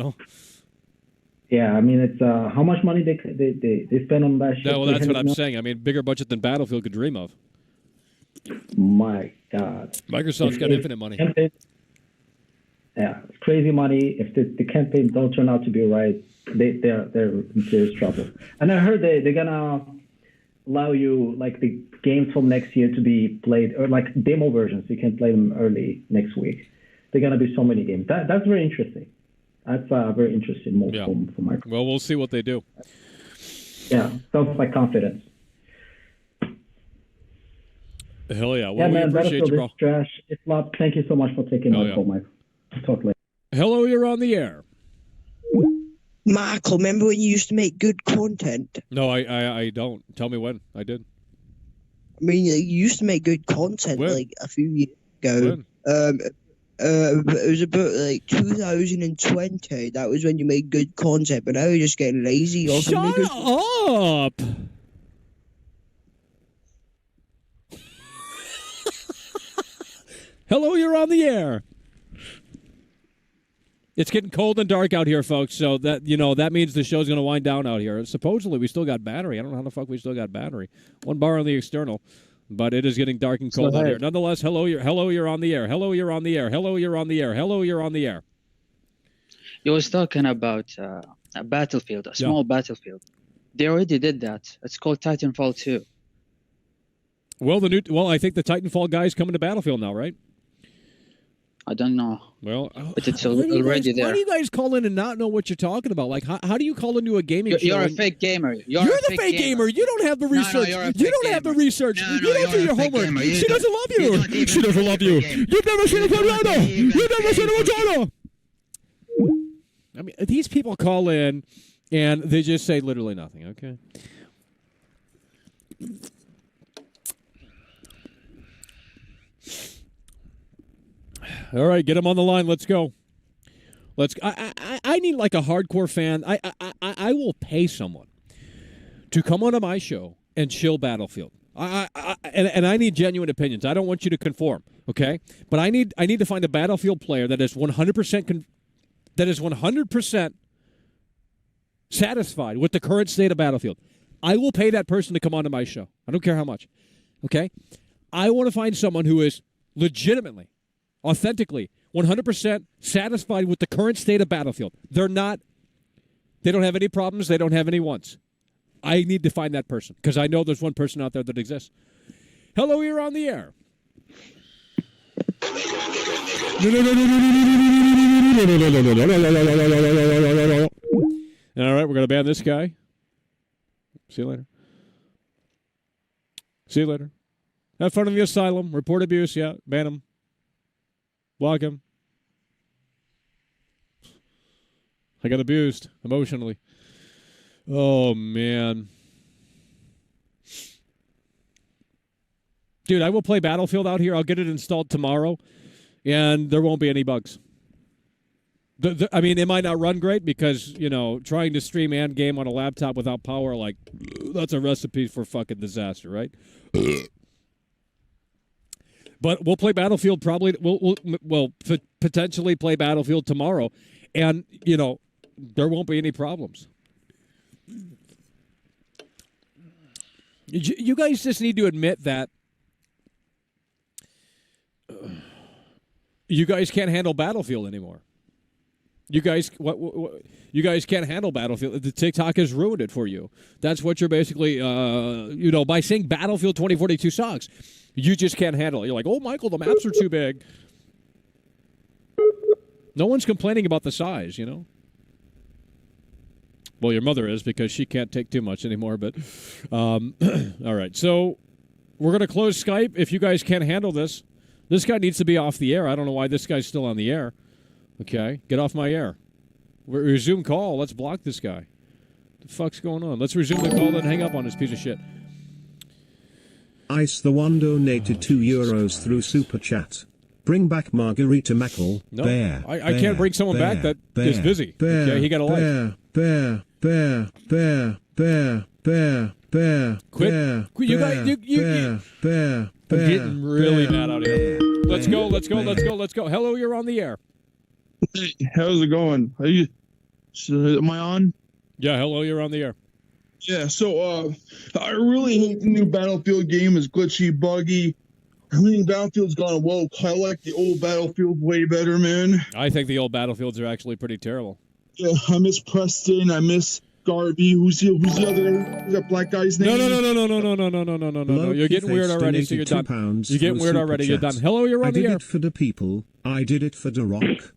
Yeah, I mean, it's how much money they spend on that shit. No, well, that's what I'm saying. I mean, bigger budget than Battlefield could dream of. My God. Microsoft's got infinite money. Yeah, it's crazy money. If the campaign don't turn out to be right, they're in serious trouble. And I heard they're gonna allow you like the games from next year to be played or like demo versions. You can play them early next week. They're gonna be so many games. That's very interesting. That's a very interesting move from Microsoft. Well, we'll see what they do. Yeah, sounds like confidence. Hell yeah. Well, Yeah, we man, appreciate Battlefield you, bro. is trash. It's flop. Thank you so much for taking my call, Mike. Talk later. Hello, you're on the air. Michael, remember when you used to make good content? No, I don't. Tell me when. I did. I mean, you used to make good content like a few years ago. It was about like 2020. That was when you made good content, but now you're just getting lazy. Shut up! Hello, you're on the air. It's getting cold and dark out here, folks. So that means the show's going to wind down out here. Supposedly, we still got battery. I don't know how the fuck we still got battery. One bar on the external, but it is getting dark and cold out here. Nonetheless, hello, you're on the air. Hello, you're on the air. Hello, you're on the air. Hello, you're on the air. You was talking about a battlefield, a small battlefield. They already did that. It's called Titanfall 2. Well, I think the Titanfall guy's coming to Battlefield now, right? I don't know. Well, but it's already there. Why do you guys call in and not know what you're talking about? Like, how do you call into a gaming show? You're a fake gamer. You're the fake gamer. You don't have the research. You don't have the research. You don't do your homework. She doesn't love you. She doesn't love you. You've never seen a vagina. You've never seen a vagina. I mean, these people call in and they just say literally nothing, okay? All right, get him on the line. Let's go. I need like a hardcore fan. I will pay someone to come onto my show and chill Battlefield. And I need genuine opinions. I don't want you to conform, okay? But I need to find a Battlefield player that is 100% satisfied with the current state of Battlefield. I will pay that person to come onto my show. I don't care how much, okay? I want to find someone who is legitimately, authentically, 100% satisfied with the current state of Battlefield. They don't have any problems. They don't have any wants. I need to find that person because I know there's one person out there that exists. Hello, you're on the air. All right, we're going to ban this guy. See you later. See you later. Have fun in the asylum. Report abuse. Yeah, ban him. Block him. I got abused emotionally. Oh, man. Dude, I will play Battlefield out here. I'll get it installed tomorrow, and there won't be any bugs. I mean, it might not run great because, trying to stream and game on a laptop without power, like, that's a recipe for fucking disaster, right? But we'll play Battlefield probably. We'll potentially play Battlefield tomorrow, and there won't be any problems. You guys just need to admit that you guys can't handle Battlefield anymore. You guys, you guys can't handle Battlefield. The TikTok has ruined it for you. That's what you're basically, by saying Battlefield 2042 sucks. You just can't handle it. You're like, oh, Michael, the maps are too big. No one's complaining about the size, Well, your mother is because she can't take too much anymore. But all right, so we're going to close Skype. If you guys can't handle this guy needs to be off the air. I don't know why this guy's still on the air. Okay, get off my air. Resume call. Let's block this guy. What the fuck's going on? Let's resume the call and hang up on this piece of shit. Ice the One donated €2 through Super Chat. Bring back Margarita Mackel. No, Bear. I can't bring someone back that is busy. Okay, he got a life. Bear. Quit. You guys. I'm getting really mad out here. Let's go. Hello, you're on the air. Hey, how's it going? Am I on? Yeah, hello, you're on the air. Yeah, so I really hate the new Battlefield game. It's glitchy, buggy. I mean, Battlefield's gone woke. I like the old Battlefield way better, man. I think the old Battlefields are actually pretty terrible. Yeah, I miss Preston. I miss Garvey. Who's the other? Who's that black guy's name? No. You're getting weird already, so you're done. You're getting weird already. You're done. Hello, you're on the air. I did it for the people. I did it for The Rock.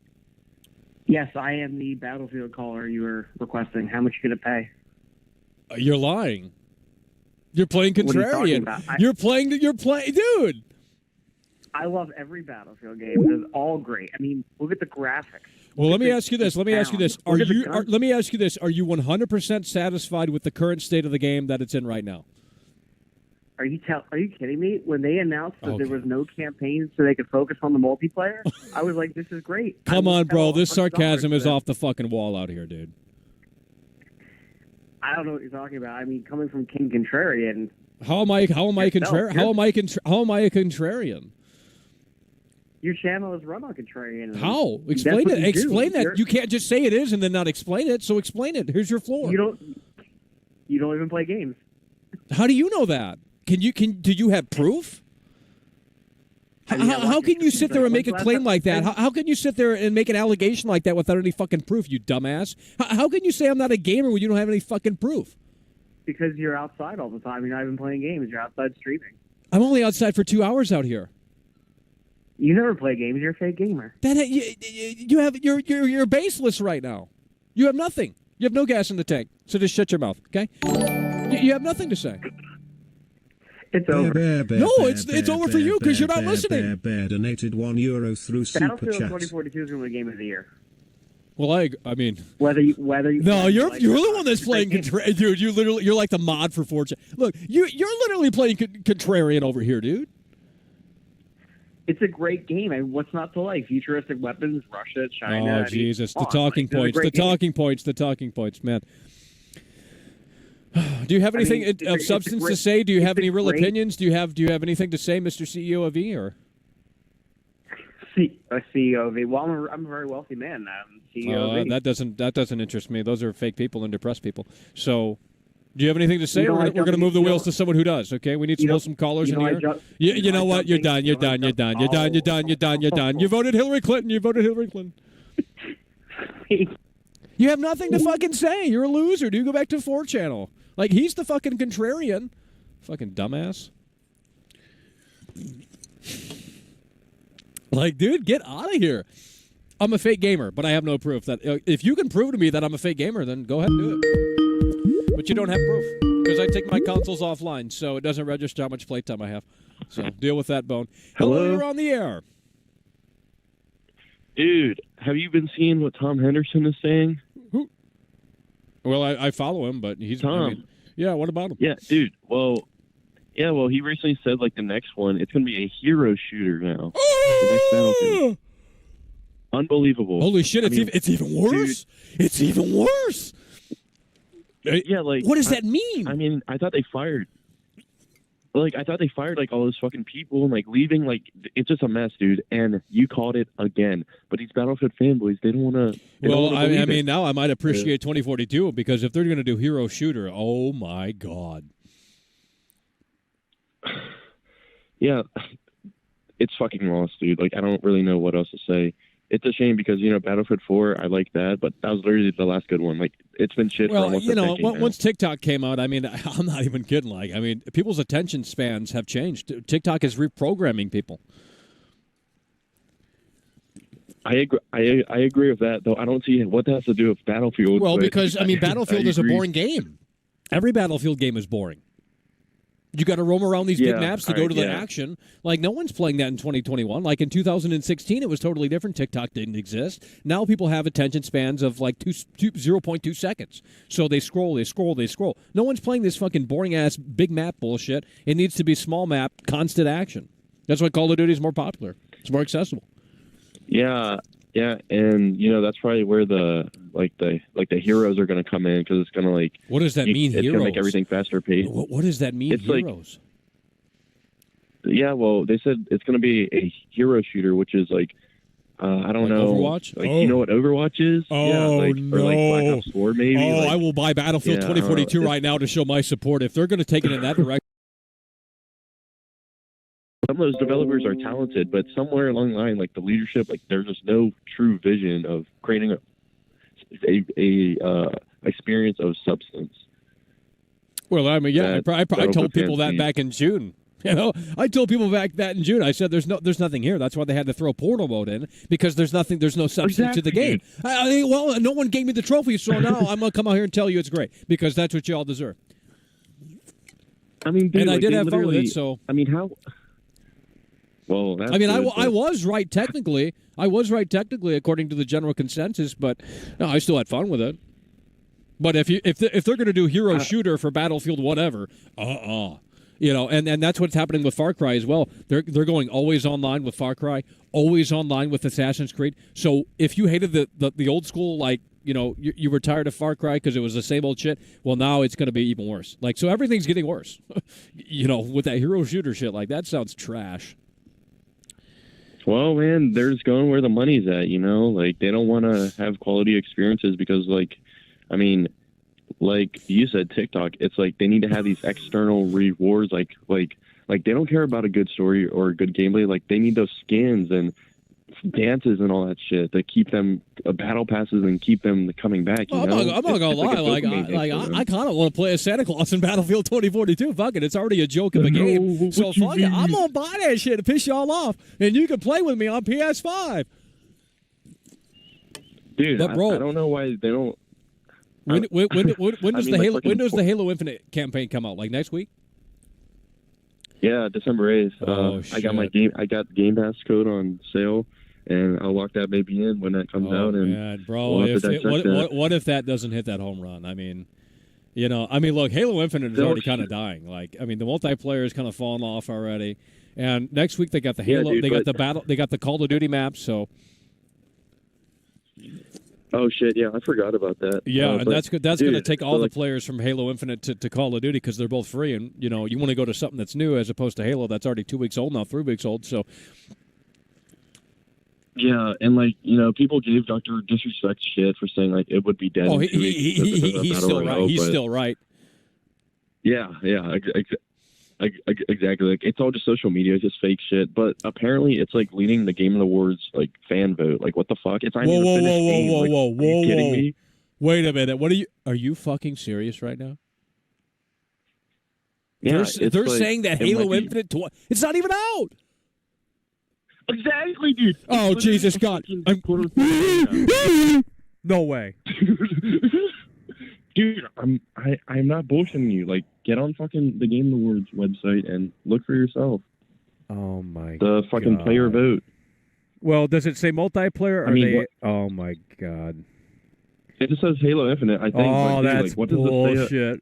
Yes, I am the Battlefield caller you were requesting. How much you going to pay? You're lying. You're playing What are you talking contrarian. about? You're playing, dude. I love every Battlefield game. They're all great. I mean, look at the graphics. Well, let me ask you this. Let me ask you this. Look at the guns. Let me ask you this. Are you 100% satisfied with the current state of the game that it's in right now? Are you kidding me? When they announced that there was no campaign so they could focus on the multiplayer, I was like, this is great. Come on, bro. This $100 sarcasm is for off the fucking wall out here, dude. I don't know what you're talking about. I mean, coming from King Contrarian. How am I a contrarian? Your channel is run on Contrarian. How? Explain it. Explain that. You can't just say it is and then not explain it. So explain it. Here's your floor. You don't even play games. How do you know that? Do you have proof? How can you sit there and make a claim like that? How can you sit there and make an allegation like that without any fucking proof, you dumbass? How can you say I'm not a gamer when you don't have any fucking proof? Because you're outside all the time. You're not even playing games. You're outside streaming. I'm only outside for 2 hours out here. You never play games. You're a fake gamer. You're baseless right now. You have nothing. You have no gas in the tank. So just shut your mouth, okay? You have nothing to say. It's over. No, it's over for you because you're not listening. Bear donated €1 through Super Battlefield Chat. 2042 is going to be game of the year. Well, I mean, whether you no, you're the one that's playing contrarian, dude. You're like the mod for Fortune. Look, you're literally playing contrarian over here, dude. It's a great game. I mean, what's not to like? Futuristic weapons, Russia, China. Oh, Jesus. The talking points, man. Do you have anything of substance to say? Do you have any real opinions? Do you have anything to say, Mr. CEO of E? Or CEO of E? Well, I'm a very wealthy man. I'm CEO of E. That doesn't interest me. Those are fake people and depressed people. So, do you have anything to say? We're going to move the wheels to someone who does. Okay, we need some callers in here. You know what? You're done. You're done. You voted Hillary Clinton. You have nothing to fucking say. You're a loser, dude. Go back to 4 Channel. Like, he's the fucking contrarian. Fucking dumbass. Like, dude, get out of here. I'm a fake gamer, but I have no proof. That if you can prove to me that I'm a fake gamer, then go ahead and do it. But you don't have proof. Because I take my consoles offline, so it doesn't register how much playtime I have. So deal with that, Bone. Hello, you're on the air. Dude, have you been seeing what Tom Henderson is saying? Well, I follow him, but he's Tom. I mean, yeah, what about him? Yeah, dude. Well, he recently said like the next one, it's going to be a hero shooter now. The next Battlefield. Unbelievable. Holy shit! It's even worse. Dude, it's even worse. Yeah, like what does that mean? I mean, I thought they fired like all those fucking people and like leaving, like it's just a mess, dude. And you called it again, but these Battlefield fanboys, they don't want to. Well, I mean, now I might appreciate 2042 because if they're going to do hero shooter, oh my god. Yeah, it's fucking lost, dude. Like I don't really know what else to say. It's a shame because Battlefield 4, I like that, but that was literally the last good one. Like it's been shit. Well, for almost a decade now. once TikTok came out, I mean, I'm not even kidding. Like, I mean, people's attention spans have changed. TikTok is reprogramming people. I agree with that, though. I don't see what that has to do with Battlefield. Well, because I mean, Battlefield is a boring game. Every Battlefield game is boring. You got to roam around these big maps to go to the action. Like, no one's playing that in 2021. Like, in 2016, it was totally different. TikTok didn't exist. Now people have attention spans of, like, 0.2 seconds. So they scroll. No one's playing this fucking boring-ass big map bullshit. It needs to be small map, constant action. That's why Call of Duty is more popular. It's more accessible. Yeah, and, that's probably where the heroes are going to come in because it's going to, like... What does that mean, it's heroes? It's going to make everything faster paced. What does that mean, it's heroes? Yeah, well, they said it's going to be a hero shooter, which is, like, I don't know. Overwatch? Like, you know what Overwatch is? Oh, yeah, no. Or, like, Black Ops 4, maybe. Oh, like, I will buy Battlefield 2042 right now to show my support. If they're going to take it in that direction... Some of those developers are talented, but somewhere along the line, like the leadership, like there's just no true vision of creating a experience of substance. Well, I mean, yeah, I told people that back in June. I told people back that in June. I said, "There's nothing here." That's why they had to throw portal mode in because there's no substance to the game. Well, no one gave me the trophy, so now I'm gonna come out here and tell you it's great because that's what you all deserve. I mean, dude, and I like, did they have fun with literally- it. So I mean, how? Well, that's I mean, good, I but- was right technically. I was right technically according to the general consensus, but no, I still had fun with it. But if they're going to do hero shooter for Battlefield whatever, you know, and that's what's happening with Far Cry as well. They're going always online with Far Cry, always online with Assassin's Creed. So if you hated the old school, like, you know, you were tired of Far Cry because it was the same old shit, well, now it's going to be even worse. Like, so everything's getting worse. You know, with that hero shooter shit, like, that sounds trash. Well, man, they're just going where the money's at, you know? Like, they don't want to have quality experiences because, like, I mean, like you said, TikTok, it's like they need to have these external rewards, like they don't care about a good story or good gameplay. Like, they need those skins and dances and all that shit to keep them battle passes and keep them coming back. Well, I'm not gonna lie. I kind of want to play as Santa Claus in Battlefield 2042. Fuck it, it's already a joke of a game. So fuck it, I'm gonna buy that shit to piss y'all off, and you can play with me on PS5. Dude, But, bro, I don't know why they don't. When does I mean, the Halo Infinite campaign come out? Like next week? Yeah, December 8th. I got my Game Pass code on sale, and I'll lock that baby in when that comes out. And man, bro, we'll have to dissect that. what if that doesn't hit that home run? I mean, you know, look, Halo Infinite is already kind of dying. Like, I mean, the multiplayer is kind of falling off already. And next week they got the Halo, dude, they got the Call of Duty maps. So. Oh shit! Yeah, I forgot about that. Yeah, and but, that's good. That's going to dude, take so, all like, the players from Halo Infinite to Call of Duty because they're both free, and you know you want to go to something that's new as opposed to Halo that's already 2 weeks old now, 3 weeks old. So Yeah, and like, you know, people gave Dr. Disrespect shit for saying like it would be dead. oh, in 2 weeks because of the he's Battle still right. Royale, He's but- still right. Yeah, exactly. Like, it's all just social media, it's just fake shit. But apparently, it's like leading the Game Awards like fan vote. Like, what the fuck? It's not even a finished game. Like, are you kidding me? Wait a minute. Are you fucking serious right now? Yeah, they're like, saying that it Halo might be- Infinite, it's not even out. Exactly, dude. Oh, Jesus God! No way. Dude, I'm not bullshitting you. Like, get on fucking the Game Awards website and look for yourself. Oh my. The fucking God. player vote. Well, does it say multiplayer? Or I mean, they? what- Oh my God. It just says Halo Infinite. I think. Oh, like, dude, that's like, what does this say? bullshit.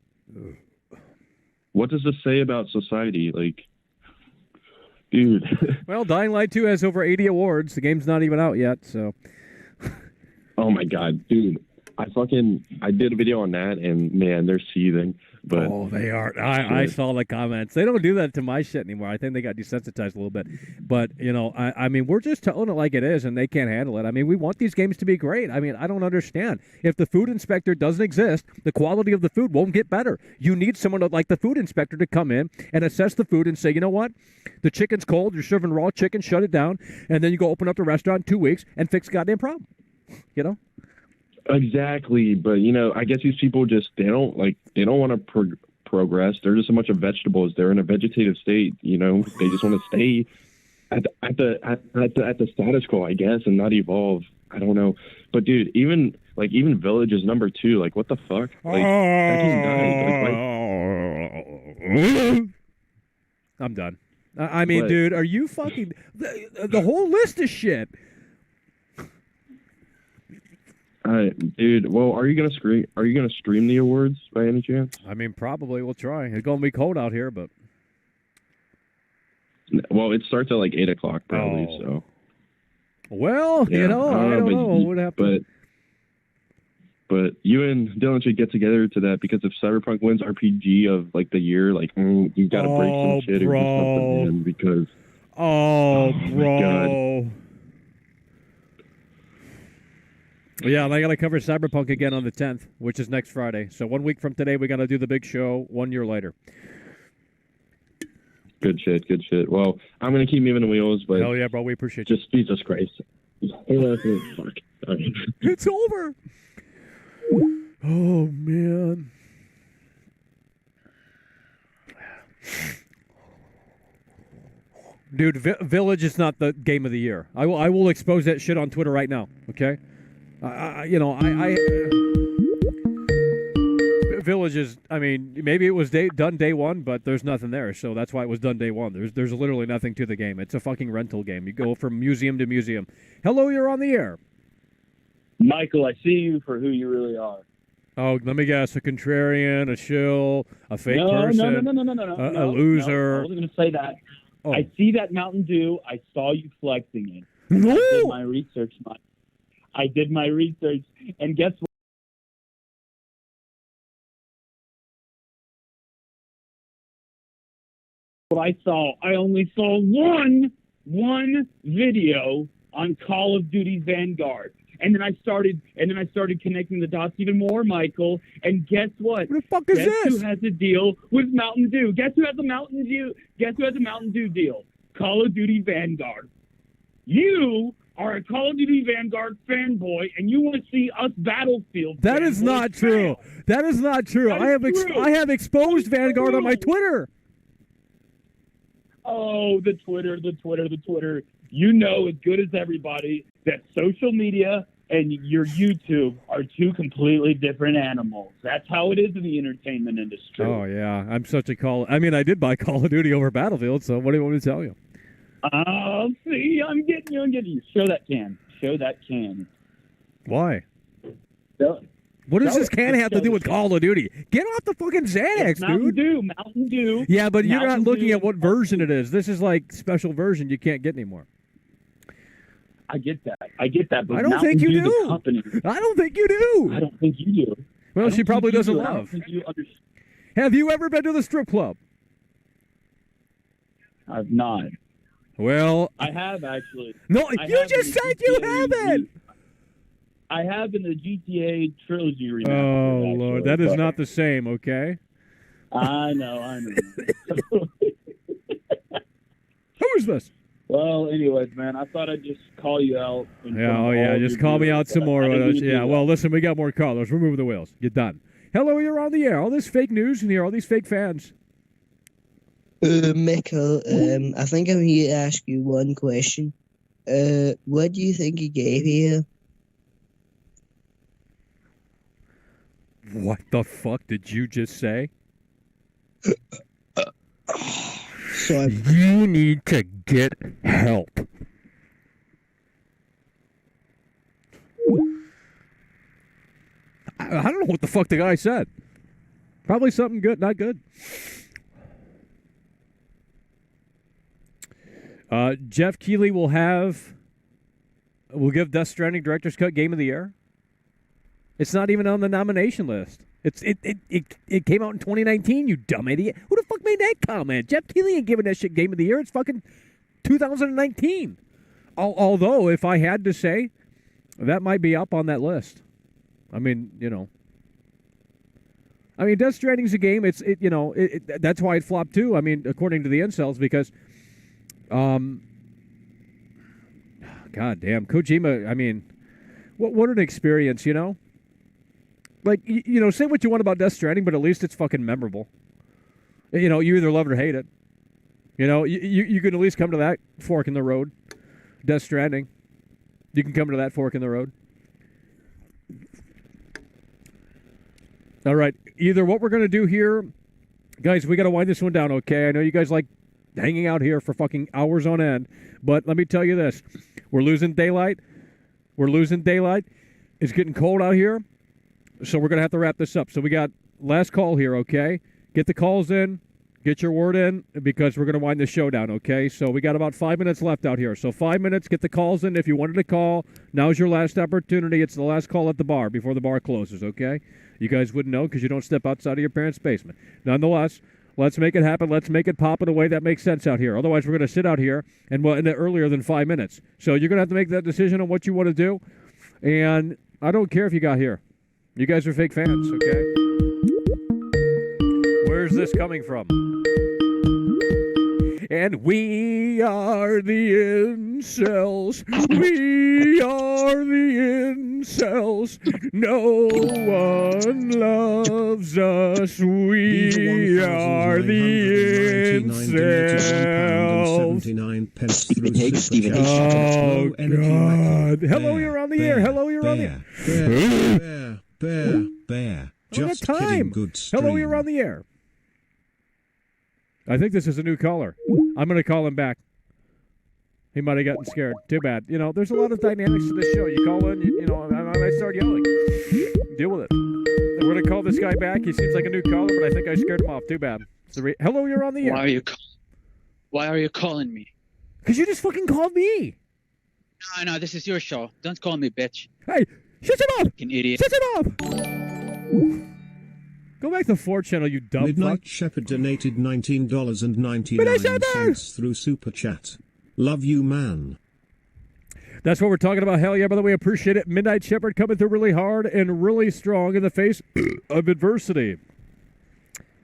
What does this say about society? Like, dude. Well, Dying Light 2 has over 80 awards. The game's not even out yet, so. Oh my God, dude. I did a video on that, and man, they're seething. But oh, they are. I saw the comments. They don't do that to my shit anymore. I think they got desensitized a little bit. But, you know, I mean, we're just telling it like it is, and they can't handle it. I mean, we want these games to be great. I mean, I don't understand. If the food inspector doesn't exist, the quality of the food won't get better. You need someone like the food inspector to come in and assess the food and say, you know what? The chicken's cold. You're serving raw chicken. Shut it down. And then you go open up the restaurant in 2 weeks and fix the goddamn problem. You know? exactly. But you know, I guess these people just they don't want to progress. They're just a bunch of vegetables. They're in a vegetative state. You know, they just want to stay at the status quo, I guess, and not evolve. I don't know. But dude, even Village is number 2. Like, what the fuck? Like, that game died. Like, I'm done. I mean, But- dude, are you fucking the whole list of shit? dude. Well, are you gonna stream the awards by any chance? I mean, probably we'll try. It's gonna be cold out here, but Well, it starts at like 8 o'clock probably. Oh. So. well, Yeah, you know, I don't but know. What happened? But you and Dylan should get together to that, because if Cyberpunk wins RPG of like the year, like you gotta break some shit or do something, man, because my bro. Yeah, and I got to cover Cyberpunk again on the 10th, which is next Friday. So 1 week from today, we got to do the big show 1 year later. Good shit. Well, I'm gonna keep moving the wheels, but hell yeah, bro, we appreciate you. Just Jesus Christ. Fuck. Sorry. It's over. Oh man. Dude, Village is not the game of the year. I will expose that shit on Twitter right now. Okay, village is, I mean, maybe it was done day one, but there's nothing there, so that's why it was done day one. There's literally nothing to the game. It's a fucking rental game. You go from museum to museum. Hello, you're on the air. Michael, I see you for who you really are. Oh, let me guess, a contrarian, a shill, a fake No, person, no, a loser. No, I wasn't going to say that. Oh. I see that Mountain Dew. I saw you flexing it. No! I did my research, Mike. I did my research, and guess what I saw? I only saw one video on Call of Duty Vanguard. And then I started connecting the dots even more, Michael. And guess what? What the fuck is Guess this? who has a deal with Mountain Dew? Guess who has a Mountain Dew? Guess who has a Mountain Dew deal? Call of Duty Vanguard. You are a Call of Duty Vanguard fanboy, and you want to see us Battlefield. That is not true. That is not true. That I have is true. I have exposed Vanguard on my Twitter. Oh, the Twitter. You know as good as everybody that social media and your YouTube are two completely different animals. That's how it is in the entertainment industry. Oh, yeah. I'm such a I mean, I did buy Call of Duty over Battlefield, so what do you want me to tell you? Oh, see, I'm getting you. Show that can. Why? Show, What does show this it. can Just have to show do the with Call of Duty? Get off the fucking Xanax, It's Mountain dude. Dew, Mountain Dew. Yeah, but you're not Mountain looking Dew. at what version it is. This is like special version you can't get anymore. I get that. But I don't Mountain think you Dew, do. The company, I don't think you do. I don't think you do. Well, she probably doesn't I don't love. think you understand. Have you ever been to the strip club? I've not. Well, I have actually. No, I you have just in the said you GTA haven't. I have in the GTA trilogy remaster. Oh, actually, Lord. That is but- not the same, okay? I know. Who is this? Well, anyways, man, I thought I'd just call you out. in front Yeah, of oh, yeah. all Just your call me viewers, out some but more. I didn't do Yeah, that. well, listen, we got more callers. Remove the wheels. You're done. Hello, you're on the air. All this fake news in here, all these fake fans. Michael, I think I'm here to ask you one question. What do you think you gave here? What the fuck did you just say? You need to get help. I don't know what the fuck the guy said. Probably something good, not good. Jeff Keighley will give Death Stranding Director's Cut Game of the Year. It's not even on the nomination list. It came out in 2019, you dumb idiot. Who the fuck made that comment? Jeff Keighley ain't giving that shit Game of the Year. It's fucking 2019. Although, if I had to say, that might be up on that list. I mean, Death Stranding's a game. That's why it flopped too. I mean, according to the incels, because, God damn, Kojima. I mean, what an experience, Like, say what you want about Death Stranding, but at least it's fucking memorable. You either love it or hate it. You can at least come to that fork in the road. Death Stranding. You can come to that fork in the road. All right. Either what we're going to do here, guys, we got to wind this one down, okay? I know you guys like hanging out here for fucking hours on end, but let me tell you this. We're losing daylight. It's getting cold out here. So we're going to have to wrap this up. So we got last call here, okay? Get the calls in. Get your word in because we're going to wind the show down, okay? So we got about 5 minutes left out here. So 5 minutes, get the calls in. If you wanted to call, now's your last opportunity. It's the last call at the bar before the bar closes, okay? You guys wouldn't know because you don't step outside of your parents' basement. Nonetheless, let's make it happen. Let's make it pop in a way that makes sense out here. Otherwise, we're going to sit out here and end it earlier than 5 minutes. So you're going to have to make that decision on what you want to do. And I don't care if you got here. You guys are fake fans, okay? Where's this coming from? And we are the incels. We are the incels. No one loves us. We are the incels. Oh, God. Hello, you're on the air. Hello, you're on the air. Bear. Just got time. kidding, good stream. Hello, you're on the air. I think this is a new caller. I'm going to call him back. He might have gotten scared. Too bad. You know, there's a lot of dynamics to this show. You call in, I start yelling. Deal with it. We're going to call this guy back. He seems like a new caller, but I think I scared him off. Too bad. Hello, you're on the air. Why are you calling me? Because you just fucking called me. No, this is your show. Don't call me bitch. Hey, shut him up! Fucking idiot. Shut him up! Go back to 4 channel, you dumb Midnight fuck. Shepherd donated $19.99 through Super Chat. Love you, man. That's what we're talking about. Hell yeah, by the way, appreciate it. Midnight Shepherd coming through really hard and really strong in the face of adversity.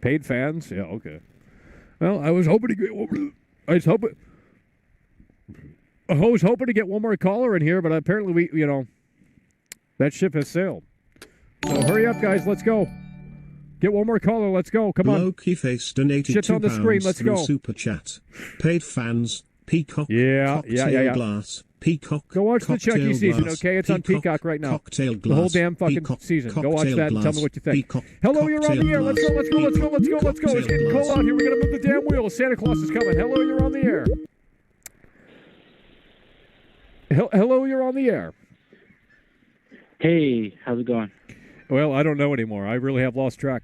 Paid fans? Yeah, okay. Well, I was hoping to get one more caller in here, but apparently that ship has sailed. So hurry up, guys. Let's go. Get one more caller. Let's go. Come on. Loki Face donated Shit's on the screen. Let's through go. Super Chat. Paid fans, Peacock, yeah. Glass, Peacock. Go watch the Chucky season, okay? It's on Peacock right now. Cocktail the whole glass, damn fucking Peacock, season. Go watch that and tell me what you think. Peacock, Hello, you're on the air. Let's go. glass, It's getting cold out here. We're going to move the damn wheel. Santa Claus is coming. Hello, you're on the air. Hello, you're on the air. Hey, how's it going? Well, I don't know anymore. I really have lost track.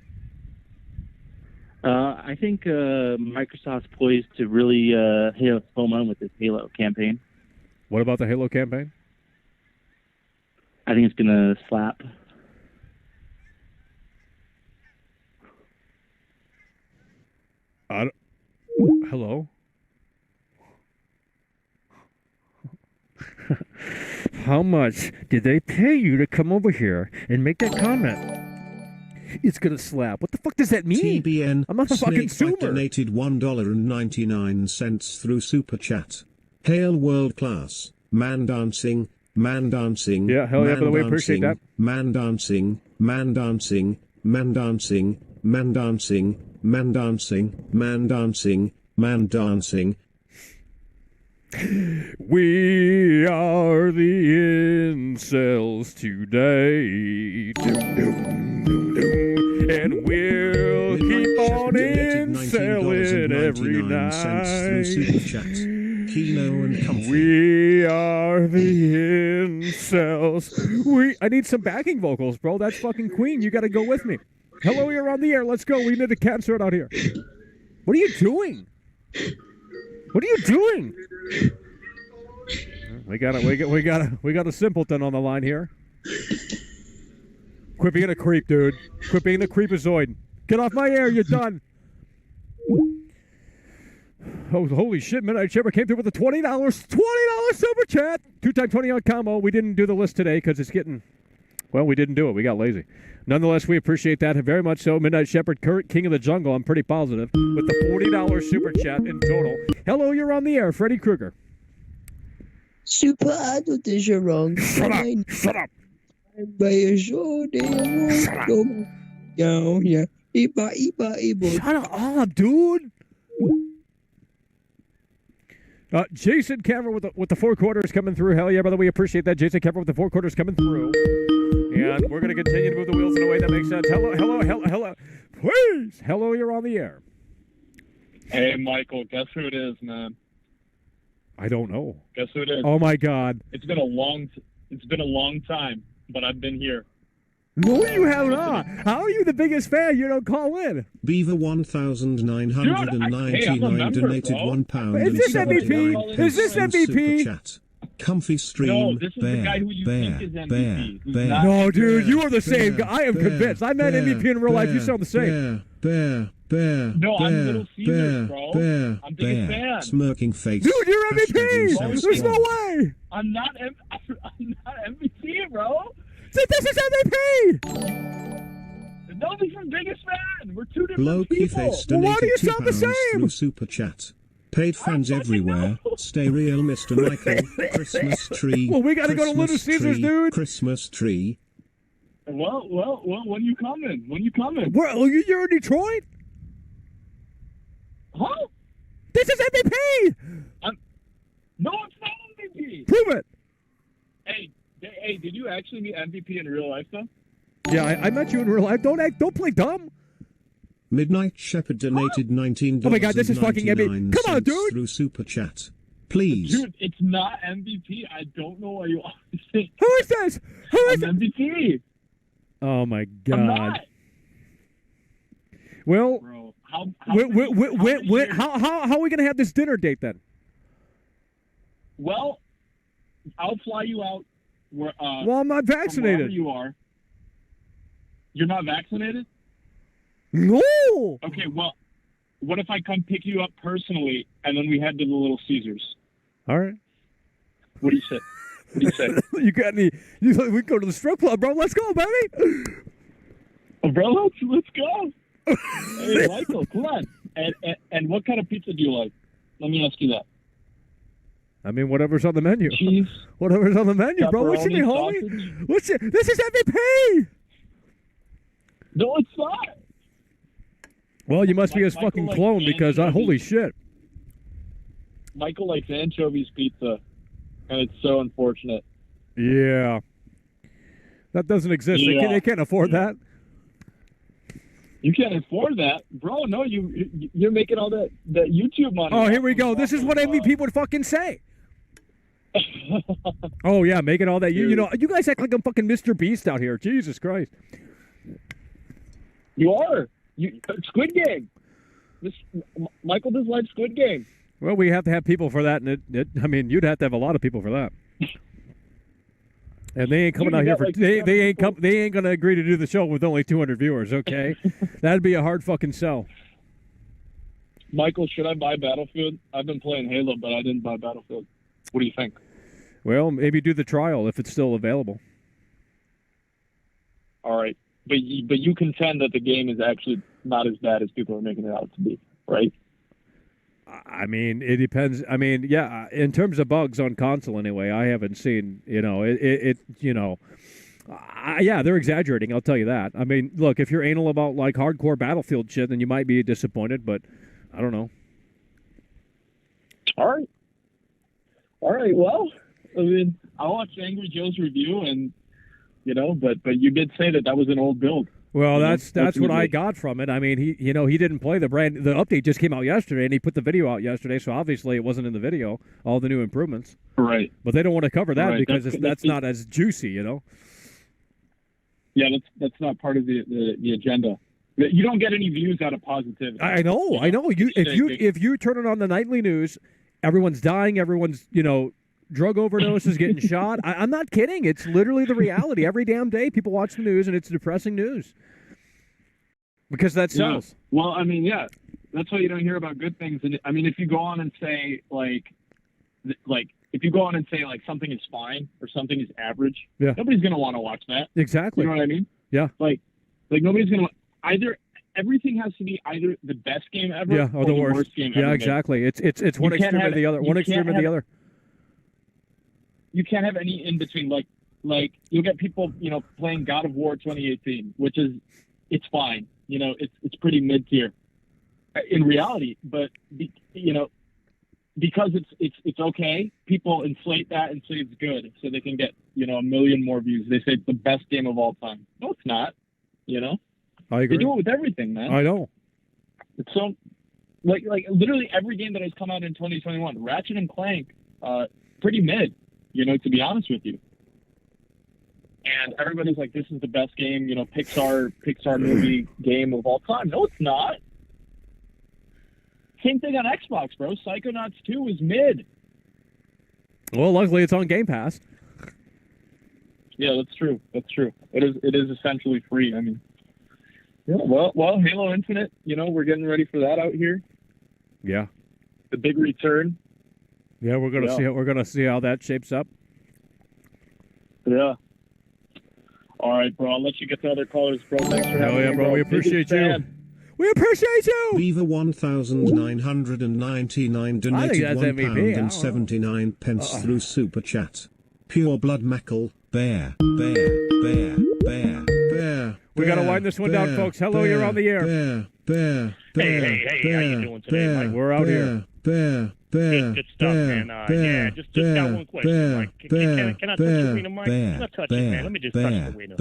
I think Microsoft's poised to really hit a home run with this Halo campaign. What about the Halo campaign? I think it's going to slap. Hello? How much did they pay you to come over here and make that comment? It's going to slap. What the fuck does that mean? TBN, I'm not a fucking consumer. donated $1.99 through Super Chat. Hail world class. Man dancing. Yeah, hell yeah, by the way, appreciate that. Man dancing. We are the incels today. And we'll keep on incelling every night. Kino and Comfy. We are the incels. I need some backing vocals, bro. That's fucking Queen. You got to go with me. Hello, you're on the air. Let's go. We need a concert out here. What are you doing? What are you doing? We got a simpleton on the line here. Quit being a creep, dude. Quit being the creepazoid. Get off my air. You're done. Oh, holy shit. Midnight Shepherd came through with a $20 super chat. 2x 20 on combo. We didn't do the list today because it's getting... Well, we didn't do it. We got lazy. Nonetheless, we appreciate that very much so. Midnight Shepherd, King of the Jungle, I'm pretty positive, with the $40 super chat in total. Hello, you're on the air. Freddy Krueger. Super adult is your wrong. Shut up. Shut up. Shut up, dude. Jason Cameron with the 4 quarters coming through. Hell yeah, brother. We appreciate that. Jason Cameron with the 4 quarters coming through. And we're going to continue to move the wheels in a way that makes sense. Hello. Please. Hello, you're on the air. Hey, Michael, guess who it is, man? I don't know. Guess who it is? Oh, my God. It's been a long time, but I've been here. No, you have not. How are you the biggest fan? You don't call in. Beaver 1999 donated £1. Is this MVP? Is this MVP? Super chat. Comfy stream. No, this is the guy who you think is MVP. No, dude, you are the same guy. I am convinced. I met MVP in real life. You sound the same. Bear. No, I'm Little Caesars, bro. I'm biggest fan. Smirking face. Dude, you're MVP. There's no way. I'm not MVP, bro. This is MVP. No, this is biggest fan. We're two different Low-key people. face donated Well, why do you sound the £2 same? through Super Chat. Paid fans everywhere. Stay real, Mr. Michael. Christmas tree. Well, we got to go to Little Caesars, dude. Christmas tree. Well, when you coming? Where, you're in Detroit? Huh? This is MVP. No, it's not MVP. Prove it. Hey, did you actually meet MVP in real life, though? Yeah, I met you in real life. Don't play dumb. Midnight Shepherd donated $19. Oh my God, this is fucking MVP. Come on, dude. Through Super Chat. Please. Dude, it's not MVP. I don't know why you always think. Who is this? Who is I'm MVP. Oh my God. I'm not. Well, Bro, how are we gonna have this dinner date then? Well, I'll fly you out. Where, well, I'm not from vaccinated. wherever you are. You're not vaccinated? No. Okay, well, what if I come pick you up personally and then we head to the Little Caesars? All right. What do you say? What do you say? You got any? We can go to the strip club, bro. Let's go, baby. Oh, bro, let's go. Hey, Michael, come on. And what kind of pizza do you like? Let me ask you that. I mean, whatever's on the menu. Cheese. Whatever's on the menu, bro. What's in it, homie? What's it? This is MVP. No, it's not. Well, you must be his fucking clone because holy shit. Michael likes anchovies pizza, and it's so unfortunate. Yeah. That doesn't exist. Yeah. They can't afford that. You can't afford that, bro. No, you're making all that YouTube money. Oh, here we go. This is what MVP would fucking say. Oh yeah, making all that. You know, you guys act like I'm fucking Mr. Beast out here. Jesus Christ. You are. Squid Game. Michael does like Squid Game. Well, we have to have people for that, and I mean, you'd have to have a lot of people for that. And they ain't coming out here for they ain't gonna agree to do the show with only 200 viewers. Okay, that'd be a hard fucking sell. Michael, should I buy Battlefield? I've been playing Halo, but I didn't buy Battlefield. What do you think? Well, maybe do the trial if it's still available. All right, but you contend that the game is actually not as bad as people are making it out to be, right? I mean, it depends. I mean, yeah, in terms of bugs on console anyway, I haven't seen, yeah, they're exaggerating, I'll tell you that. I mean, look, if you're anal about like hardcore Battlefield shit, then you might be disappointed, but I don't know. All right, well, I mean, I watched Angry Joe's review and, but you did say that was an old build. Well, that's what I got from it. I mean, he didn't play the update just came out yesterday, and he put the video out yesterday, so obviously it wasn't in the video, all the new improvements. Right. But they don't want to cover that because that's not as juicy, Yeah, that's not part of the agenda. You don't get any views out of positivity. I know. If you turn it on the nightly news, everyone's dying, everyone's, drug overdoses, getting shot. I'm not kidding. It's literally the reality. Every damn day people watch the news, and it's depressing news. Because that sells. Yeah. Well, I mean, yeah. That's why you don't hear about good things. And I mean, if you go on and say, if you go on and say, something is fine or something is average, yeah, nobody's going to want to watch that. Exactly. You know what I mean? Yeah. Like nobody's going to either. Everything has to be either the best game ever or the worst game ever. Yeah, exactly. It's one extreme or the other. One extreme or the other. You can't have any in between. Like you'll get people, playing God of War 2018, which is, it's fine. It's pretty mid tier in reality, but because it's okay, people inflate that and say it's good, so they can get a million more views. They say it's the best game of all time. No, it's not. I agree. They do it with everything, man. I know. It's so like literally every game that has come out in 2021, Ratchet and Clank, pretty mid. To be honest with you. And everybody's like, this is the best game, Pixar movie game of all time. No, it's not. Same thing on Xbox, bro. Psychonauts 2 is mid. Well, luckily it's on Game Pass. Yeah, that's true. It is essentially free. I mean, yeah, well, Halo Infinite, we're getting ready for that out here. Yeah. The big return. Yeah, we're gonna see how that shapes up. Yeah. All right, bro. I'll let you get to other callers, bro. Thanks for having me. Yeah, bro. We appreciate you. We appreciate you. Beaver 1999 donated £1.79 through Super Chat. Pure Blood Mackle, bear. We gotta wind this one down, folks. Hello, you're on the air. Bear. Hey, how you doing today, Mike? We're out here. Good stuff, man. Yeah, just got one question, Mike. Can I touch the wiener, Mike? Can I touch it, man? Let me just touch the wiener.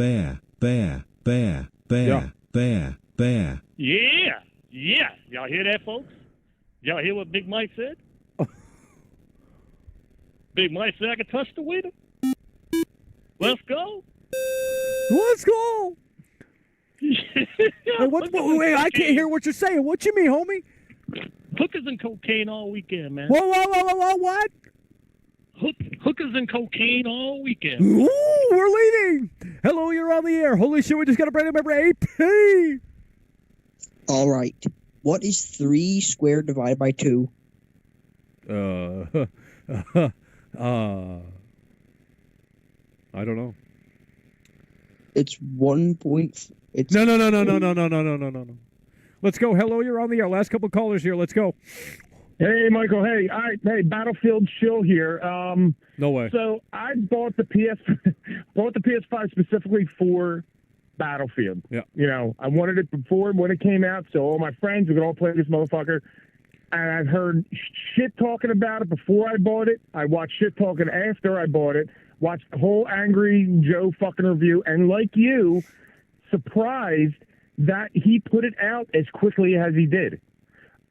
Yeah. Y'all hear that, folks? Y'all hear what Big Mike said? Big Mike said I can touch the wiener. Let's go. Let's go. Wait, I can't hear what you're saying. What you mean, homie? Hookers and cocaine all weekend, man. Whoa, what? Hookers and cocaine all weekend. Ooh, we're leaving. Hello, you're on the air. Holy shit, we just got a brand new member, AP. All right. What is 3 squared divided by 2? I don't know. It's 1 point. It's No. Let's go. Hello, you're on the air. Last couple callers here. Let's go. Hey, Michael. Hey, hey, Battlefield Chill here. No way. So I bought the PS5 specifically for Battlefield. Yeah. You know, I wanted it before when it came out, so all my friends could all play this motherfucker. And I've heard shit talking about it before I bought it. I watched shit talking after I bought it. Watched the whole Angry Joe fucking review, and like you, surprised that he put it out as quickly as he did.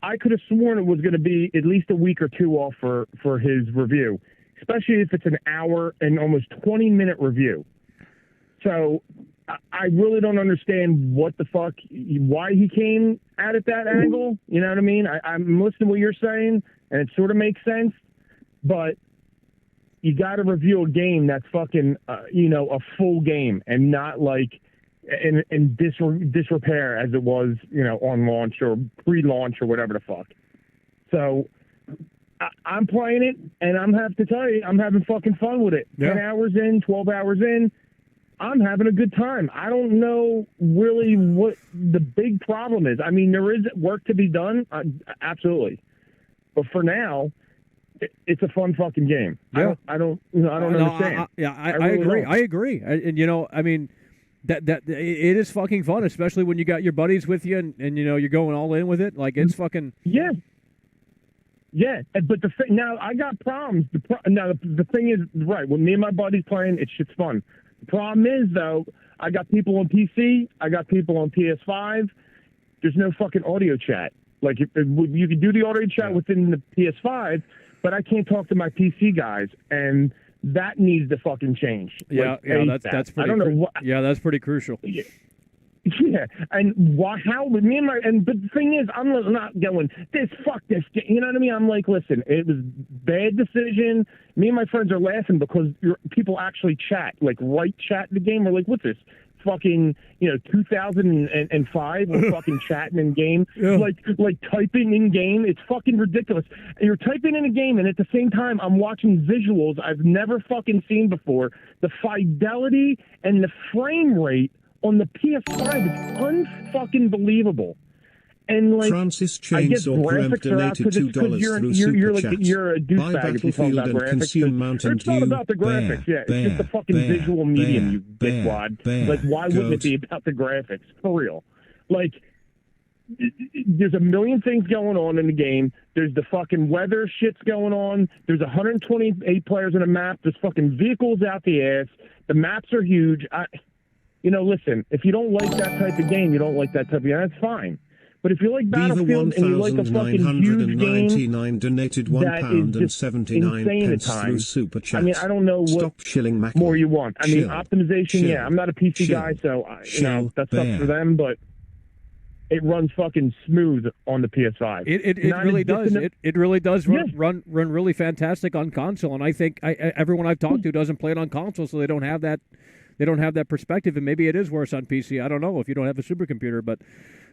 I could have sworn it was going to be at least a week or two off for his review, especially if it's an hour and almost 20-minute review. So I really don't understand what the fuck, why he came at it that angle. You know what I mean? I'm listening to what you're saying, and it sort of makes sense, but you got to review a game that's fucking, a full game and not like in disrepair as it was, on launch or pre-launch or whatever the fuck. So I'm playing it, and I'm have to tell you, I'm having fucking fun with it. Yeah. 10 hours in, 12 hours in, I'm having a good time. I don't know really what the big problem is. I mean, there is work to be done, absolutely. But for now, it's a fun fucking game. Yeah. I don't understand. I agree. I agree. And I mean, that it is fucking fun, especially when you got your buddies with you and you're going all in with it. Like it's fucking yeah. But now I got problems. The thing is, right, when me and my buddies playing, it's shit's fun. The problem is though, I got people on PC, I got people on PS5. There's no fucking audio chat. Like you can do the audio chat within the PS5. But I can't talk to my PC guys, and that needs to fucking change. Yeah, that's pretty. I don't know what. Yeah, that's pretty crucial. Yeah, and how me and my but the thing is, I'm not going fuck this. You know what I mean? I'm like, listen, it was bad decision. Me and my friends are laughing because people actually chat, like chat in the game. We're like, what's this? Fucking 2005 we're fucking chatting in game, like typing in game. It's fucking ridiculous. You're typing in a game, and at the same time I'm watching visuals I've never fucking seen before. The fidelity and the frame rate on the PS5 is unfucking believable. And like, Francis I guess Chainsaw Crump graphics are out donated $2 through Super Chat. You're a Buy douchebag if you talk Battlefield about and graphics. consume Mountain It's not Dew. about the graphics, it's just the fucking visual medium, you dickwad. Like, why wouldn't it be about the graphics? For real. Like, there's a million things going on in the game. There's the fucking weather shit's going on. There's 128 players in a map. There's fucking vehicles out the ass. The maps are huge. Listen, if you don't like that type of game, you don't like that type of game. That's fine. But if you like Battlefield and you like a fucking huge game donated that is just insane at through times, Super Chat. I mean, I don't know what shilling more you want. I mean, optimization, chill, I'm not a PC guy, so that's up for them. But it runs fucking smooth on the PS5. It really does. It really does run really fantastic on console. And I think everyone I've talked to doesn't play it on console, so they don't have that. They don't have that perspective, and maybe it is worse on PC. I don't know if you don't have a supercomputer, but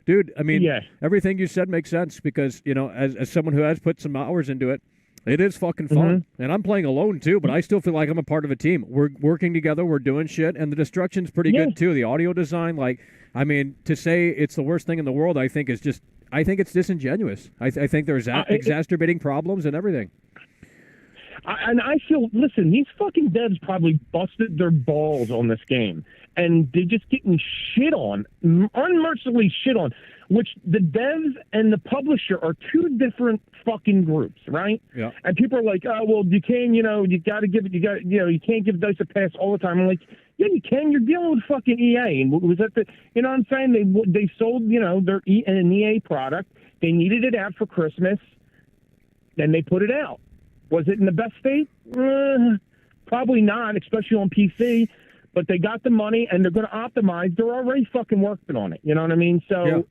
dude, I mean, everything you said makes sense because as someone who has put some hours into it, it is fucking fun. And I'm playing alone too, but I still feel like I'm a part of a team. We're working together, we're doing shit, and the destruction's pretty good too. The audio design, to say it's the worst thing in the world, I think it's disingenuous. I think there's exacerbating problems and everything. And I feel, listen, these fucking devs probably busted their balls on this game. and they're just getting shit on, unmercifully shit on, which the devs and the publisher are two different fucking groups, right? Yeah. And people are like, oh, well, you can, you got to give it, you can't give DICE a pass all the time. I'm like, yeah, you can. You're dealing with fucking EA. And was that you know what I'm saying? They sold, their an EA product. They needed it out for Christmas. Then they put it out. Was it in the best state? Probably not, especially on PC. But they got the money, and they're going to optimize. They're already fucking working on it. You know what I mean? So,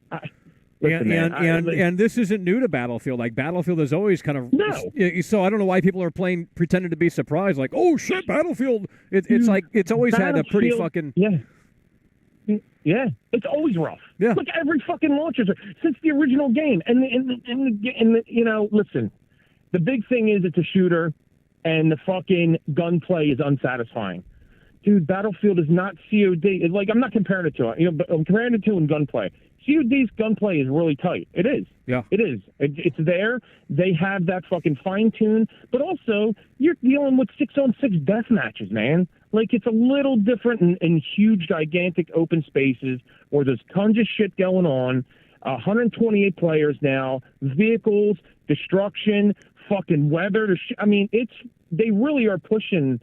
and this isn't new to Battlefield. Like, Battlefield is always kind of so I don't know why people are pretending to be surprised. Like, oh shit, Battlefield. It's like it's always had a pretty fucking yeah. It's always rough. Yeah. Look, every fucking launcher since the original game, and listen, the big thing is it's a shooter, and the fucking gunplay is unsatisfying. Dude, Battlefield is not COD. It's like, I'm not comparing it to it, but I'm comparing it to in gunplay. COD's gunplay is really tight. It is. Yeah. It is. It's there. They have that fucking fine tune, but also you're dealing with 6-on-6 death matches, man. Like, it's a little different in huge, gigantic open spaces where there's tons of shit going on. 128 players now, vehicles, destruction, fucking weather. I mean, they really are pushing.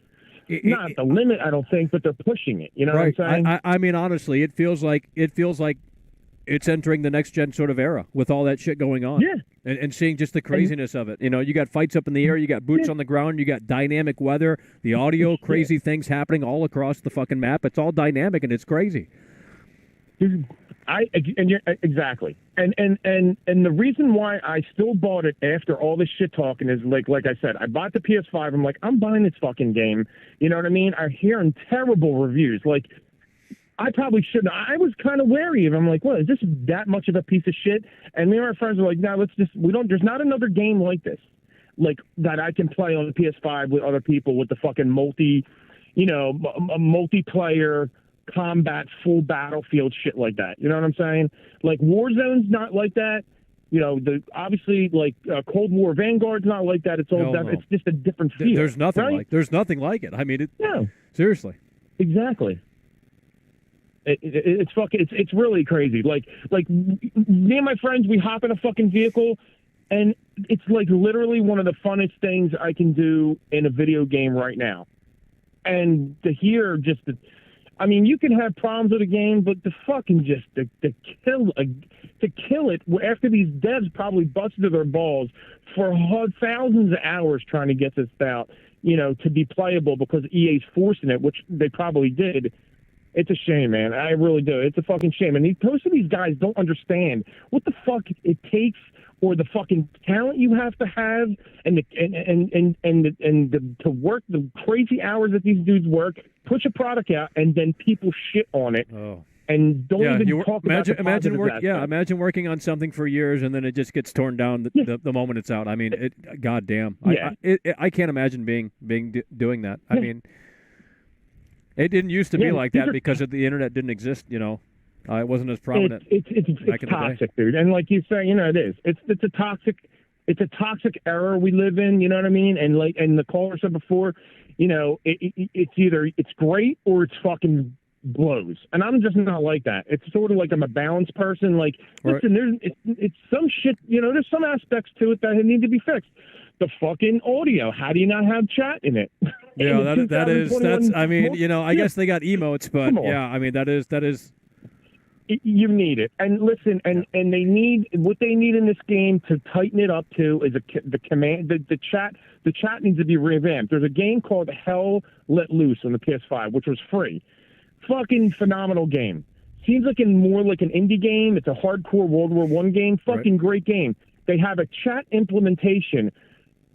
Not the limit, I don't think, but they're pushing it. You know right. what I'm saying? I mean, honestly, it feels like it's entering the next gen sort of era with all that shit going on. Yeah. And seeing just the craziness of it. You got fights up in the air, you got boots on the ground, you got dynamic weather, the audio, crazy things happening all across the fucking map. It's all dynamic and it's crazy. Exactly. And the reason why I still bought it after all this shit talking is like I said, I bought the PS5. I'm like, I'm buying this fucking game. You know what I mean? I'm hearing terrible reviews. Like, I probably shouldn't. I was kind of wary of it. I'm like, what, is this that much of a piece of shit? And me and my friends were like, no, there's not another game like this, like that I can play on the PS5 with other people with the fucking multiplayer combat, full Battlefield shit like that. You know what I'm saying? Like, Warzone's not like that. Obviously, like Cold War Vanguard's not like that. It's all it's just a different feel. There's nothing right? there's nothing like it. I mean, no, seriously, exactly. It's really crazy. Like me and my friends, we hop in a fucking vehicle, and it's like literally one of the funnest things I can do in a video game right now. And to hear I mean, you can have problems with a game, but to fucking to kill it after these devs probably busted their balls for thousands of hours trying to get this out, to be playable because EA's forcing it, which they probably did. It's a shame, man. I really do. It's a fucking shame. And most of these guys don't understand what the fuck it takes, or the fucking talent you have to have, and to work the crazy hours that these dudes work, push a product out, and then people shit on it. Oh. And don't even talk about the imagine working on something for years and then it just gets torn down the moment it's out. I mean, goddamn. Yeah. I can't imagine doing that. I mean, it didn't used to be like that because the internet didn't exist. It wasn't as prominent. It's toxic, dude. And like you say, it is. It's a toxic era we live in. You know what I mean? And the caller said before, it's either it's great or it's fucking blows. And I'm just not like that. It's sort of like I'm a balanced person. Like, listen, it's some shit. There's some aspects to it that need to be fixed. The fucking audio. How do you not have chat in it? Yeah, that's. I mean, I guess they got emotes, but yeah, I mean that is. You need it, and listen, and they need what they need in this game to tighten it up to is the command, the chat. The chat needs to be revamped. There's a game called Hell Let Loose on the PS5, which was free. Fucking phenomenal game. Seems like more like an indie game. It's a hardcore World War I game. Fucking great game. They have a chat implementation.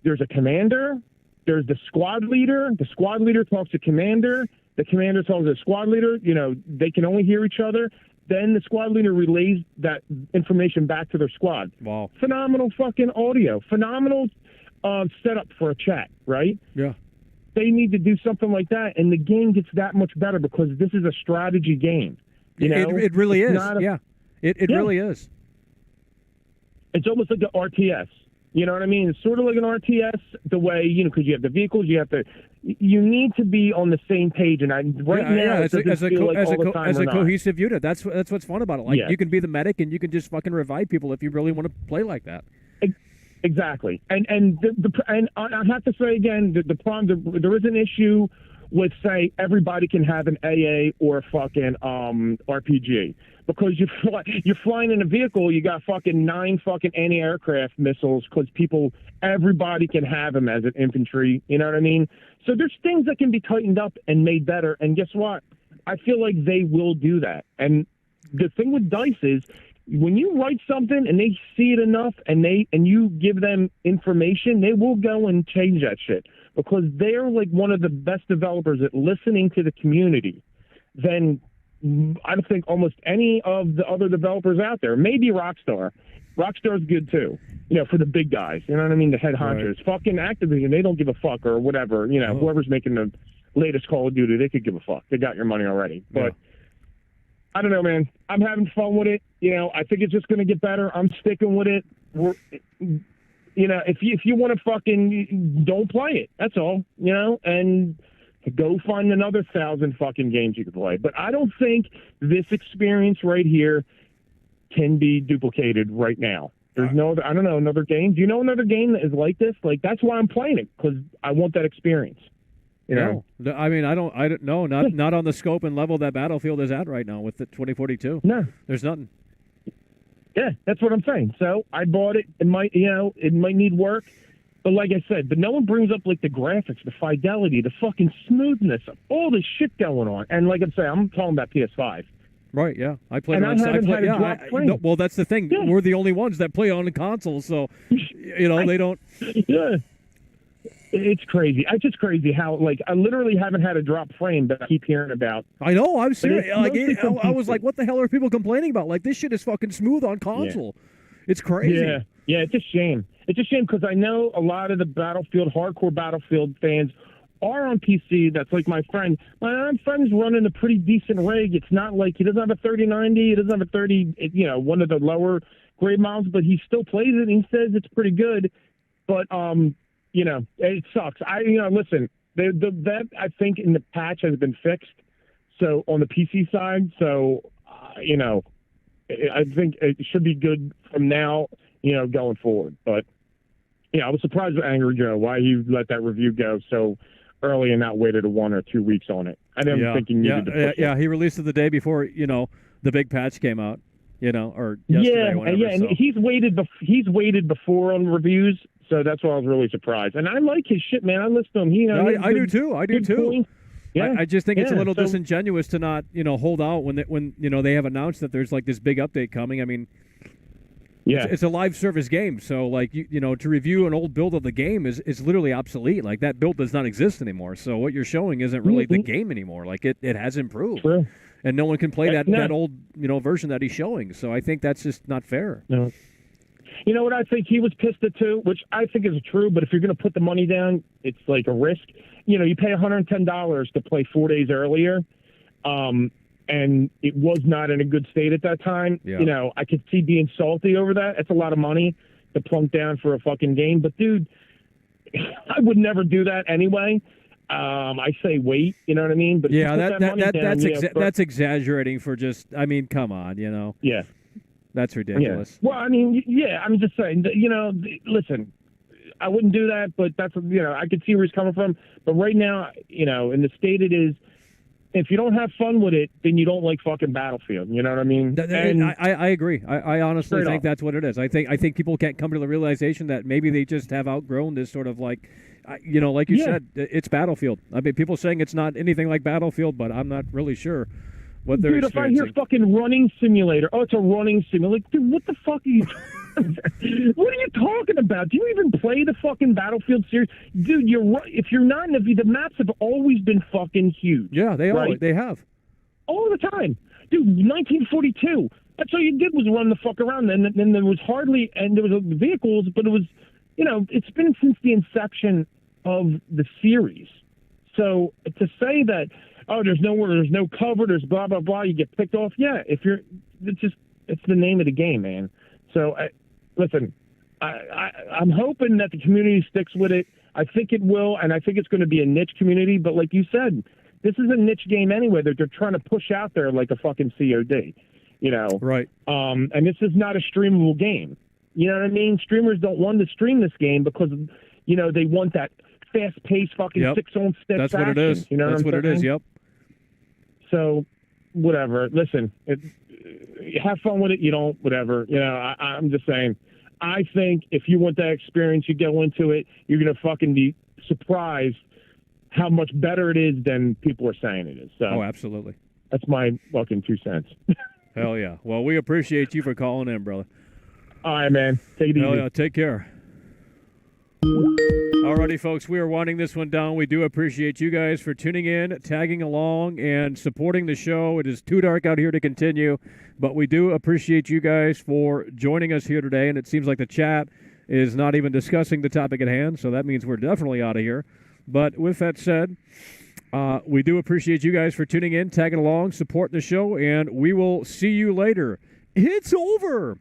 There's a commander. There's the squad leader. The squad leader talks to commander. The commander talks to the squad leader. They can only hear each other. Then the squad leader relays that information back to their squad. Wow. Phenomenal fucking audio. Phenomenal setup for a chat, right? Yeah. They need to do something like that, and the game gets that much better because this is a strategy game. It really is. It really is. It's almost like an RTS. You know what I mean? It's sort of like an RTS the way, because you have the vehicles, you have to, you need to be on the same page, and now it doesn't feel like all the time as or a not. cohesive unit. That's what's fun about it. Like you can be the medic and you can just fucking revive people if you really want to play like that. Exactly, and I have to say again, there is an issue with, say, everybody can have an AA or a fucking RPG, because you're flying in a vehicle, you got fucking 9 fucking anti-aircraft missiles, because everybody can have them as an infantry, you know what I mean? So there's things that can be tightened up and made better, and guess what? I feel like they will do that. And the thing with DICE is, when you write something and they see it enough and you give them information, they will go and change that shit, because they're like one of the best developers at listening to the community than I don't think almost any of the other developers out there. Maybe Rockstar. Rockstar's good too, for the big guys, you know what I mean? The head honchos. Right. Fucking Activision, they don't give a fuck, or whatever, whoever's making the latest Call of Duty, they could give a fuck. They got your money already. But I don't know, man. I'm having fun with it. I think it's just going to get better. I'm sticking with it. If you want to fucking don't play it, that's all, and go find another 1,000 fucking games you can play. But I don't think this experience right here can be duplicated right now. There's another game. Do you know another game that is like this? Like, that's why I'm playing it, because I want that experience. No, I mean, I don't know, not on the scope and level that Battlefield is at right now with the 2042. No, there's nothing. Yeah, that's what I'm saying. So I bought it. It might need work, but like I said, no one brings up like the graphics, the fidelity, the fucking smoothness of all this shit going on. And like I'm saying, I'm talking about PS5. Right, yeah. I played and on I haven't had a drop frame. Well, that's the thing. Yeah. We're the only ones that play on the console, so they don't. Yeah. It's crazy. It's just crazy how, I literally haven't had a drop frame, but I keep hearing about. I know. I'm serious. I was like, what the hell are people complaining about? Like, this shit is fucking smooth on console. Yeah. It's crazy. Yeah, it's a shame. It's a shame, because I know a lot of the hardcore Battlefield fans are on PC. That's like my friend. My friend's running a pretty decent rig. It's not like he doesn't have a 3090. He doesn't have a 30, one of the lower grade models, but he still plays it. And he says it's pretty good. But, it sucks. Listen, that I think in the patch has been fixed. So on the PC side, I think it should be good from now, going forward. But, I was surprised with Angry Joe, why he let that review go so early and not waited 1 or 2 weeks on it. I didn't think he needed to push it. He released it the day before, the big patch came out, or yesterday or whatever. And he's waited before on reviews. So that's why I was really surprised. And I like his shit, man. I listen to him. I do too. I do too. Point. Yeah. I just think it's a little disingenuous to not, hold out when they have announced that there's like this big update coming. I mean, it's a live service game, so to review an old build of the game is literally obsolete. Like, that build does not exist anymore. So what you're showing isn't really the game anymore. Like, it has improved, and no one can play that old version that he's showing. So I think that's just not fair. No. You know what I think he was pissed at too, which I think is true, but if you're going to put the money down, it's like a risk. You pay $110 to play 4 days earlier, and it was not in a good state at that time. Yeah. I could see being salty over that. That's a lot of money to plunk down for a fucking game. But, dude, I would never do that anyway. I say wait, you know what I mean? But that's exaggerating for just, come on, Yeah. That's ridiculous. Yeah. Well, I'm just saying, listen, I wouldn't do that, but that's, I could see where he's coming from. But right now, in the state it is, if you don't have fun with it, then you don't like fucking Battlefield. You know what I mean? And I agree. I honestly think that's what it is. I think people can't come to the realization that maybe they just have outgrown this sort of like you said, it's Battlefield. I mean, people saying it's not anything like Battlefield, but I'm not really sure what they're experiencing. Dude, if I hear fucking running simulator, it's a running simulator. Like, dude, what the fuck are you what are you talking about? Do you even play the fucking Battlefield series? Dude, you're right. If you're not in the maps have always been fucking huge. Yeah, they have. All the time. Dude, 1942. That's all you did was run the fuck around. And then there was hardly, and there was vehicles, but it was, it's been since the inception of the series. So to say that, there's no cover, there's blah, blah, blah, you get picked off. Yeah, it's the name of the game, man. So, listen, I'm hoping that the community sticks with it. I think it will, and I think it's going to be a niche community. But like you said, this is a niche game anyway that they're trying to push out there like a fucking COD, you know? Right. And this is not a streamable game. You know what I mean? Streamers don't want to stream this game because, you know, they want that fast-paced fucking six-on-stick That's what it fashion. is. You know That's what it is, yep. So, whatever. Listen, have fun with it. You don't, whatever. You know, I'm just saying. I think if you want that experience, you go into it, you're going to fucking be surprised how much better it is than people are saying it is. So, oh, absolutely. That's my fucking 2 cents. Hell yeah. Well, we appreciate you for calling in, brother. All right, man. Take it easy. Hell yeah. Take care. Alrighty, folks, we are winding this one down. We do appreciate you guys for tuning in, tagging along, and supporting the show. It is too dark out here to continue, but we do appreciate you guys for joining us here today, and it seems like the chat is not even discussing the topic at hand, so that means we're definitely out of here. But with that said, we do appreciate you guys for tuning in, tagging along, supporting the show, and we will see you later. It's over.